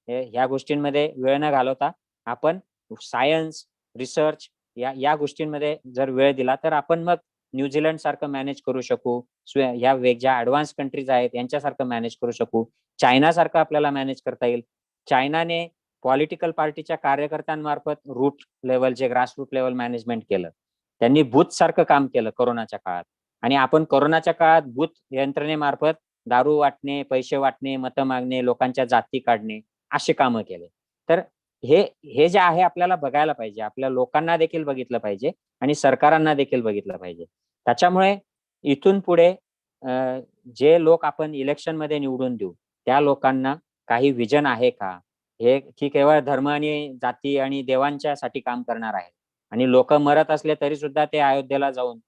ह्या गोष्टींमध्ये वेळ न घालवता आपण सायन्स, रिसर्च या गोष्टींमध्ये जर वेळ दिला तर आपण मग न्यूझीलंड सारखं मॅनेज करू शकू. ह्या ज्या ऍडव्हान्स कंट्रीज आहेत यांच्यासारखं मॅनेज करू शकू. चायना सारखं आपल्याला मॅनेज करता येईल. चायनाने पॉलिटिकल पार्टीच्या कार्यकर्त्यांमार्फत रूट लेवलचे, ग्रासरूट लेवल मॅनेजमेंट केलं. त्यांनी बूथ सारखं काम केलं कोरोनाच्या काळात. आणि आपण कोरोनाच्या काळात बूथ यंत्रणेमार्फत दारू वाटणे, पैसे वाटणे, मतं मागणे, लोकांच्या जाती काढणे असे कामं केले. तर हे जे आहे आपल्याला बघायला पाहिजे. आपल्या लोकांना देखील बघितलं पाहिजे आणि सरकारांना देखील बघितलं पाहिजे. त्याच्यामुळे इथून पुढे जे लोक आपण इलेक्शन मध्ये निवडून देऊ त्या लोकांना काही विजन आहे का, हे की केवळ धर्म आणि जाती आणि देवांच्या साठी काम करणार आहे. आणि लोक मरत असले तरी सुद्धा ते अयोध्येला जाऊन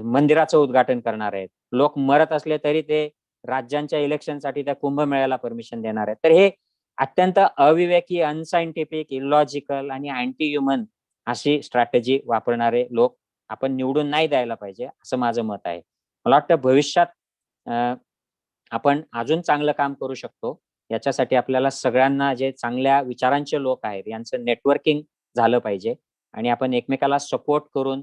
मंदिराचं उद्घाटन करणार आहेत. लोक मरत असले तरी ते राज्यांच्या इलेक्शनसाठी त्या कुंभमेळ्याला परमिशन देणार आहेत. तर हे अत्यंत अविवेकी, अनसायंटिफिक, इलॉजिकल आणि अँटी ह्युमन अशी स्ट्रॅटेजी वापरणारे लोक आपण निवडून नाही द्यायला पाहिजे, असं माझं मत आहे. मला वाटतं भविष्यात आपण अजून चांगलं काम करू शकतो. याच्यासाठी आपल्याला सगळ्यांना, जे चांगल्या विचारांचे लोक आहेत यांचं नेटवर्किंग झालं पाहिजे आणि आपण एकमेकाला सपोर्ट करून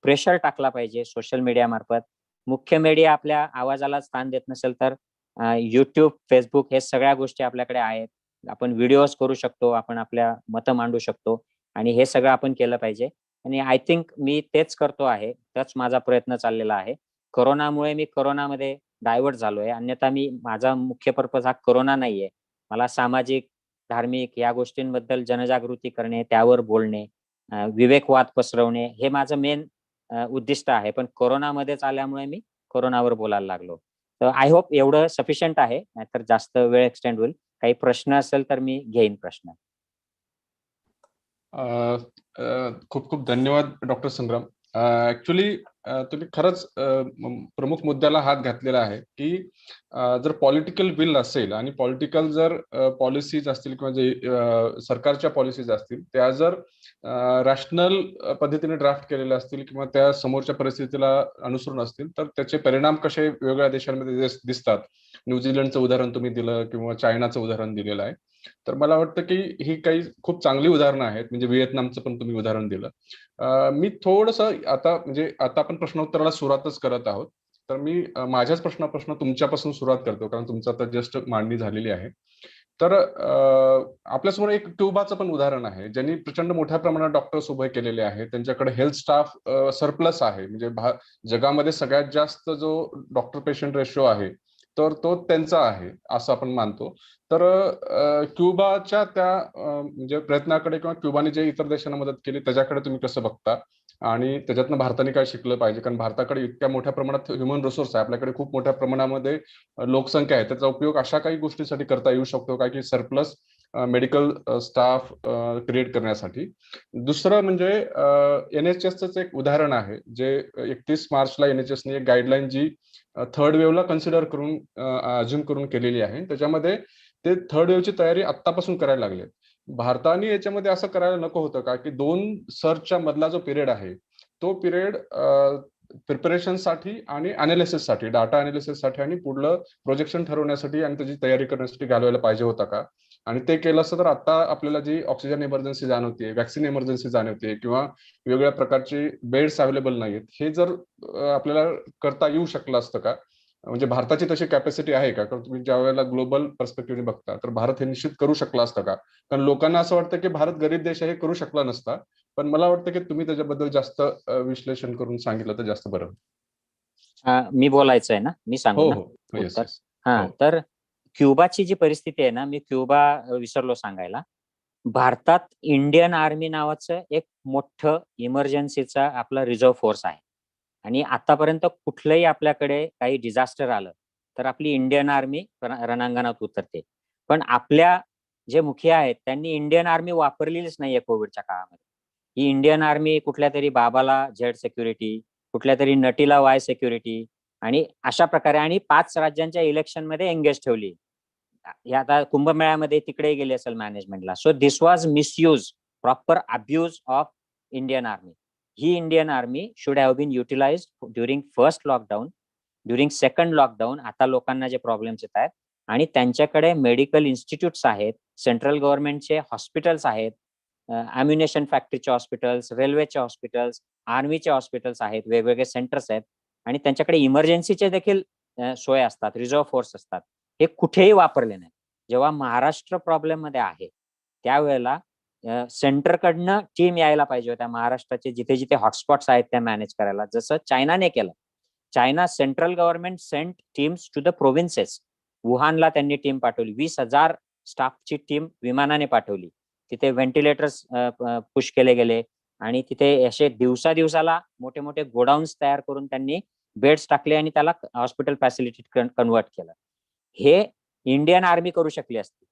प्रेशर टाकला पाहिजे सोशल मीडिया मार्फत. मुख्य मीडिया आपल्या आवाजाला स्थान देत नसेल तर युट्यूब, फेसबुक हे सगळ्या गोष्टी आपल्याकडे आहेत. आपण व्हिडिओज करू शकतो, आपण आपल्या मतं मांडू शकतो आणि हे सगळं आपण केलं पाहिजे. आणि आय थिंक मी तेच करतो आहे, तोच माझा प्रयत्न चाललेला आहे. कोरोनामुळे मी कोरोनामध्ये डायव्हर्ट झालोय, अन्यथा माझा मुख्य पर्पज हा कोरोना नाहीये. मला सामाजिक, धार्मिक या गोष्टींबद्दल जनजागृती करणे, त्यावर बोलणे, विवेकवाद पसरवणे हे माझं मेन उद्दिष्ट आहे, पण कोरोनामध्येच आल्यामुळे मी कोरोनावर बोलायला लागलो. तर आय होप एवढं सफिशियंट आहे, नाहीतर जास्त वेळ एक्सटेंड होईल. काही प्रश्न असेल तर मी घेईन प्रश्न. खूप खूप धन्यवाद डॉक्टर संग्राम. ऍक्च्युली तुम्ही खरंच प्रमुख मुद्द्याला हात घातलेला आहे की जर पॉलिटिकल विल असेल आणि पॉलिटिकल जर पॉलिसीज असतील किंवा जे सरकारच्या पॉलिसीज असतील त्या जर रॅशनल पद्धतीने ड्राफ्ट केलेल्या असतील किंवा त्या समोरच्या परिस्थितीला अनुसरून असतील तर त्याचे परिणाम कसे वेगवेगळ्या देशांमध्ये दिसतात. न्यूझीलंडचं उदाहरण तुम्ही दिलं किंवा चायनाचं उदाहरण दिलेलं आहे. तर मला वाटतं की ही काही खूप चांगली उदाहरणं आहेत. म्हणजे व्हिएतनामचं पण तुम्ही उदाहरण दिलं. मी थोडंसं आता म्हणजे आता आपण प्रश्नोत्तराला सुरुवातच करत आहोत. तर मी माझ्याच प्रश्न तुमच्यापासून सुरुवात करतो कारण तुमचं आता जस्ट मांडणी झालेली आहे. तर आपल्यासमोर एक क्युबाचं पण उदाहरण आहे ज्यांनी प्रचंड मोठ्या प्रमाणात डॉक्टर्स उभे केलेले आहेत. त्यांच्याकडे हेल्थ स्टाफ सरप्लस आहे. म्हणजे जगामध्ये सगळ्यात जास्त जो डॉक्टर पेशंट रेशो आहे तर तो त्यांचा आहे असं आपण मानतो. तर क्युबाच्या त्या म्हणजे प्रयत्नाकडे किंवा क्युबाने जे इतर देशांना मदत केली त्याच्याकडे तुम्ही कसं बघता आणि त्याच्यातनं भारताने काय शिकलं पाहिजे? कारण भारताकडे इतक्या मोठ्या प्रमाणात ह्युमन रिसोर्स आहे. आपल्याकडे खूप मोठ्या प्रमाणामध्ये लोकसंख्या आहे. त्याचा उपयोग अशा काही गोष्टीसाठी करता येऊ शकतो का की सरप्लस मेडिकल स्टाफ क्रिएट करण्यासाठी. दुसरं म्हणजे NHSचं एक उदाहरण आहे जे 31 मार्चला NHSने एक गाईडलाईन जी थर्ड वेव्हला कन्सिडर करून अज्युम करून केलेली आहे. त्याच्यामध्ये ते थर्ड वेव्हची तयारी आत्तापासून करायला लागले. भारताने याच्यामध्ये असं करायला नको होतं का की 2 सर्चच्या मधला जो पिरियड आहे तो पिरियड प्रिपरेशनसाठी आणि अनालिसिससाठी डाटा अनालिसिससाठी आणि पुढलं प्रोजेक्शन ठरवण्यासाठी आणि त्याची तयारी करण्यासाठी घालवायला पाहिजे होता का? आणि ते केलं असतं तर आता आपल्याला जी ऑक्सिजन इमर्जन्सी जाणवते, वॅक्सिन इमर्जन्सी जाणवते किंवा वेगवेगळ्या प्रकारचे बेड्स अवेलेबल नाहीत हे जर आपल्याला करता येऊ शकलं असतं का? म्हणजे भारताची तशी कॅपॅसिटी आहे का? कारण तुम्ही ज्या वेळेला ग्लोबल पर्स्पेक्टिव्हने बघता तर भारत हे निश्चित करू शकला असतं का? कारण लोकांना असं वाटतं की भारत गरीब देश आहे, हे करू शकला नसता. पण मला वाटतं की तुम्ही त्याच्याबद्दल जास्त विश्लेषण करून सांगितलं तर जास्त बरं. मी बोलायचं आहे ना, मी सांगू हो ना हो येस उत्तर. येस. हा, हो. तर क्युबाची जी परिस्थिती आहे ना, मी क्युबा विसरलो सांगायला. भारतात इंडियन आर्मी नावाचं एक मोठं इमर्जन्सीचा आपला रिझर्व्ह फोर्स आहे आणि आतापर्यंत कुठलंही आपल्याकडे काही डिझास्टर आलं तर आपली इंडियन आर्मी रणांगणात उतरते. पण आपल्या जे मुखिया आहेत त्यांनी इंडियन आर्मी वापरलेलीच नाहीये कोविडच्या काळामध्ये. ही इंडियन आर्मी कुठल्या तरी बाबाला झेड सिक्युरिटी, कुठल्या तरी नटीला वाय सिक्युरिटी आणि अशा प्रकारे आणि 5 राज्यांच्या इलेक्शनमध्ये एंगेज ठेवली. हे आता कुंभमेळ्यामध्ये तिकडे गेले असेल मॅनेजमेंटला. So this was misuse, proper abuse of Indian army. ही Indian army should have been utilised during first lockdown, during second lockdown. आता लोकांना जे प्रॉब्लेम्स येत आहेत आणि त्यांच्याकडे मेडिकल इन्स्टिट्यूट्स आहेत, सेंट्रल गव्हर्नमेंटचे हॉस्पिटल्स आहेत, अम्युनेशन फॅक्टरीचे हॉस्पिटल्स, रेल्वेचे हॉस्पिटल्स, आर्मीचे हॉस्पिटल्स आहेत, वेगवेगळे सेंटर्स आहेत आणि त्यांच्याकडे इमर्जन्सीचे देखील सोय असतात, रिझर्व्ह फोर्स असतात. हे कुठेही वापरले नाही. जेव्हा महाराष्ट्र प्रॉब्लेम मध्ये आहे त्यावेळेला सेंटरकडनं टीम यायला पाहिजे होत्या महाराष्ट्राचे जिथे जिथे हॉटस्पॉट्स आहेत त्या मॅनेज करायला, जसं चायनाने केलं. China central government sent teams to the provinces. वुहानला त्यांनी टीम पाठवली, 20,000 स्टाफची टीम विमानाने पाठवली. तिथे व्हेंटिलेटर्स पुश केले गेले आणि तिथे असे दिवसाला मोठे मोठे गोडाऊन्स तयार करून त्यांनी बेड्स टाकले आणि त्याला हॉस्पिटल फॅसिलिटी कन्वर्ट केलं. हे इंडियन आर्मी करू शकली असती.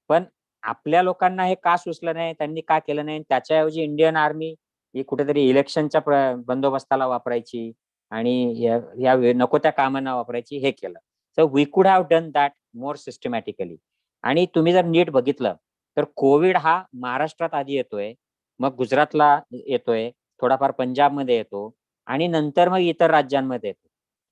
पण आपल्या लोकांना हे का सुचलं नाही, त्यांनी का केलं नाही? त्याच्याऐवजी इंडियन आर्मी ही कुठेतरी इलेक्शनच्या बंदोबस्ताला वापरायची आणि या नको त्या कामांना वापरायची, हे केलं. सो वी कुड have done that more systematically. आणि तुम्ही जर नीट बघितलं तर कोविड हा महाराष्ट्रात आधी येतोय, मग गुजरातला येतोय, थोडाफार पंजाबमध्ये येतो आणि नंतर मग इतर राज्यांमध्ये येतो.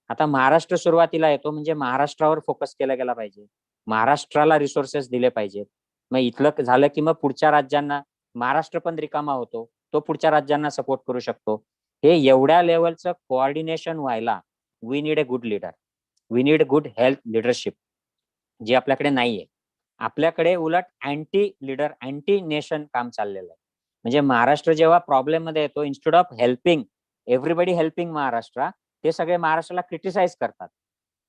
आता महाराष्ट्र सुरुवातीला येतो म्हणजे महाराष्ट्रावर फोकस केला गेला पाहिजे, महाराष्ट्राला रिसोर्सेस दिले पाहिजेत. मग इथलं झालं की मग पुढच्या राज्यांना, महाराष्ट्र पण रिकामा होतो, तो पुढच्या राज्यांना सपोर्ट करू शकतो. हे एवढ्या लेवलचं कोऑर्डिनेशन व्हायला we need a good leader, we need good health leadership, जी आपल्याकडे नाहीये. आपल्याकडे उलट अँटी लीडर, अँटी नेशन काम चाललेलं आहे. म्हणजे महाराष्ट्र जेव्हा प्रॉब्लेम मध्ये येतो, instead of helping everybody helping Maharashtra, ते सगळे महाराष्ट्राला क्रिटिसाइज करतात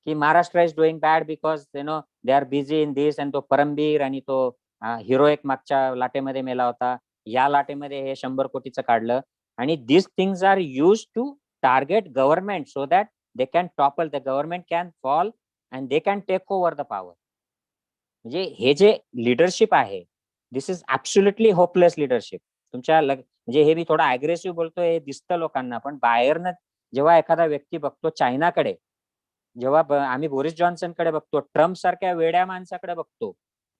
की Maharashtra is doing bad because they are busy in this. आणि तो परमबीर आणि तो हिरो एक मागच्या लाटेमध्ये मेला होता, या लाटेमध्ये हे 100 कोटीचं काढलं. आणि this things are use to target government so that they can topple, the government can fall and they can take over the power. म्हणजे हे जे लिडरशिप आहे, दिस इज ऍब्सोल्युटली होपलेस लिडरशिप. तुमच्या म्हणजे हे मी थोडा अग्रेसिव्ह बोलतोय, हे दिसतं लोकांना, पण बाहेरनं जेव्हा एखादा व्यक्ती बघतो चायनाकडे, जेव्हा आम्ही बोरिस जॉन्सनकडे बघतो, ट्रम्प सारख्या वेड्या माणसाकडे बघतो,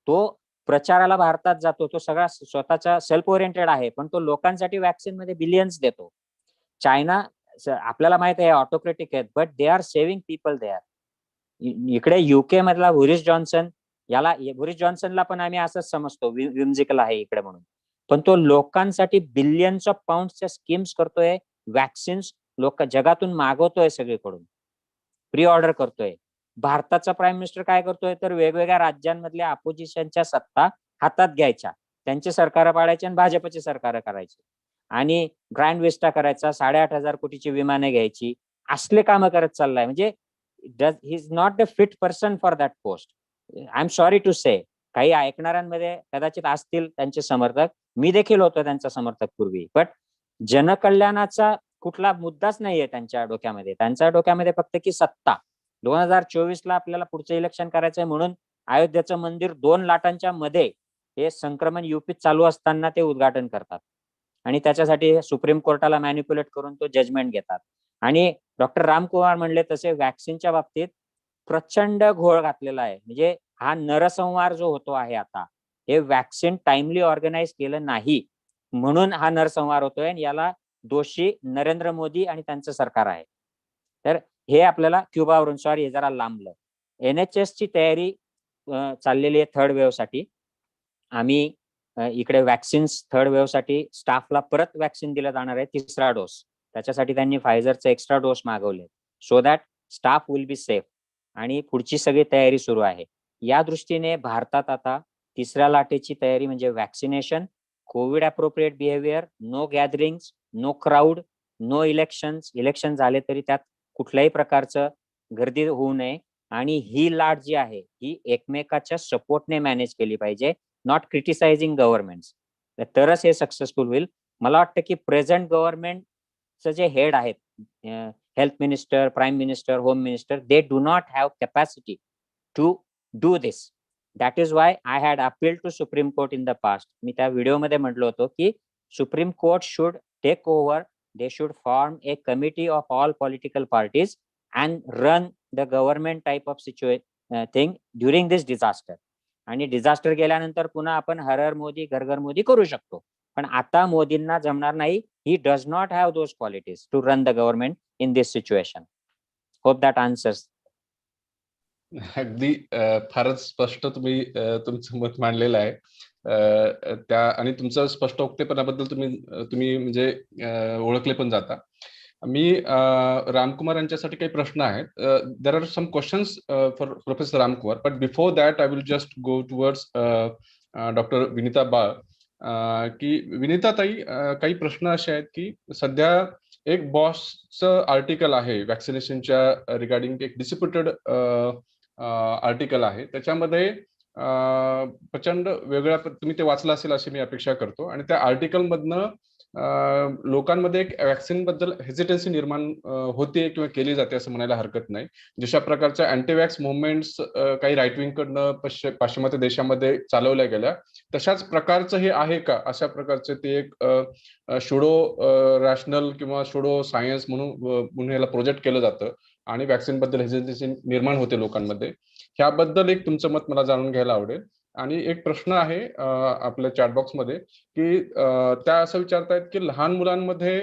तो प्रचाराला भारतात जातो, तो सगळा स्वतःचा सेल्फ ओरिएंटेड आहे, पण तो लोकांसाठी वॅक्सिन मध्ये बिलियन्स देतो. चायना आपल्याला माहित आहे ऑटोक्रेटिक आहेत, but they are saving people there. इकडे युके मधला बोरिस जॉन्सन, बोरिस जॉन्सनला पण आम्ही असंच समजतो, विम्झिकल आहे इकडे म्हणून, पण तो लोकांसाठी बिलियन्स ऑफ पाऊंडच्या स्कीम्स करतोय, वॅक्सिन्स लोक जगातून मागवतोय, सगळीकडून प्री ऑर्डर करतोय. भारताचा प्राईम मिनिस्टर काय करतोय, तर वेगवेगळ्या राज्यांमधल्या अपोजिशनच्या सत्ता हातात घ्यायच्या, त्यांचे सरकार पाडायचे आणि भाजपचे सरकार करायचे, आणि ग्रँड विस्टा करायचा, 8,500 कोटीची विमाने घ्यायची, असले कामं करत चाललाय. म्हणजे he is not the fit person for that post. I am sorry to say. काही ऐकणाऱ्यांमध्ये कदाचित असतील त्यांचे समर्थक, मी देखील होतो त्यांचा समर्थक पूर्वी, बट जनकल्याणाचा कुठला मुद्दाच नाहीये त्यांच्या डोक्यामध्ये. त्यांच्या डोक्यामध्ये फक्त की सत्ता. 2024ला आपल्याला पुढचं इलेक्शन करायचंय म्हणून अयोध्येचं मंदिर 2 लाटांच्या मध्ये हे संक्रमण युपीत चालू असताना ते उद्घाटन करतात, आणि त्याच्यासाठी सुप्रीम कोर्टाला मॅनिप्युलेट करून तो जजमेंट घेतात. आणि डॉक्टर रामकुमार म्हणले तसे वॅक्सिनच्या बाबतीत प्रचंड घोळ घातलेला आहे. म्हणजे हा नरसंहार जो होतो आहे आता, हे वॅक्सिन टाइमली ऑर्गनाइज केलं नाही म्हणून हा नरसंहार होतोय, आणि याला दोषी नरेंद्र मोदी आणि त्यांचं सरकार आहे. तर हे आपल्याला क्युबावरून, सॉरी हे जरा लांबलं, NHS ची तयारी चाललेली आहे थर्ड वेव्ह साठी. आम्ही इकडे वॅक्सिन्स थर्ड वेव्ह साठी स्टाफला परत वॅक्सिन दिलं जाणार आहे, 3रा डोस. त्याच्यासाठी त्यांनी फायझरचे एक्स्ट्रा डोस मागवले, so that staff will be safe, आणि पुढची सगळी तयारी सुरू आहे. या दृष्टीने भारतात आता 3ऱ्या लाटेची तयारी म्हणजे vaccination, COVID appropriate behaviour, no gatherings, no crowd, no elections. Election झाले तरी त्यात कुठल्याही प्रकारचं गर्दी होऊ नये, आणि ही लाट जी आहे ही एकमेकाच्या सपोर्टने मॅनेज केली पाहिजे, नॉट क्रिटिसाइजिंग गव्हर्नमेंट्स. तरच हे सक्सेसफुल होईल. मला वाटतं की प्रेझेंट गव्हर्नमेंटचे जे हेड आहेत, health minister, prime minister, home minister, they do not have capacity to do this. That is why I had appeal to Supreme Court in the past. मी त्या व्हिडिओमध्ये म्हटलं होतं की Supreme Court should take over, they should form a committee of all political parties and run the government type of thing during this disaster. आणि disaster गेल्यानंतर पुन्हा आपण हर हर मोदी, घर घर मोदी करू शकतो, पण आता मोदींना जमणार नाही. He does not have those qualities to run the government in this situation. Hope that answers. अगदी फारच स्पष्ट तुम्ही तुमचं मत मांडलेलं आहे. त्या आणि तुमचं स्पष्टोक्तेपणाबद्दल तुम्ही म्हणजे ओळखले पण जाता. मी रामकुमार यांच्यासाठी काही प्रश्न आहेत. There are some questions for professor Ramkumar, but before that I will just go towards doctor Vinita Bal. की विनीता ताई, काही प्रश्न असे आहेत की सध्या एक बॉसचं आर्टिकल आहे वॅक्सिनेशनच्या रिगार्डिंग, एक डिस्प्युटेड आर्टिकल आहे. त्याच्यामध्ये प्रचंड वेगळ्या, तुम्ही ते वाचलं असेल अशी मी अपेक्षा करतो, आणि त्या आर्टिकल मधनं लोकांमध्ये एक वॅक्सिन बद्दल हेजिटेन्सी निर्माण होते किंवा केली जाते असं म्हणायला हरकत नाही. जशा प्रकारच्या अँटीवॅक्स मुवमेंट्स काही राईट विंग कडनं पाश्चिमात्य देशामध्ये चालवल्या गेल्या, तशाच प्रकारचं हे आहे का? अशा प्रकारचे ते एक शुडो रॅशनल किंवा शुडो सायन्स म्हणून याला प्रोजेक्ट केलं जातं, आणि वॅक्सिन बद्दल हेजिटेन्सी निर्माण होते लोकांमध्ये. ह्याबद्दल एक तुमचं मत मला जाणून घ्यायला आवडेल. आणि एक प्रश्न आहे आपल्या चॅटबॉक्समध्ये की त्या असं विचारतायत की लहान मुलांमध्ये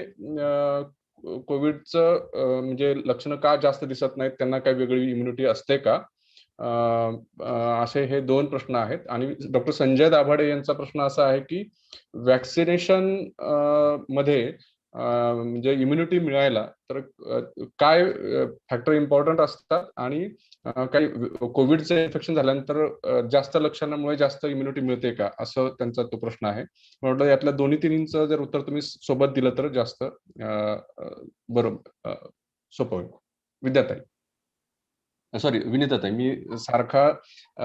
कोविडचं म्हणजे लक्षणं का जास्त दिसत नाहीत, त्यांना काही वेगळी इम्युनिटी असते का? असे हे 2 प्रश्न आहेत. आणि डॉक्टर संजय दाभाडे यांचा प्रश्न असा आहे की वॅक्सिनेशन मध्ये म्हणजे इम्युनिटी मिळायला तर काय फॅक्टर इम्पॉर्टंट असतात, आणि काही कोविडचं इन्फेक्शन झाल्यानंतर जास्त लक्षणांमुळे जास्त इम्युनिटी मिळते का, असं त्यांचा तो प्रश्न आहे. म्हटलं यातल्या दोन्ही तिन्हींचं जर उत्तर तुम्ही सोबत दिलं तर जास्त बरोबर सोपं होईल. विद्याताई, सॉरी विनीताताई, मी सारखा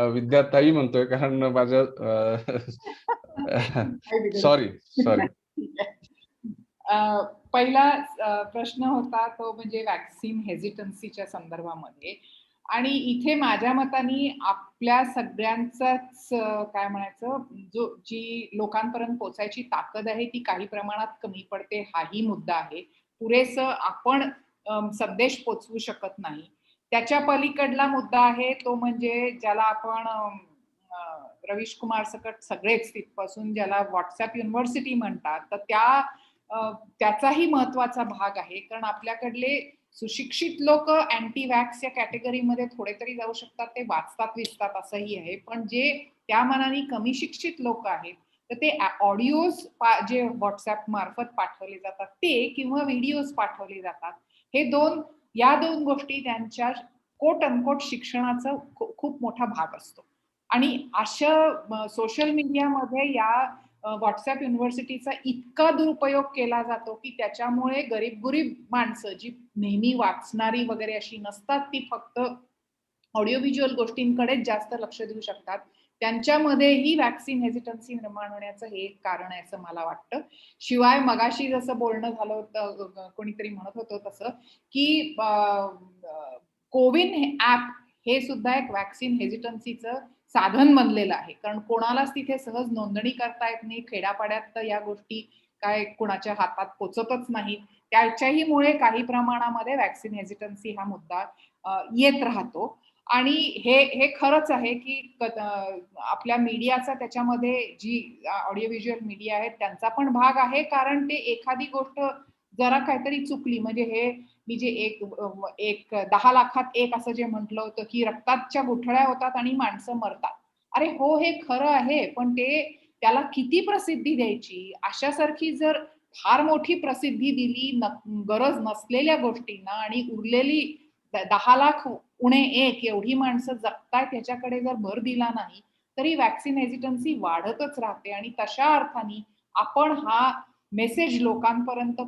विद्याताई म्हणतोय कारण माझ्या सॉरी. पहिला प्रश्न होता तो म्हणजे वॅक्सिन हेजिटन्सीच्या संदर्भामध्ये, आणि इथे माझ्या मताने आपल्या सगळ्यांचाच काय म्हणायचं, जी लोकांपर्यंत पोहोचायची ताकद आहे ती काही प्रमाणात कमी पडते, हाही मुद्दा आहे. पुरेसं आपण संदेश पोचवू शकत नाही. त्याच्या पलीकडला मुद्दा आहे तो म्हणजे ज्याला आपण रवीश कुमार सकट सगळेच तिथपासून ज्याला व्हॉट्सअप युनिव्हर्सिटी म्हणतात, तर त्याचाही महत्वाचा भाग आहे. कारण आपल्याकडले सुशिक्षित लोक अँटी वॅक्स या कॅटेगरीमध्ये थोडे तरी जाऊ शकतात, ते वाचतात विचतात असंही आहे. पण जे त्या मनाने कमी शिक्षित लोक आहेत तर ते ऑडिओज जे व्हॉट्सअप मार्फत पाठवले जातात ते किंवा व्हिडिओज पाठवले जातात, या दोन गोष्टी त्यांच्या कोट अनकोट शिक्षणाचा खूप मोठा भाग असतो. आणि अशा सोशल मीडियामध्ये या व्हॉट्सअप युनिव्हर्सिटीचा इतका दुरुपयोग केला जातो की त्याच्यामुळे गरीब माणसं जी नेहमी वाचणारी वगैरे अशी नसतात, ती फक्त ऑडिओ व्हिज्युअल गोष्टींकडेच जास्त लक्ष देऊ शकतात, त्यांच्यामध्येही वॅक्सिन हेजिटन्सी निर्माण होण्याचं हे एक कारण आहे असं मला वाटतं. शिवाय मगाशी जसं बोलणं झालं होतं, कोणीतरी म्हणत होतं तसं की कोविन ऍप हे सुद्धा एक वॅक्सिन हेजिटन्सीचं साधन बनलेलं आहे. कारण कोणालाच तिथे सहज नोंदणी करता येत नाही, खेड्यापाड्यात तर या गोष्टी काय कुणाच्या हातात पोचतच नाही. त्याच्याही मुळे काही प्रमाणामध्ये वॅक्सिन हेजिटन्सी हा मुद्दा येत राहतो. आणि हे खरंच आहे की आपल्या मीडियाचा त्याच्यामध्ये जी ऑडिओ व्हिज्युअल मीडिया आहेत त्यांचा पण भाग आहे. कारण ते एखादी गोष्ट जरा काहीतरी चुकली म्हणजे हे मी जे एक 10 लाखात एक असं जे म्हटलं होतं की रक्ताच्या गुठळ्या होतात आणि माणसं मरतात. अरे हो, हे खरं आहे, पण त्याला किती प्रसिद्धी द्यायची, अशासारखी जर फार मोठी प्रसिद्धी दिली गरज नसलेल्या गोष्टींना आणि उरलेली 10 लाख उणे 1 एवढी माणसं जगतायत ह्याच्याकडे जर भर दिला नाही तरी वॅक्सिन हेजिटन्सी वाढतच राहते. आणि तशा अर्थाने आपण हा मेसेज लोकांपर्यंत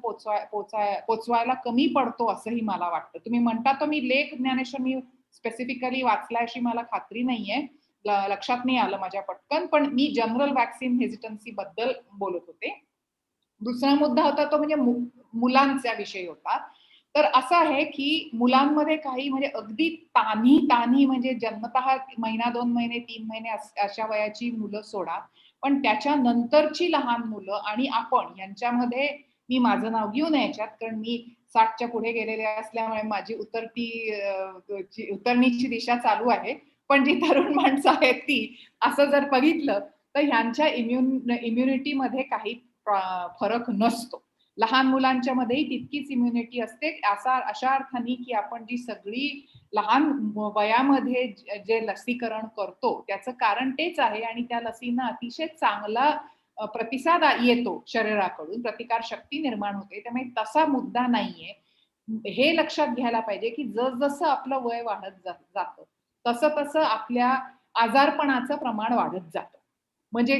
पोचवायला कमी पडतो असंही मला वाटतं. तुम्ही म्हणता तो मी लेख ज्ञानेश्वर मी स्पेसिफिकली वाचलाय अशी मला खात्री नाहीये, लक्षात नाही आलं माझ्या पटकन, पण मी जनरल वॅक्सिन हेजिटन्सी बद्दल बोलत होते. दुसरा मुद्दा होता तो म्हणजे मुलांचा विषय होता. तर असं आहे की मुलांमध्ये काही म्हणजे अगदी तान्ही म्हणजे जन्मतः महिना 2 महिने 3 महिने अशा वयाची मुलं सोडा, पण त्याच्यानंतरची लहान मुलं आणि आपण यांच्यामध्ये मी माझं नाव घेऊन याच्यात, कारण मी 60च्या पुढे गेलेले असल्यामुळे माझी उतरणीची दिशा चालू आहे. पण जी तरुण माणसं आहेत ती असं जर बघितलं तर ह्यांच्या इम्युनिटीमध्ये काही फरक नसतो. लहान मुलांच्या मध्येही तितकीच इम्युनिटी असते. अशा अर्थाने की आपण जी सगळी लहान वयामध्ये जे लसीकरण करतो त्याचं कारण तेच आहे आणि त्या लसींना अतिशय चांगला प्रतिसाद येतो शरीराकडून, प्रतिकार शक्ती निर्माण होते. त्यामुळे तसा मुद्दा नाहीये. हे लक्षात घ्यायला पाहिजे की जसं आपलं वय वाढत जातं तसं आपल्या आजारपणाचं प्रमाण वाढत जातं. म्हणजे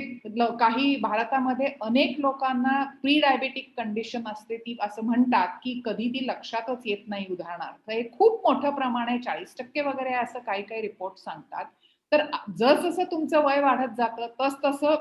काही भारतामध्ये अनेक लोकांना प्री डायबेटिक कंडिशन असते, ती असं म्हणतात की कधी ती लक्षातच येत नाही. उदाहरणार्थ हे खूप मोठं प्रमाण आहे, 40% वगैरे असं काही रिपोर्ट सांगतात. तर जसं तुमचं वय वाढत जातं तसं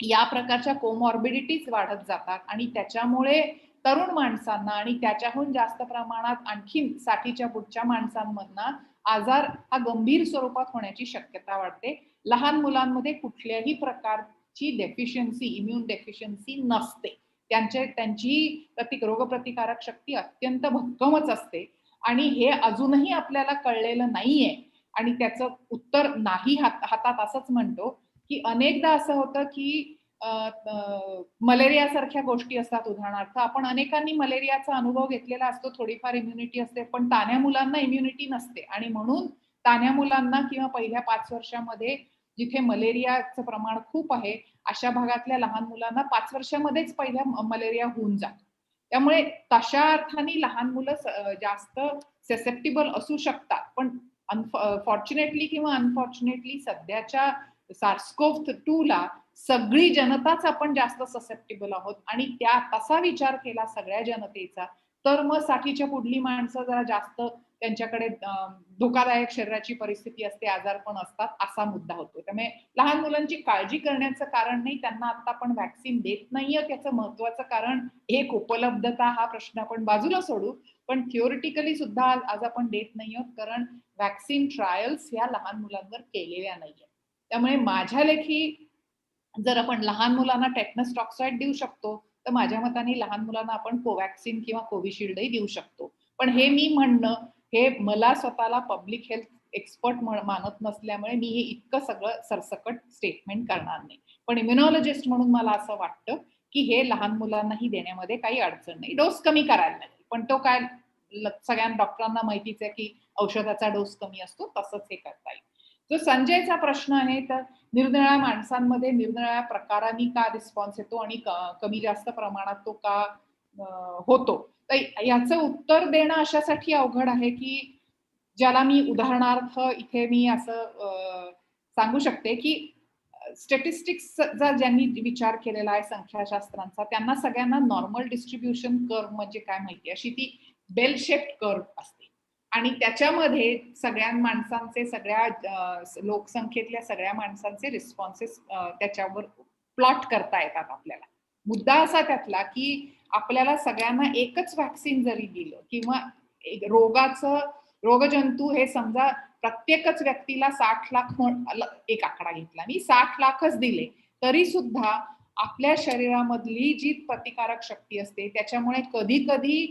या प्रकारच्या कोमॉर्बिडिटीज वाढत जातात आणि त्याच्यामुळे तरुण माणसांना आणि त्याच्याहून जास्त प्रमाणात आणखीन 60च्या पुढच्या माणसांमधना आजार हा गंभीर स्वरूपात होण्याची शक्यता वाढते. लहान मुलांमध्ये कुठल्याही प्रकारची डेफिशियन्सी, इम्युन डेफिशियन्सी नसते. त्यांची रोगप्रतिकारक शक्ती अत्यंत भक्कमच असते आणि हे अजूनही आपल्याला कळलेलं नाहीये. आणि त्याचं उत्तर नाही हातात असंच म्हणतो की अनेकदा असं होतं की मलेरिया सारख्या गोष्टी असतात. उदाहरणार्थ आपण अनेकांनी मलेरियाचा अनुभव घेतलेला असतो, थोडीफार इम्युनिटी असते, पण तान्ह्या मुलांना इम्युनिटी नसते आणि म्हणून तान्ह्या मुलांना किंवा पहिल्या 5 वर्षामध्ये जिथे मलेरियाचं प्रमाण खूप आहे अशा भागातल्या लहान मुलांना 5 वर्षामध्येच पहिल्या मलेरिया होऊन जातो. त्यामुळे तशा अर्थाने लहान मुलं जास्त ससेप्टेबल असू शकतात. पण फॉर्च्युनेटली किंवा अनफॉर्च्युनेटली सध्याच्या SARS-CoV-2 ला सगळी जनताच आपण जास्त ससेप्टेबल आहोत आणि तसा विचार केला सगळ्या जनतेचा तर मग साठीच्या पुढली माणसं जरा जास्त त्यांच्याकडे धोकादायक शरीराची परिस्थिती असते, आजारपण असतात, असा मुद्दा होतो. त्यामुळे लहान मुलांची काळजी करण्याचं कारण नाही, त्यांना आता आपण व्हॅक्सिन देत नाहीये त्याचं महत्वाचं कारण एक उपलब्धता हा प्रश्न आपण बाजूला सोडू, पण थिओरिटिकली सुद्धा आज आपण देत नाही आहोत, कारण व्हॅक्सिन ट्रायल्स ह्या लहान मुलांवर केलेल्या नाहीये. त्यामुळे माझ्या लेखी जर आपण लहान मुलांना टेटनस टॉक्साइड देऊ शकतो, तर माझ्या मताने लहान मुलांना आपण कोवॅक्सिन किंवा कोविशिल्डही देऊ शकतो. पण हे मी म्हणणं, हे मला स्वतःला पब्लिक हेल्थ एक्सपर्ट मानत नसल्यामुळे मी हे इतकं सगळं सरसकट स्टेटमेंट करणार नाही. पण इम्युनॉलॉजिस्ट म्हणून मला असं वाटतं की हे लहान मुलांनाही देण्यामध्ये काही अडचण नाही. डोस कमी करायला नाही, पण तो काय सगळ्या डॉक्टरांना माहितीच आहे की औषधाचा डोस कमी असतो, तसंच हे करता येईल. जो संजयचा प्रश्न आहे, तर निरनिराळ्या माणसांमध्ये निरनिराळ्या प्रकारांनी का रिस्पॉन्स येतो आणि कमी जास्त प्रमाणात तो का होतो, तर याचं उत्तर देणं अशासाठी अवघड आहे की ज्याला मी उदाहरणार्थ इथे मी असं सांगू शकते की स्टॅटिस्टिक्सचा ज्यांनी विचार केलेला आहे संख्याशास्त्रांचा, त्यांना सगळ्यांना नॉर्मल डिस्ट्रीब्युशन कर्व म्हणजे काय माहिती, अशी ती बेल शेप्ड कर्व असते आणि त्याच्यामध्ये सगळ्या माणसांचे, सगळ्या लोकसंख्येतल्या सगळ्या माणसांचे रिस्पॉन्सेस त्याच्यावर प्लॉट करता येतात आपल्याला. मुद्दा असा त्यातला की आपल्याला सगळ्यांना एकच व्हॅक्सिन जरी दिलं किंवा रोगजंतू हे समजा प्रत्येकच व्यक्तीला 60 लाख, एक आकडा घेतला मी, 60 लाखच दिले तरी सुद्धा आपल्या शरीरामधली जी प्रतिकारक शक्ती असते त्याच्यामुळे कधी कधी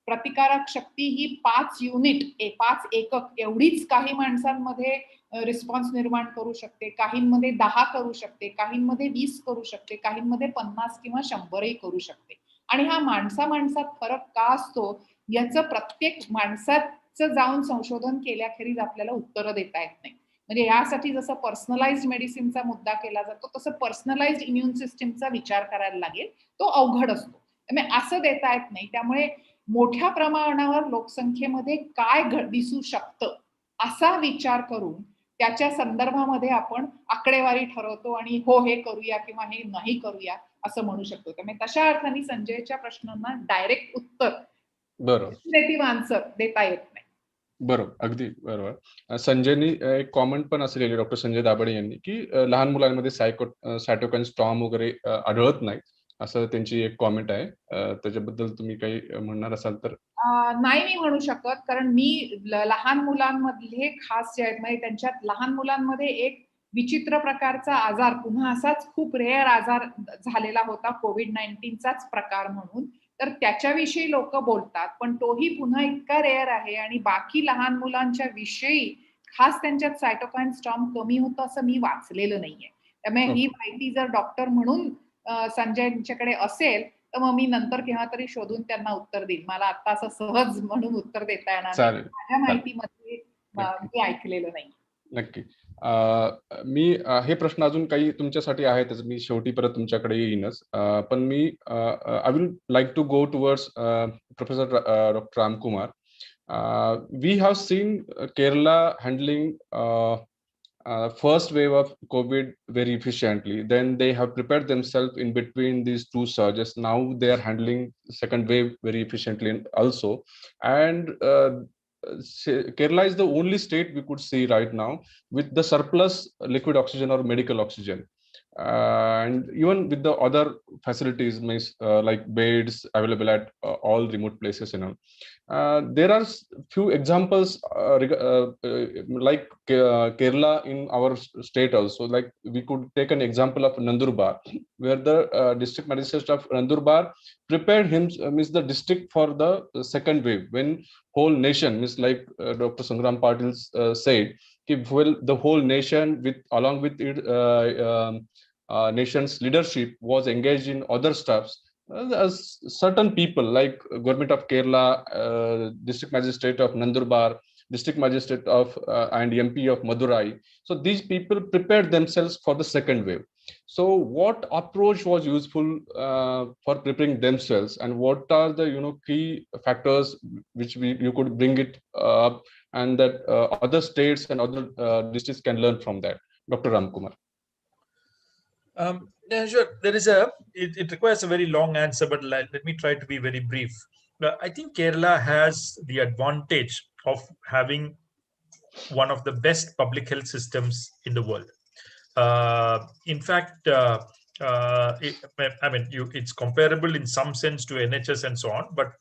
प्रतिकारक शक्ती ही 5 युनिट 5 एकक एवढीच काही माणसांमध्ये रिस्पॉन्स निर्माण करू शकते, काहींमध्ये 10 करू शकते, काहींमध्ये 20 करू शकते, काहींमध्ये 50 किंवा 100ही करू शकते. आणि हा माणसात फरक का असतो याचं प्रत्येक माणसाचं जाऊन संशोधन केल्याखेरीज आपल्याला उत्तरं देता येत नाही. म्हणजे यासाठी जसं पर्सनलाइज्ड मेडिसिनचा मुद्दा केला जातो, तसं पर्सनलाइज्ड इम्युन सिस्टीमचा विचार करायला लागेल, तो अवघड असतो. त्यामुळे असं देता येत नाही. त्यामुळे मोठ्या प्रमाणावर लोकसंख्येमध्ये काय दिसू शकतं असा विचार करून त्याच्या संदर्भामध्ये आपण आकडेवारी ठरवतो आणि हो हे करूया किंवा हे नाही करूया असं म्हणू शकतो. त्यामुळे तशा अर्थाने संजयच्या प्रश्नांना डायरेक्ट उत्तर, डेफिनेटिव्ह आन्सर देता येत नाही. बरोबर, अगदी बरोबर. संजयनी एक कॉमेंट पण असं लिहिली, डॉक्टर संजय दाबडे यांनी, की लहान मुलांमध्ये सायटोकाईन स्टॉर्म वगैरे आढळत नाही, असं त्यांची एक कॉमेंट आहे. त्याच्याबद्दल तुम्ही काही म्हणणार असाल तर? नाही मी म्हणू शकत, कारण मी लहान मुलांमधले खास जे आहेत म्हणजे त्यांच्यात लहान मुलांमध्ये एक विचित्र प्रकारचा आजार, पुन्हा असाच खूप रेअर आजार झालेला होता कोविड-19चाच प्रकार म्हणून, तर त्याच्याविषयी लोक बोलतात, पण तोही पुन्हा इतका रेअर आहे आणि बाकी लहान मुलांच्या विषयी खास त्यांच्यात सायटोकाईन स्टॉर्म कमी होतं असं मी वाचलेलं नाहीये. त्यामुळे ही माहिती जर डॉक्टर म्हणून संजयच्याकडे असेल तर मग मी नंतर केव्हा तरी शोधून त्यांना उत्तर देईल. मला आता असं सहज म्हणून उत्तर देता येणार नाही. माझ्या माहितीमध्ये मी ऐकलेलं नाही. नक्की. मी हे प्रश्न अजून काही तुमच्यासाठी आहेतच, मी शेवटी परत तुमच्याकडे येईनच. पण मी I will like to go towards professor doctor Ramkumar. We have seen Kerala handling first wave of COVID very efficiently. Then they have prepared themselves in between these two surges. Now they are handling second wave very efficiently also. And Kerala is the only state we could see right now with the surplus liquid oxygen or medical oxygen. And even with the other facilities, like beds available at all remote places and all. There are few examples like Kerala in our state also. Like we could take an example of Nandurbar, where the district magistrate of Nandurbar prepared the district for the second wave, when whole nation, like Dr. Sangram Patil said, the whole nation along with it, nation's leadership was engaged in other stuffs. Certain people like government of Kerala, district magistrate of Nandurbar, district magistrate of and MP of Madurai. So these people prepared themselves for the second wave. So what approach was useful for preparing themselves, and what are the key factors which you could bring it up, and that other states and other districts can learn from that? Dr. Ramkumar. Yeah, sure. It requires a very long answer, but let me try to be very brief. I think Kerala has the advantage of having one of the best public health systems in the world. In fact, it's comparable in some sense to NHS and so on. But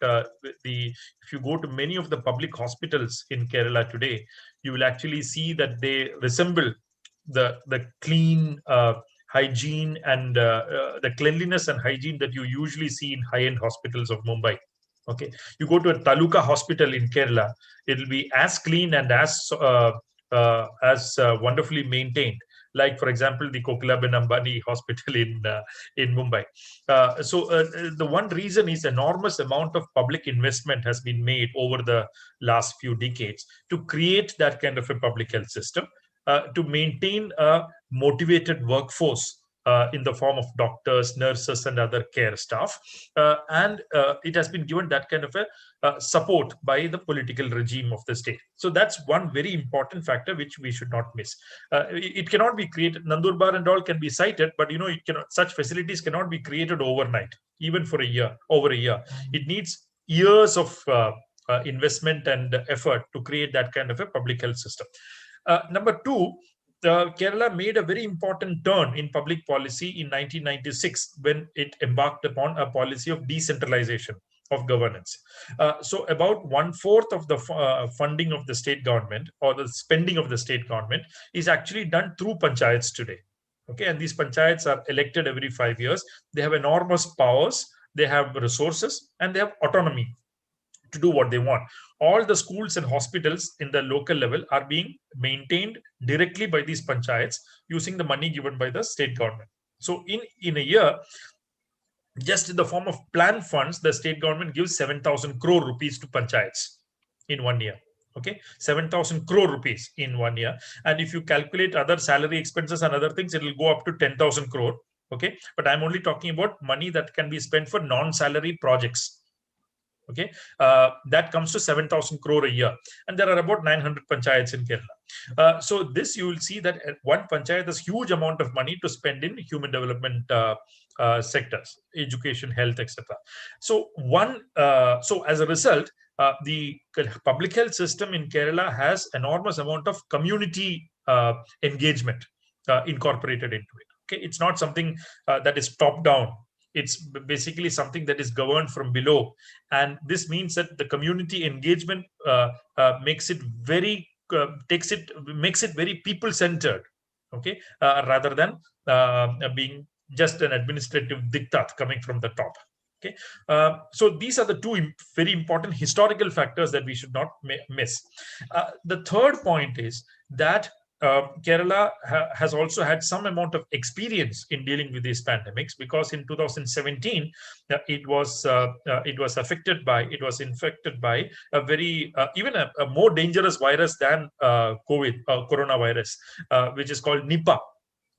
if you go to many of the public hospitals in Kerala today, you will actually see that they resemble the clean hygiene and the cleanliness and hygiene that you usually see in high-end hospitals of Mumbai. Okay, you go to a Taluka hospital in Kerala, it'll be as clean and as wonderfully maintained, like, for example, the Kokilaben Ambani hospital in Mumbai. The one reason is enormous amount of public investment has been made over the last few decades to create that kind of a public health system, to maintain a motivated workforce in the form of doctors, nurses, and other care staff. And it has been given that kind of a support by the political regime of the state. So that's one very important factor which we should not miss. It cannot be created. Nandurbar and all can be cited, but such facilities cannot be created overnight, even for a year, over a year. It needs years of investment and effort to create that kind of a public health system. Number two, Kerala made a very important turn in public policy in 1996 when it embarked upon a policy of decentralization of governance. So about 1/4 of the funding of the state government, or the spending of the state government, is actually done through panchayats today. Okay, and these panchayats are elected every 5 years. They have enormous powers, they have resources, and they have autonomy to do what they want. All the schools and hospitals in the local level are being maintained directly by these panchayats using the money given by the state government. So in a year, just in the form of plan funds, the state government gives 7,000 crore rupees to panchayats in 1 year. Okay, 7,000 crore rupees in 1 year. And if you calculate other salary expenses and other things, it will go up to 10,000 crore. Okay, but I'm only talking about money that can be spent for non-salary projects. Okay, that comes to 7,000 crore a year, and there are about 900 panchayats in Kerala. So this, you will see that one panchayat has huge amount of money to spend in human development sectors, education, health, etc. So as a result, the public health system in Kerala has enormous amount of community engagement incorporated into it. Okay, it's not something that is top down. It's basically something that is governed from below, and this means that the community engagement makes it very very people-centered. Okay, rather than being just an administrative diktat coming from the top. Okay, so these are the two very important historical factors that we should not miss. The third point is that Kerala has also had some amount of experience in dealing with these pandemics, because in 2017 it was infected by a very even a more dangerous virus than coronavirus, which is called Nipah.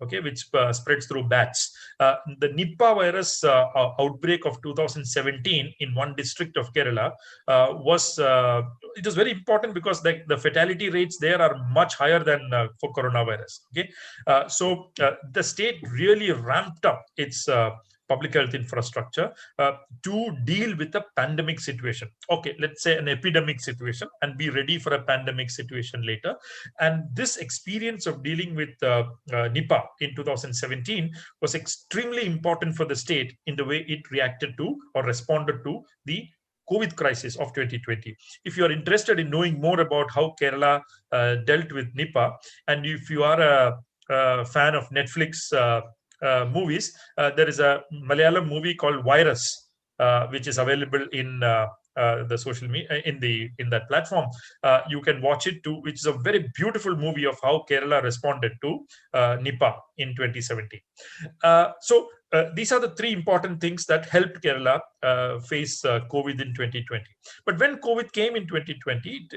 Okay, which spreads through bats. The Nipah virus outbreak of 2017 in one district of Kerala was very important, because the fatality rates there are much higher than for coronavirus. Okay, so the state really ramped up its public health infrastructure to deal with a pandemic situation. Okay, let's say an epidemic situation, and be ready for a pandemic situation later. And this experience of dealing with Nipah in 2017 was extremely important for the state in the way it reacted to or responded to the COVID crisis of 2020. If you are interested in knowing more about how Kerala dealt with Nipah, and if you are a fan of Netflix movies, there is a Malayalam movie called Virus, which is available in the social media, in that platform. You can watch it too, which is a very beautiful movie of how Kerala responded to Nipah in 2017. So these are the three important things that helped Kerala face COVID in 2020. But when COVID came in 2020,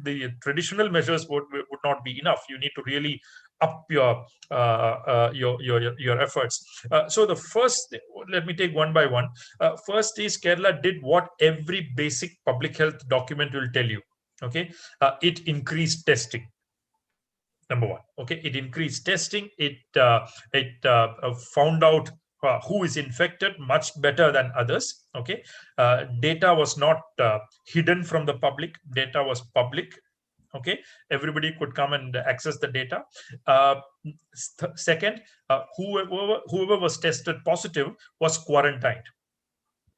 the traditional measures would not be enough. You need to really up your efforts. So the first, let me take one by one. First is Kerala did what every basic public health document will tell you. Okay, it increased testing. Number one. Okay, it increased testing. It found out who is infected much better than others. Okay, data was not hidden from the public. Data was public. Okay, everybody could come and access the data. Second, whoever was tested positive was quarantined.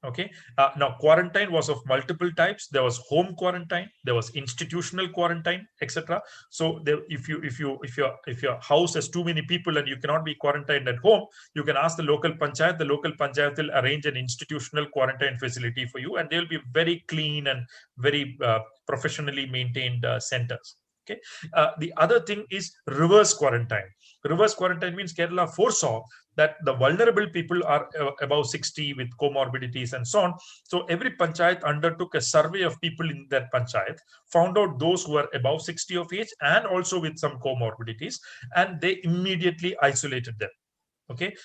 Okay, now quarantine was of multiple types. There was home quarantine, there was institutional quarantine, etc. So there, if your house has too many people and you cannot be quarantined at home, you can ask the local panchayat. The local panchayat will arrange an institutional quarantine facility for you, and they will be very clean and very professionally maintained centers. Okay, the other thing is reverse quarantine. Reverse quarantine means Kerala foresaw that the vulnerable people are above 60 with comorbidities and so on. So every panchayat undertook a survey of people in that panchayat, found out those who are above 60 of age and also with some comorbidities, and they immediately isolated them. Okay,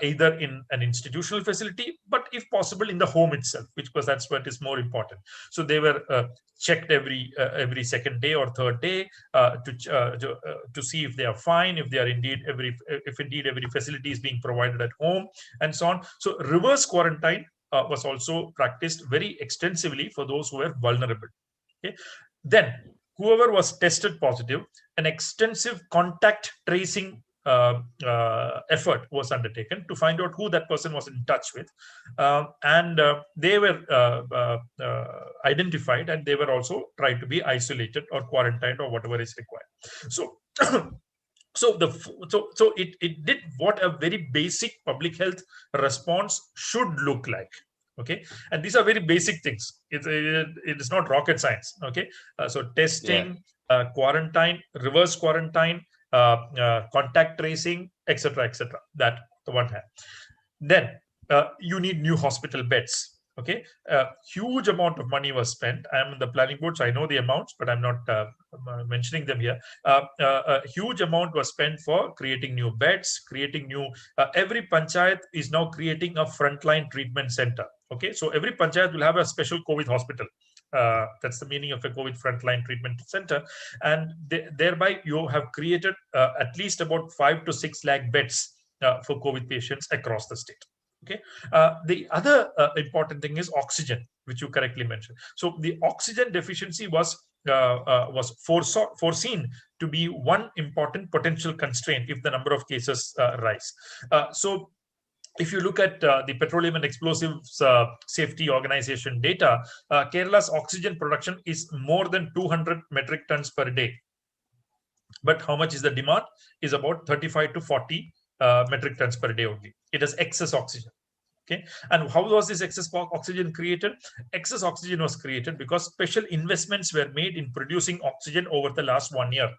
either in an institutional facility, but if possible in the home itself, because that's what is more important. So they were checked every second day or third day to see if they are fine, if they are indeed every facility is being provided at home, and so on. So reverse quarantine was also practiced very extensively for those who were vulnerable. Okay, then whoever was tested positive, an extensive contact tracing effort was undertaken to find out who that person was in touch with, and they were identified, and they were also tried to be isolated or quarantined or whatever is required. So so it did what a very basic public health response should look like. Okay, and these are very basic things. It is not rocket science. Okay, so testing, quarantine, reverse quarantine, contact tracing, etc., etc. That the one hand. Then you need new hospital beds. Okay, huge amount of money was spent. I am in the planning board, so I know the amounts, but I'm not mentioning them here. A huge amount was spent for creating new beds, creating new. Every panchayat is now creating a frontline treatment center. Okay, so every panchayat will have a special COVID hospital. That's the meaning of a COVID frontline treatment center, and thereby you have created at least about 5 to 6 lakh beds for COVID patients across the state. Okay, the other important thing is oxygen, which you correctly mentioned. So the oxygen deficiency was foreseen to be one important potential constraint if the number of cases rise. So if you look at the Petroleum and Explosives Safety Organization data, Kerala's oxygen production is more than 200 metric tons per day. But how much is the demand? Is about 35 to 40 metric tons per day only. It is excess oxygen. Okay, and how was this excess oxygen created? Excess oxygen was created because special investments were made in producing oxygen over the last 1 year.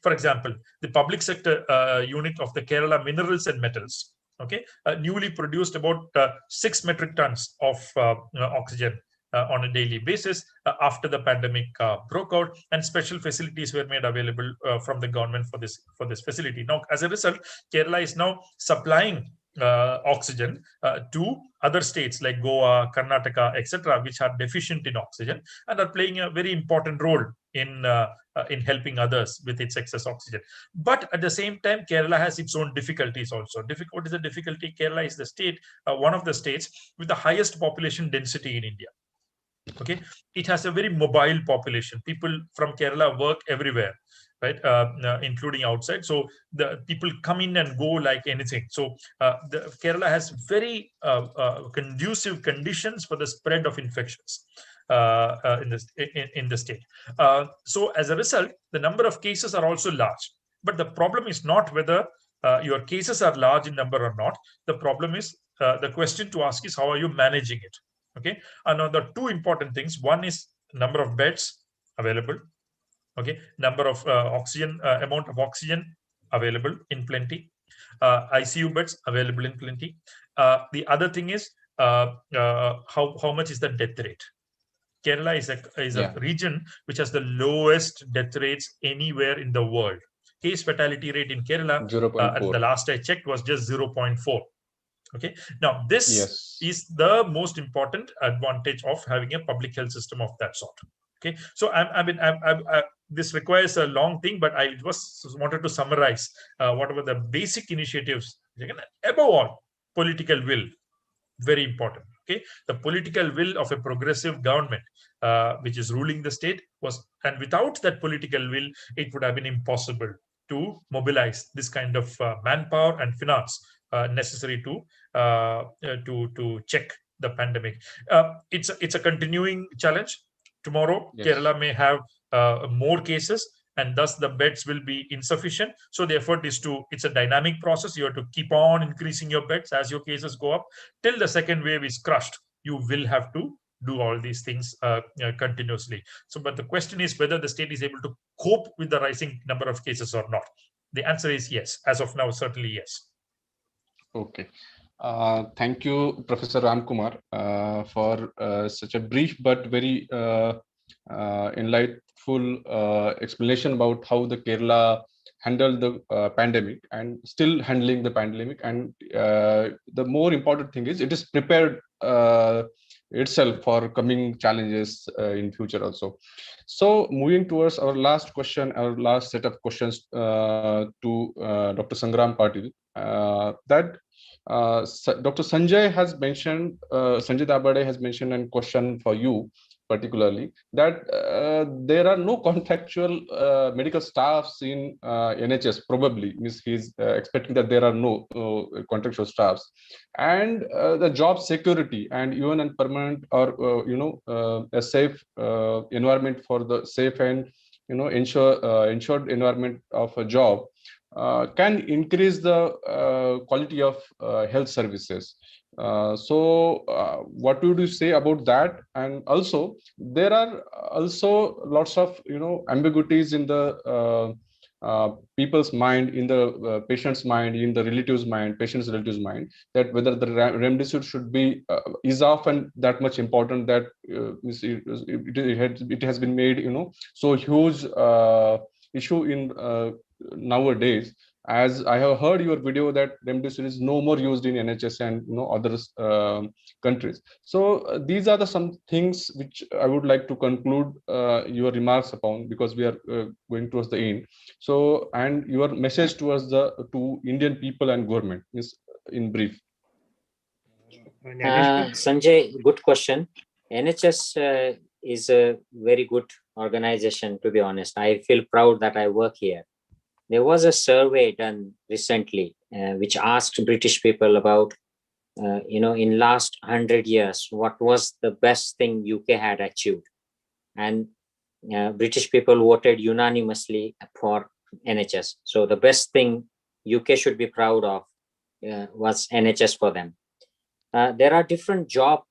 For example, the public sector unit of the Kerala Minerals and Metals, okay, newly produced about 6 metric tons of oxygen on a daily basis after the pandemic broke out, and special facilities were made available from the government for this facility. Now, as a result, Kerala is now supplying oxygen to other states like Goa, Karnataka, etc., which are deficient in oxygen and are playing a very important role in helping others with its excess oxygen. But at the same time, Kerala has its own difficulties also. What is the difficulty? Kerala is the state, one of the states with the highest population density in India. Okay, it has a very mobile population. People from Kerala work everywhere, right, including outside. So the people come in and go like anything. So Kerala has very conducive conditions for the spread of infections in the state. So as a result, the number of cases are also large. But the problem is not whether your cases are large in number or not. The problem is, the question to ask is, how are you managing it? Okay, and now the two important things. One is number of beds available. Okay, number of amount of oxygen available in plenty. ICU beds available in plenty. The other thing is how much is the death rate? Kerala is a region which has the lowest death rates anywhere in the world. Case fatality rate in Kerala, at the last I checked, was just 0.4. Okay, now this is the most important advantage of having a public health system of that sort. Okay, so this requires a long thing, but I just wanted to summarize whatever the basic initiatives. Above all, political will. Very important. Okay, the political will of a progressive government which is ruling the state and without that political will, it would have been impossible to mobilize this kind of manpower and finance necessary to check the pandemic. It's a continuing challenge. Tomorrow, Yes. Kerala may have more cases, and thus the beds will be insufficient. So the effort is it's a dynamic process. You have to keep on increasing your beds as your cases go up till the second wave is crushed. You will have to do all these things continuously. So, but the question is whether the state is able to cope with the rising number of cases or not. The answer is yes. As of now, certainly yes. Okay. Thank you, Professor Ramkumar, for such a brief but very enlightful explanation about how the Kerala handled the pandemic and still handling the pandemic. And the more important thing is it is prepared itself for coming challenges in future also. So moving towards our last question, our last set of questions to Dr. Sangram Patil, that Dr. Sanjay has mentioned, Sanjay Dabade has mentioned a question for you particularly, that there are no contractual medical staffs in NHS, probably means he's expecting that there are no contractual staffs, and the job security and even a permanent or a safe environment for the safe and ensured environment of a job can increase the quality of health services. What would you say about that? And also, there are also lots of ambiguities in the people's mind, in the patient's mind, in the patient's relatives' mind, that whether the remdesivir should be is often that much important that it has been made so huge issue in nowadays. As I have heard your video that remdesivir is no more used in NHS and other countries. So these are some things which I would like to conclude your remarks upon, because we are going towards the end. So, and your message towards to Indian people and government is in brief. Sanjay, good question. NHS is a very good organization, to be honest. I feel proud that I work here. There was a survey done recently which asked British people about, in last 100 years, what was the best thing UK had achieved. And British people voted unanimously for NHS. So the best thing UK should be proud of was NHS for them. There are different job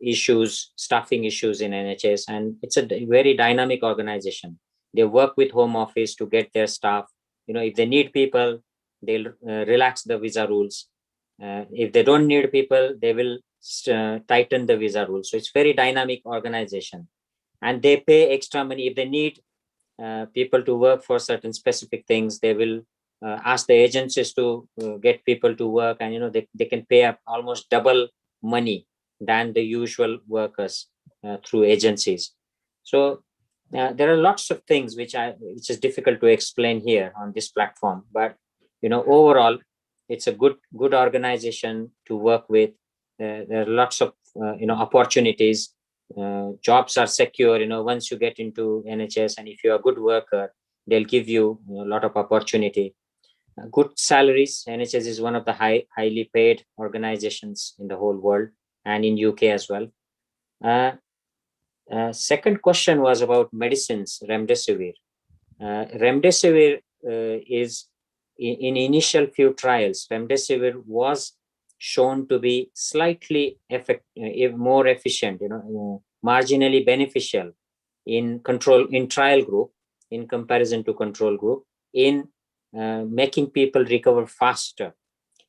issues, staffing issues in NHS, and it's a very dynamic organization. They work with Home Office to get their staff. If they need people, they'll relax the visa rules. If they don't need people, they will tighten the visa rules. So it's very dynamic organization, and they pay extra money. If they need people to work for certain specific things, they will ask the agencies to get people to work, and they can pay up almost double money than the usual workers through agencies. So there are lots of things which is difficult to explain here on this platform, but overall it's a good organization to work with. There are lots of opportunities. Jobs are secure. Once you get into NHS, and if you're a good worker, they'll give you a lot of opportunity. Good salaries. NHS is one of the highly paid organizations in the whole world, and in UK as well. Second question was about medicines, remdesivir. Remdesivir is in initial few trials, remdesivir was shown to be slightly more efficient, marginally beneficial in trial group in comparison to control group in making people recover faster.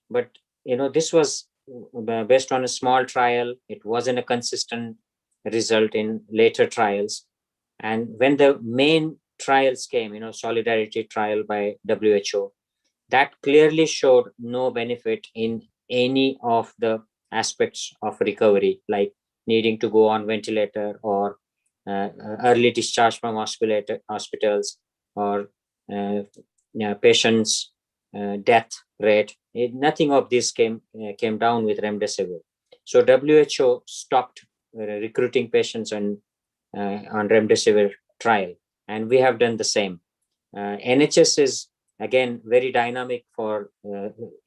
But this was based on a small trial. It wasn't a consistent result in later trials. And when the main trials came, solidarity trial by WHO, that clearly showed no benefit in any of the aspects of recovery, like needing to go on ventilator or early discharge from hospitals, or patients' death rate nothing of this came down with remdesivir. So WHO stopped recruiting patients on remdesivir trial, and we have done the same. NHS is again very dynamic for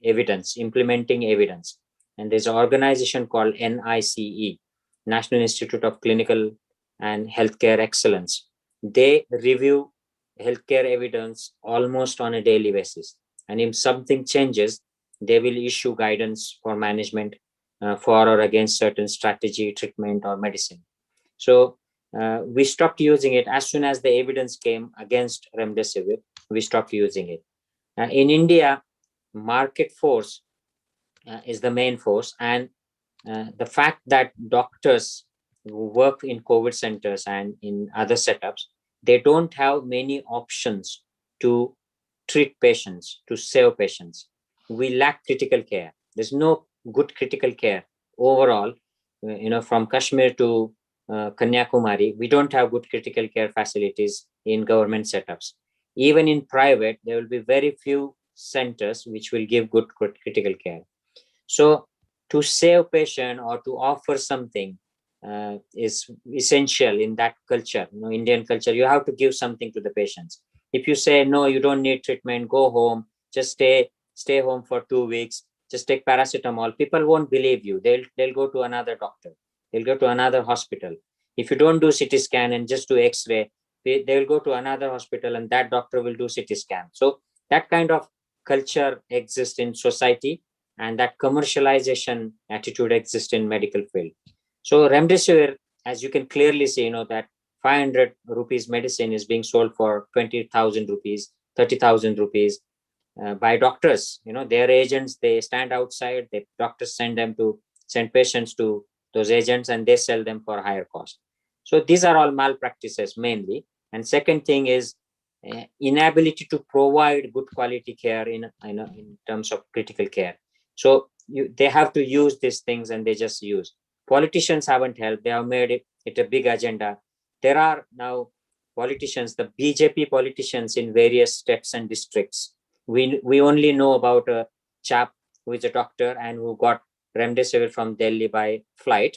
evidence, implementing evidence, and there's an organization called NICE, National Institute of Clinical and Healthcare Excellence. They review healthcare evidence almost on a daily basis, and if something changes, they will issue guidance for management for or against certain strategy, treatment, or medicine. So we stopped using it as soon as the evidence came against remdesivir. We stopped using it. In India, market force is the main force, and the fact that doctors who work in COVID centers and in other setups, they don't have many options to treat patients, to save patients. We lack critical care. There's no good critical care overall. From Kashmir to Kanyakumari, we don't have good critical care facilities in government setups. Even in private, there will be very few centers which will give good critical care. So to save patient or to offer something is essential in that culture, Indian culture. You have to give something to the patients. If you say, no, you don't need treatment, go home, just stay home for 2 weeks, just take paracetamol, people won't believe you. They'll go to another doctor. They'll go to another hospital. If you don't do CT scan and just do X-ray, they will go to another hospital and that doctor will do CT scan. So that kind of culture exists in society, and that commercialization attitude exists in medical field. So remdesivir, as you can clearly see, that 500 rupees medicine is being sold for 20,000 rupees, 30,000 rupees by doctors. Their agents, they stand outside, the doctors send patients to those agents, and they sell them for higher cost. So these are all malpractices mainly. And second thing is inability to provide good quality care in terms of critical care. So they have to use these things, and they just use. Politicians haven't helped. They have made it a big agenda. There are now politicians, the BJP politicians in various states and districts. We only know about a chap who is a doctor and who got remdesivir from Delhi by flight,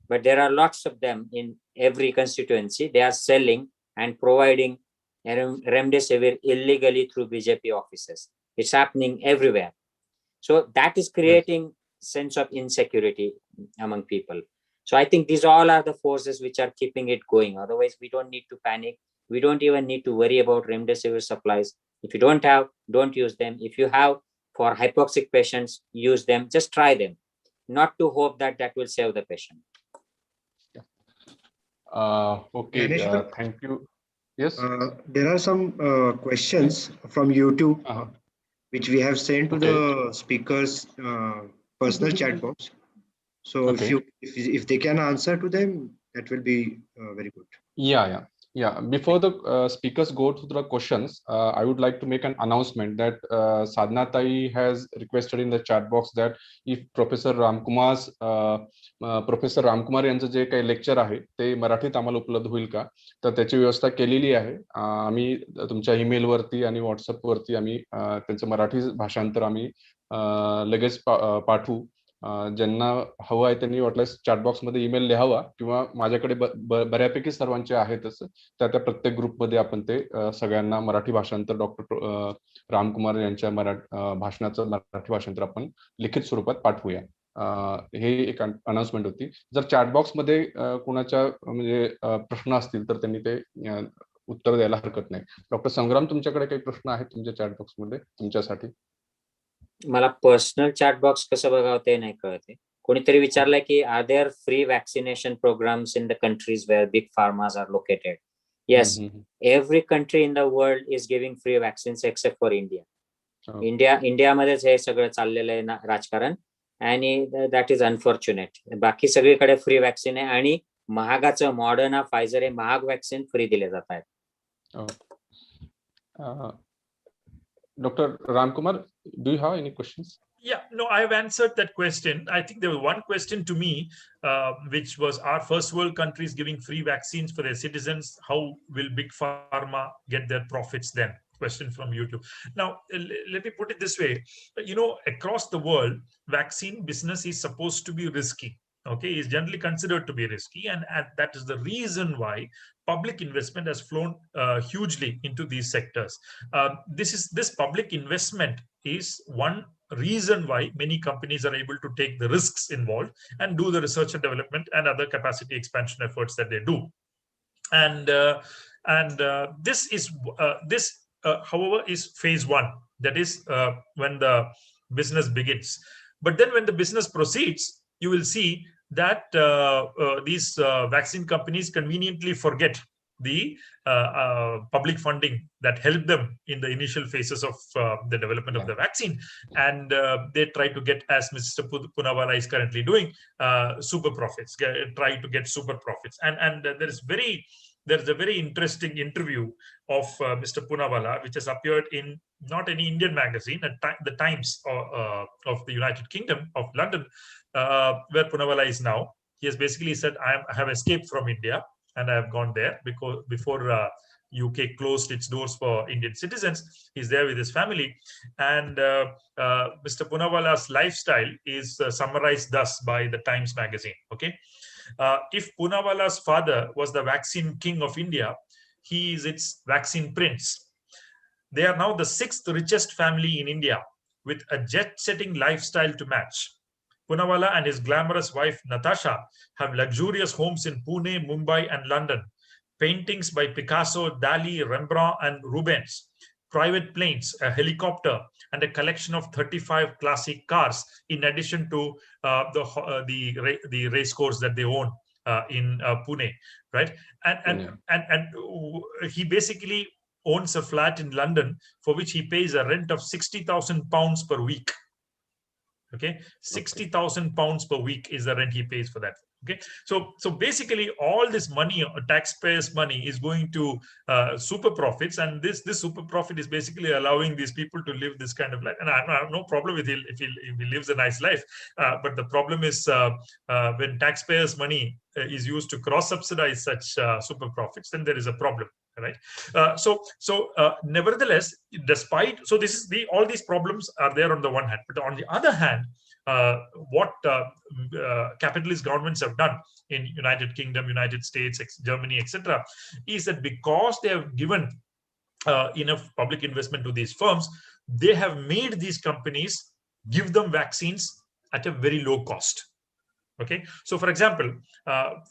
but there are lots of them in every constituency. They are selling and providing remdesivir illegally through BJP offices. It's happening everywhere. So that is creating sense of insecurity among people. So I think these all are the forces which are keeping it going. Otherwise, we don't need to panic. We don't even need to worry about remdesivir supplies. If you don't have, don't use them. If you have, for hypoxic patients, use them. Just try them, not to hope that will save the patient. Okay, thank you. Yes. There are some questions from YouTube, which we have sent to the speakers' personal chat box. So if they can answer to them, that will be very good. Yeah. Before the speakers go to the questions, I would like to make an announcement that Sadhna Tai has requested in the chat box that if Professor Ramkumar यांचं जे काही lecture आहे ते मराठीत आम्हाला उपलब्ध होईल का, तर त्याची व्यवस्था केलेली आहे. आम्ही तुमच्या ईमेल वरती आणि व्हॉट्सअप वरती आम्ही त्यांचं मराठी भाषांतर आम्ही लगेच पाठवू. ज्यांना हवं आहे त्यांनी वाटल्यास चॅटबॉक्स मध्ये ईमेल लिहावा, किंवा माझ्याकडे बऱ्यापैकी सर्वांचे आहेतच, त्या प्रत्येक ग्रुपमध्ये आपण ते सगळ्यांना मराठी भाषांतर डॉक्टर रामकुमार यांच्या भाषणाचं मराठी भाषांतर आपण लिखित स्वरूपात पाठवूया. हे एक अनाउन्समेंट होती. जर चॅटबॉक्स मध्ये कोणाच्या म्हणजे प्रश्न असतील तर त्यांनी ते उत्तर द्यायला हरकत नाही. डॉक्टर संग्राम, तुमच्याकडे काही प्रश्न आहेत तुमच्या चॅटबॉक्स मध्ये तुमच्यासाठी? मला पर्सनल चॅट बॉक्स कसं बघावं ते नाही कळते. कोणीतरी विचारलंय की are there free vaccination programmes in the countries where big pharmas are located? Yes, every country in the world is giving free vaccines except for India. इंडियामध्येच हे सगळं चाललेलं आहे राजकारण, आणि दॅट इज अनफॉर्च्युनेट. बाकी सगळीकडे फ्री वॅक्सिन आहे, आणि महागाचं मॉडर्ना, फायझर हे महाग वॅक्सिन फ्री दिले जात आहेत. Dr. Ramkumar, do you have any questions? Yeah, no, I've answered that question. I think there was one question to me, which was, are first world countries giving free vaccines for their citizens? How will big pharma get their profits then? question from YouTube. Now, let me put it this way. Across the world, vaccine business is supposed to be risky. Okay, is generally considered to be risky, and that is the reason why public investment has flown hugely into these sectors. This public investment is one reason why many companies are able to take the risks involved and do the research and development and other capacity expansion efforts that they do. And this, however, is phase one. That is when the business begins. But then when the business proceeds, you will see that these vaccine companies conveniently forget the public funding that helped them in the initial phases of the development of the vaccine, and they try to get, as Mr. Poonawalla is currently doing, super profits, try to get super profits. And there's a very interesting interview of Mr. Poonawalla, which has appeared in not any Indian magazine, the Times of the United Kingdom of London, where Poonawalla is now. He has basically said, I have escaped from India and I have gone there because before UK closed its doors for Indian citizens. He's there with his family. And Mr. Poonawalla's lifestyle is summarized thus by the Times magazine. Okay. If Poonawalla's father was the vaccine king of India, he is its vaccine prince. They are now the 6th richest family in India with a jet-setting lifestyle to match. Poonawalla and his glamorous wife Natasha have luxurious homes in Pune, Mumbai, and London. Paintings by Picasso, Dali, Rembrandt, and Rubens. Private planes, a helicopter, and a collection of 35 classic cars, in addition to the race course that they own in Pune, right? And he basically owns a flat in London for which he pays a rent of £60,000 per week. Okay, £60,000 per week is the rent he pays for that. Okay, so basically all this money, taxpayers' money, is going to super profits, and this super profit is basically allowing these people to live this kind of life. And I have no problem with if he lives a nice life, but the problem is when taxpayers' money is used to cross-subsidize such super profits, then there is a problem. Right. Nevertheless, despite all these problems are there on the one hand, but on the other hand, what capitalist governments have done in United Kingdom, United States, Germany, etc., is that because they have given enough public investment to these firms, they have made these companies give them vaccines at a very low cost. Okay, so for example,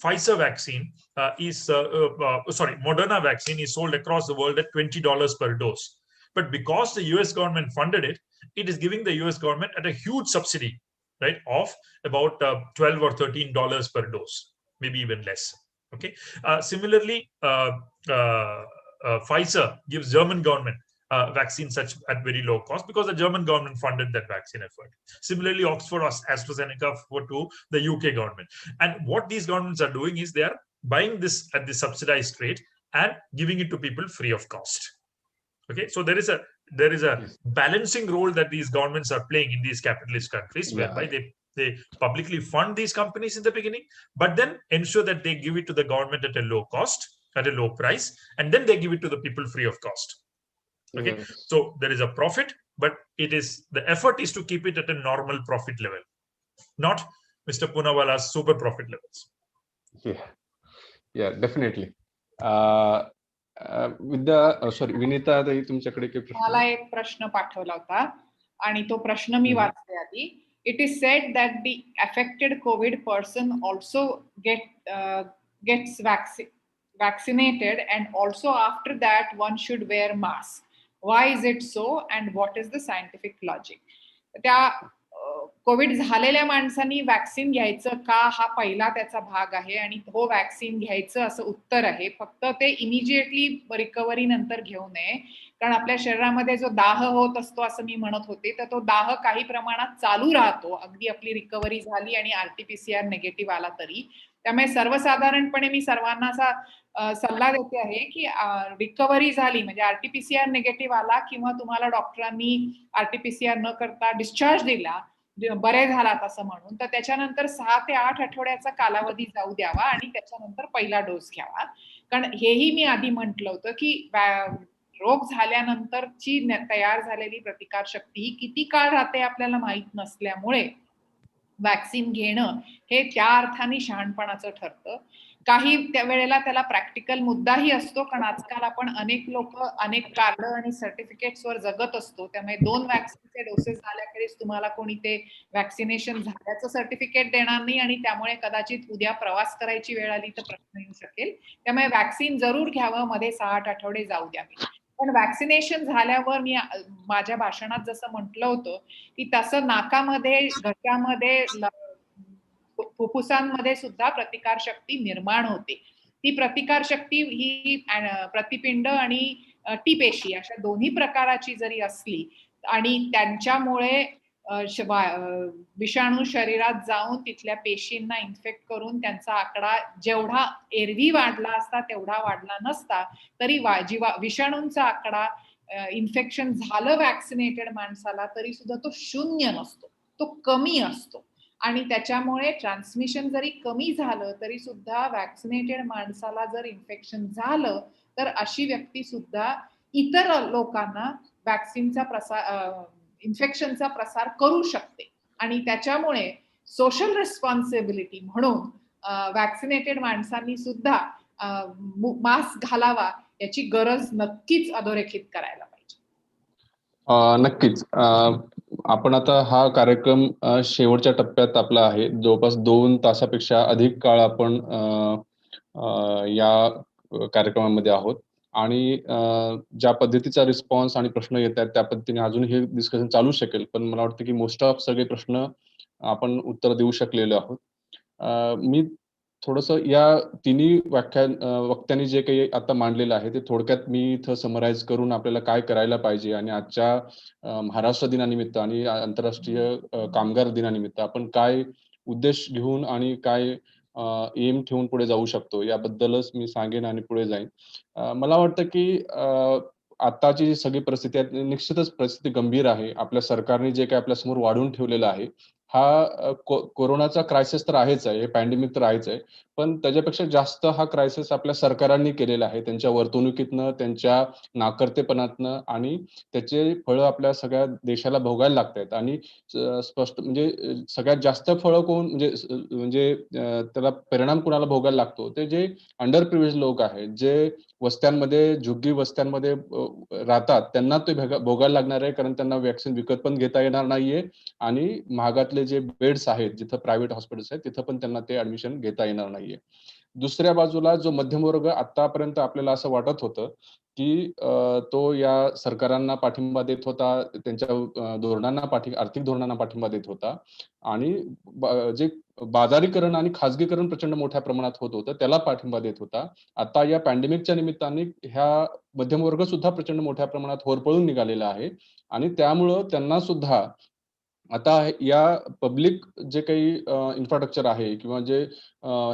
Pfizer vaccine Moderna vaccine is sold across the world at $20 per dose. But because the US government funded it, it is giving the US government at a huge subsidy, right, of about $12 or $13 per dose, maybe even less. Okay, similarly, Pfizer gives German government vaccines such at very low cost because the German government funded that vaccine effort. Similarly, Oxford AstraZeneca to the UK government. And what these governments are doing is they are buying this at the subsidized rate and giving it to people free of cost. Okay, so there is a balancing role that these governments are playing in these capitalist countries, whereby they publicly fund these companies in the beginning, but then ensure that they give it to the government at a low cost, at a low price, and then they give it to the people free of cost. Okay, so there is a profit, but the effort is to keep it at a normal profit level, not Mr. Poonawalla's super profit levels. Yeah, definitely. Vinita ताई, तुमच्याकडे काही प्रश्न? मला एक प्रश्न पाठवला होता आणि तो प्रश्न मी वाचते आधी. It is said that the affected COVID person also gets vaccinated, and also after that one should wear mask. Why is it so, and what is the scientific logic? त्या कोविड झालेल्या माणसांनी वॅक्सिन घ्यायचं का, हा पहिला त्याचा भाग आहे, आणि हो वॅक्सिन घ्यायचं असं उत्तर आहे. फक्त ते इमिजिएटली रिकव्हरी नंतर घेऊ नये, कारण आपल्या शरीरामध्ये जो दाह होत असतो असं मी म्हणत होते, तर तो दाह काही प्रमाणात चालू राहतो अगदी आपली रिकव्हरी झाली आणि RT-PCR निगेटिव्ह आला तरी. त्यामुळे सर्वसाधारणपणे मी सर्वांना असा सल्ला देते आहे की रिकव्हरी झाली म्हणजे RT-PCR निगेटिव्ह आला किंवा तुम्हाला डॉक्टरांनी RT-PCR न करता डिस्चार्ज दिला, बरे झालात असं म्हणून, तर त्याच्यानंतर 6 ते 8 आठवड्याचा कालावधी जाऊ द्यावा आणि त्याच्यानंतर पहिला डोस घ्यावा. कारण हेही मी आधी म्हटलं होतं की रोग झाल्यानंतरची तयार झालेली प्रतिकारशक्ती ही किती काळ राहते आपल्याला माहित नसल्यामुळे वॅक्सिन घेणं हे त्या अर्थाने शहाणपणाचं ठरतं. काही त्या वेळेला त्याला प्रॅक्टिकल मुद्दाही असतो, कारण आजकाल आपण अनेक लोक अनेक कार्ड आणि सर्टिफिकेट्सवर जगत असतो. त्यामुळे 2 वॅक्सिनचे डोसेस झाल्याखेरीज तुम्हाला कोणी ते वॅक्सिनेशन झाल्याचं सर्टिफिकेट देणार नाही आणि त्यामुळे कदाचित उद्या प्रवास करायची वेळ आली तर प्रश्न येऊ शकेल. त्यामुळे वॅक्सिन जरूर घ्यावं, मध्ये 6-8 आठवडे जाऊ द्यावे. पण वॅक्सिनेशन झाल्यावर मी माझ्या भाषणात जसं म्हटलं होतं की तसं नाकामध्ये, घशामध्ये, फुफ्फुसांमध्ये सुद्धा प्रतिकारशक्ती निर्माण होते. ती प्रतिकारशक्ती ही प्रतिपिंड आणि टी पेशी अशा दोन्ही प्रकाराची जरी असली आणि त्यांच्यामुळे विषाणू शरीरात जाऊन तिथल्या पेशींना इन्फेक्ट करून त्यांचा आकडा जेवढा एरवी वाढला असता तेवढा वाढला नसता तरी विषाणूंचा आकडा इन्फेक्शन झालं वॅक्सिनेटेड माणसाला तरी सुद्धा तो 0 नसतो, तो कमी असतो. आणि त्याच्यामुळे ट्रान्समिशन जरी कमी झालं तरी सुद्धा वॅक्सिनेटेड माणसाला जर इन्फेक्शन झालं तर अशी व्यक्ती सुद्धा इतर लोकांना वॅक्सिनचा इन्फेक्शनचा प्रसार करू शकते. आणि त्याच्यामुळे सोशल रिस्पॉन्सिबिलिटी म्हणून वॅक्सिनेटेड माणसांनी सुद्धा मास्क घालावा याची गरज नक्कीच अधोरेखित करायला पाहिजे. नक्कीच. आपण आता हा कार्यक्रम शेवटच्या टप्प्यात आपला आहे. जवळपास 2 तासापेक्षा अधिक काळ आपण या कार्यक्रमामध्ये आहोत आणि ज्या पद्धतीचा रिस्पॉन्स आणि प्रश्न येत आहेत त्या पद्धतीने अजून हे डिस्कशन चालू शकेल. पण मला वाटतं की मोस्ट ऑफ सगळे प्रश्न आपण उत्तर देऊ शकलेलो आहोत. मी थोडंसं या तिन्ही वक्त्यांनी जे काही आता मांडलेलं आहे ते थोडक्यात मी इथं समराईज करून आपल्याला काय करायला पाहिजे आणि आजच्या महाराष्ट्र दिनानिमित्त आणि आंतरराष्ट्रीय कामगार दिनानिमित्त आपण काय उद्देश घेऊन आणि काय एम ठेवून पुढे जाऊ शकतो याबद्दलच मी सांगेन आणि पुढे जाईन. मला वाटतं की आताची सगळी परिस्थिती आहे निश्चितच परिस्थिती गंभीर आहे. आपल्या सरकारने जे काही आपल्यासमोर वाढून ठेवलेलं आहे हा कोरोनाचा क्रायसिस तर आहेच आहे, हे पॅन्डेमिक तर आहेच आहे. पण त्याच्यापेक्षा जास्त हा क्रायसिस आपल्या सरकारांनी केलेला आहे. त्यांच्या वर्तणुकीतनं, त्यांच्या नाकर्तेपणातनं आणि त्याचे फळं आपल्या सगळ्या देशाला भोगायला लागतायत आणि स्पष्ट म्हणजे सगळ्यात जास्त फळं कोण म्हणजे त्याला परिणाम कुणाला भोगायला लागतो ते जे अंडर प्रिव्हिलेज लोक आहेत, जे वस्त्यांमध्ये, झुग्गी वस्त्यांमध्ये राहतात त्यांना ते भोगायला लागणार आहे कारण त्यांना वॅक्सिन विकत पण घेता येणार नाहीये आणि महागातले जे बेड्स आहेत, जिथं प्रायव्हेट हॉस्पिटल्स आहेत, तिथं पण त्यांना ते ऍडमिशन घेता येणार नाहीये. दुसऱ्या बाजूला जो मध्यमवर्ग आतापर्यंत आपल्याला असं वाटत होतं की तो या सरकारांना पाठिंबा देत होता, त्यांच्या धोरणांना आर्थिक धोरणांना पाठिंबा देत होता आणि जे बाजारीकरण आणि खाजगीकरण प्रचंड मोठ्या प्रमाणात होत होतं त्याला पाठिंबा देत होता. आता या पॅन्डेमिकच्या निमित्ताने ह्या मध्यमवर्ग सुद्धा प्रचंड मोठ्या प्रमाणात होरपळून निघालेला आहे आणि त्यामुळं त्यांना सुद्धा आता या पब्लिक जे काही इन्फ्रास्ट्रक्चर आहे किंवा जे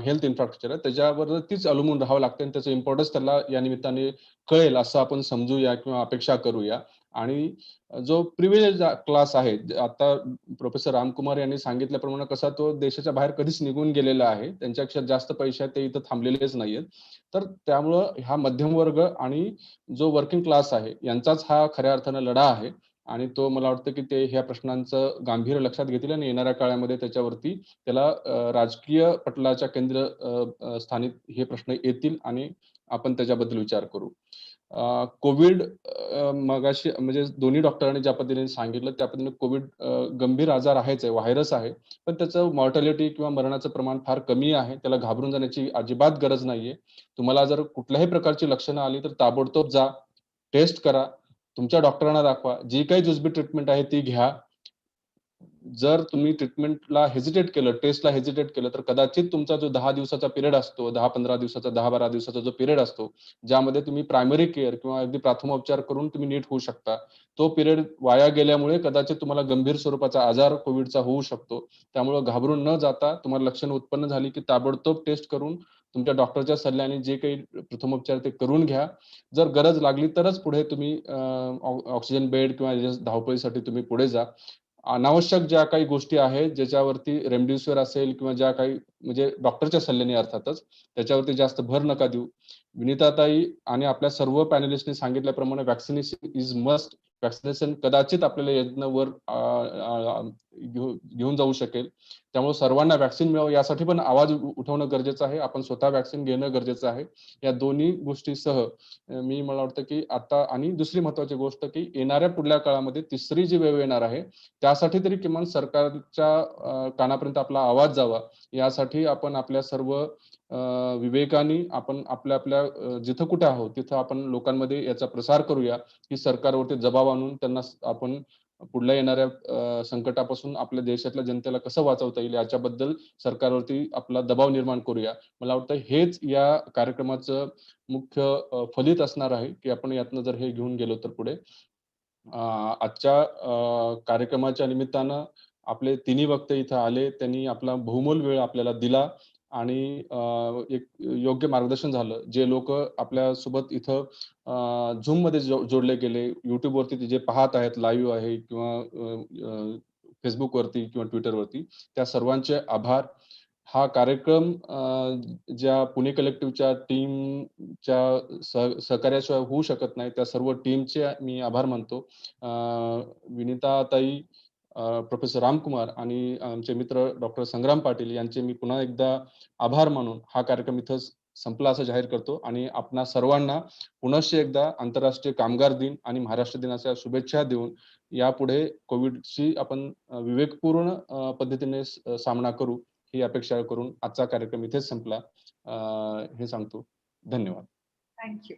हेल्थ इन्फ्रास्ट्रक्चर आहे त्याच्यावरतीच अवलंबून राहावं लागतं आणि त्याचं इम्पॉर्टन्स त्याला या निमित्ताने कळेल असं आपण समजूया किंवा अपेक्षा करूया. आणि जो प्रिव्हिलेज क्लास आहे आता प्रोफेसर रामकुमार यांनी सांगितल्याप्रमाणे कसा तो देशाच्या बाहेर कधीच निघून गेलेला आहे, त्यांच्यापेक्षा जास्त पैशात ते इथं थांबलेलेच नाहीयेत. तर त्यामुळं हा मध्यम वर्ग आणि जो वर्किंग क्लास आहे यांचाच हा खऱ्या अर्थानं लढा आहे आणि तो मला वाटतं की ते ह्या प्रश्नांचं गांभीर्य लक्षात घेतील आणि येणाऱ्या काळामध्ये त्याच्यावरती त्याला राजकीय पटलाच्या केंद्र स्थानी हे प्रश्न येतील आणि आपण त्याच्याबद्दल विचार करू. कोविड मगाशी म्हणजे दोन्ही डॉक्टरांनी ज्या पद्धतीने सांगितलं त्या पद्धतीने कोविड गंभीर आजार आहेच आहे, व्हायरस आहे, पण त्याचं मॉर्टॅलिटी किंवा मरणाचं प्रमाण फार कमी आहे. त्याला घाबरून जाण्याची अजिबात गरज नाहीये. तुम्हाला जर कुठल्याही प्रकारची लक्षणं आली तर ताबडतोब जा, टेस्ट करा, तुमच्या डॉक्टरांना दाखवा, जी काही जुजबी ट्रीटमेंट आहे ती घ्या. जर तुम्ही ट्रीटमेंटला हेजिटेट केलं, टेस्टला हेजिटेट केलं तर कदाचित तुमचा जो 10 दिवसाचा पिरियड असतो, 10-15 दिवसाचा, 10-12 दिवसाचा जो पिरियड असतो, ज्यामध्ये तुम्ही प्रायमरी केअर किंवा अगदी प्राथमोपचार करून तुम्ही नीट होऊ शकता. तो पिरियड वाया गेल्यामुळे कदाचित तुम्हाला गंभीर स्वरूपाचा आजार कोविडचा होऊ शकतो. त्यामुळे घाबरून न जाता तुम्हाला लक्षणं उत्पन्न झाली की ताबडतोब टेस्ट करून तुमच्या डॉक्टरच्या सल्ल्याने जे काही प्रथमोपचार ते करून घ्या. जर गरज लागली तरच पुढे तुम्ही ऑक्सिजन बेड किंवा धावपळीसाठी तुम्ही पुढे जा. अनावश्यक ज्या काही गोष्टी आहेत ज्याच्यावरती रेमडेसिवीर असेल किंवा ज्या काही म्हणजे डॉक्टरच्या सल्ल्याने अर्थातच त्याच्यावरती जास्त भर नका देऊ. विनीताताई आणि आपल्या सर्व पॅनलिस्टने सांगितल्याप्रमाणे वॅक्सिनेशन इज मस्ट. वॅक्सिनेशन कदाचित आपल्याला यातनं घेऊन जाऊ शकेल. त्यामुळे सर्वांना वॅक्सिन मिळावं यासाठी पण आवाज उठवणं गरजेचं आहे. आपण स्वतः वॅक्सिन घेणं गरजेचं आहे. या दोन्ही गोष्टीसह मला वाटतं की आता आणि दुसरी महत्वाची गोष्ट की येणाऱ्या पुढल्या काळामध्ये तिसरी जी वेळ येणार आहे त्यासाठी तरी किमान सरकारच्या कानापर्यंत आपला आवाज जावा यासाठी आपण आपल्या सर्व विवेकाने आपण आपल्या जिथं कुठे आहोत तिथं आपण लोकांमध्ये याचा प्रसार करूया की सरकारवरती दबाव आणून त्यांना आपण पुढल्या येणाऱ्या संकटापासून आपल्या देशातल्या जनतेला कसं वाचवता येईल याच्याबद्दल सरकारवरती आपला दबाव निर्माण करूया. मला वाटतं हेच या कार्यक्रमाचं मुख्य फलित असणार आहे की आपण यातनं जर हे घेऊन गेलो तर पुढे. आजच्या कार्यक्रमाच्या निमित्तानं आपले तिन्ही वक्ते इथं आले. त्यांनी आपला बहुमोल वेळ आपल्याला दिला आणि एक योग्य मार्गदर्शन झालं. जे लोक आपल्या सोबत इथं झूम मध्ये जोडले गेले, युट्यूब वरती जे पाहत आहेत लाईव्ह आहे किंवा फेसबुक वरती किंवा ट्विटर वरती, त्या सर्वांचे आभार. हा कार्यक्रम ज्या पुणे कलेक्टिव्हच्या टीमच्या सहकार्याशिवाय होऊ शकत नाही. त्या सर्व टीमचे मी आभार मानतो. विनीताताई, प्रोफेसर रामकुमार आणि आमचे मित्र डॉक्टर संग्राम पाटील यांचे मी पुन्हा एकदा आभार मानून हा कार्यक्रम इथं संपला असं जाहीर करतो आणि आपणा सर्वांना पुनश्च एकदा आंतरराष्ट्रीय कामगार दिन आणि महाराष्ट्र दिनाच्या शुभेच्छा देऊन यापुढे कोविडशी आपण विवेकपूर्ण पद्धतीने सामना करू ही अपेक्षा करून आजचा कार्यक्रम इथेच संपला हे सांगतो. धन्यवाद. थँक्यू.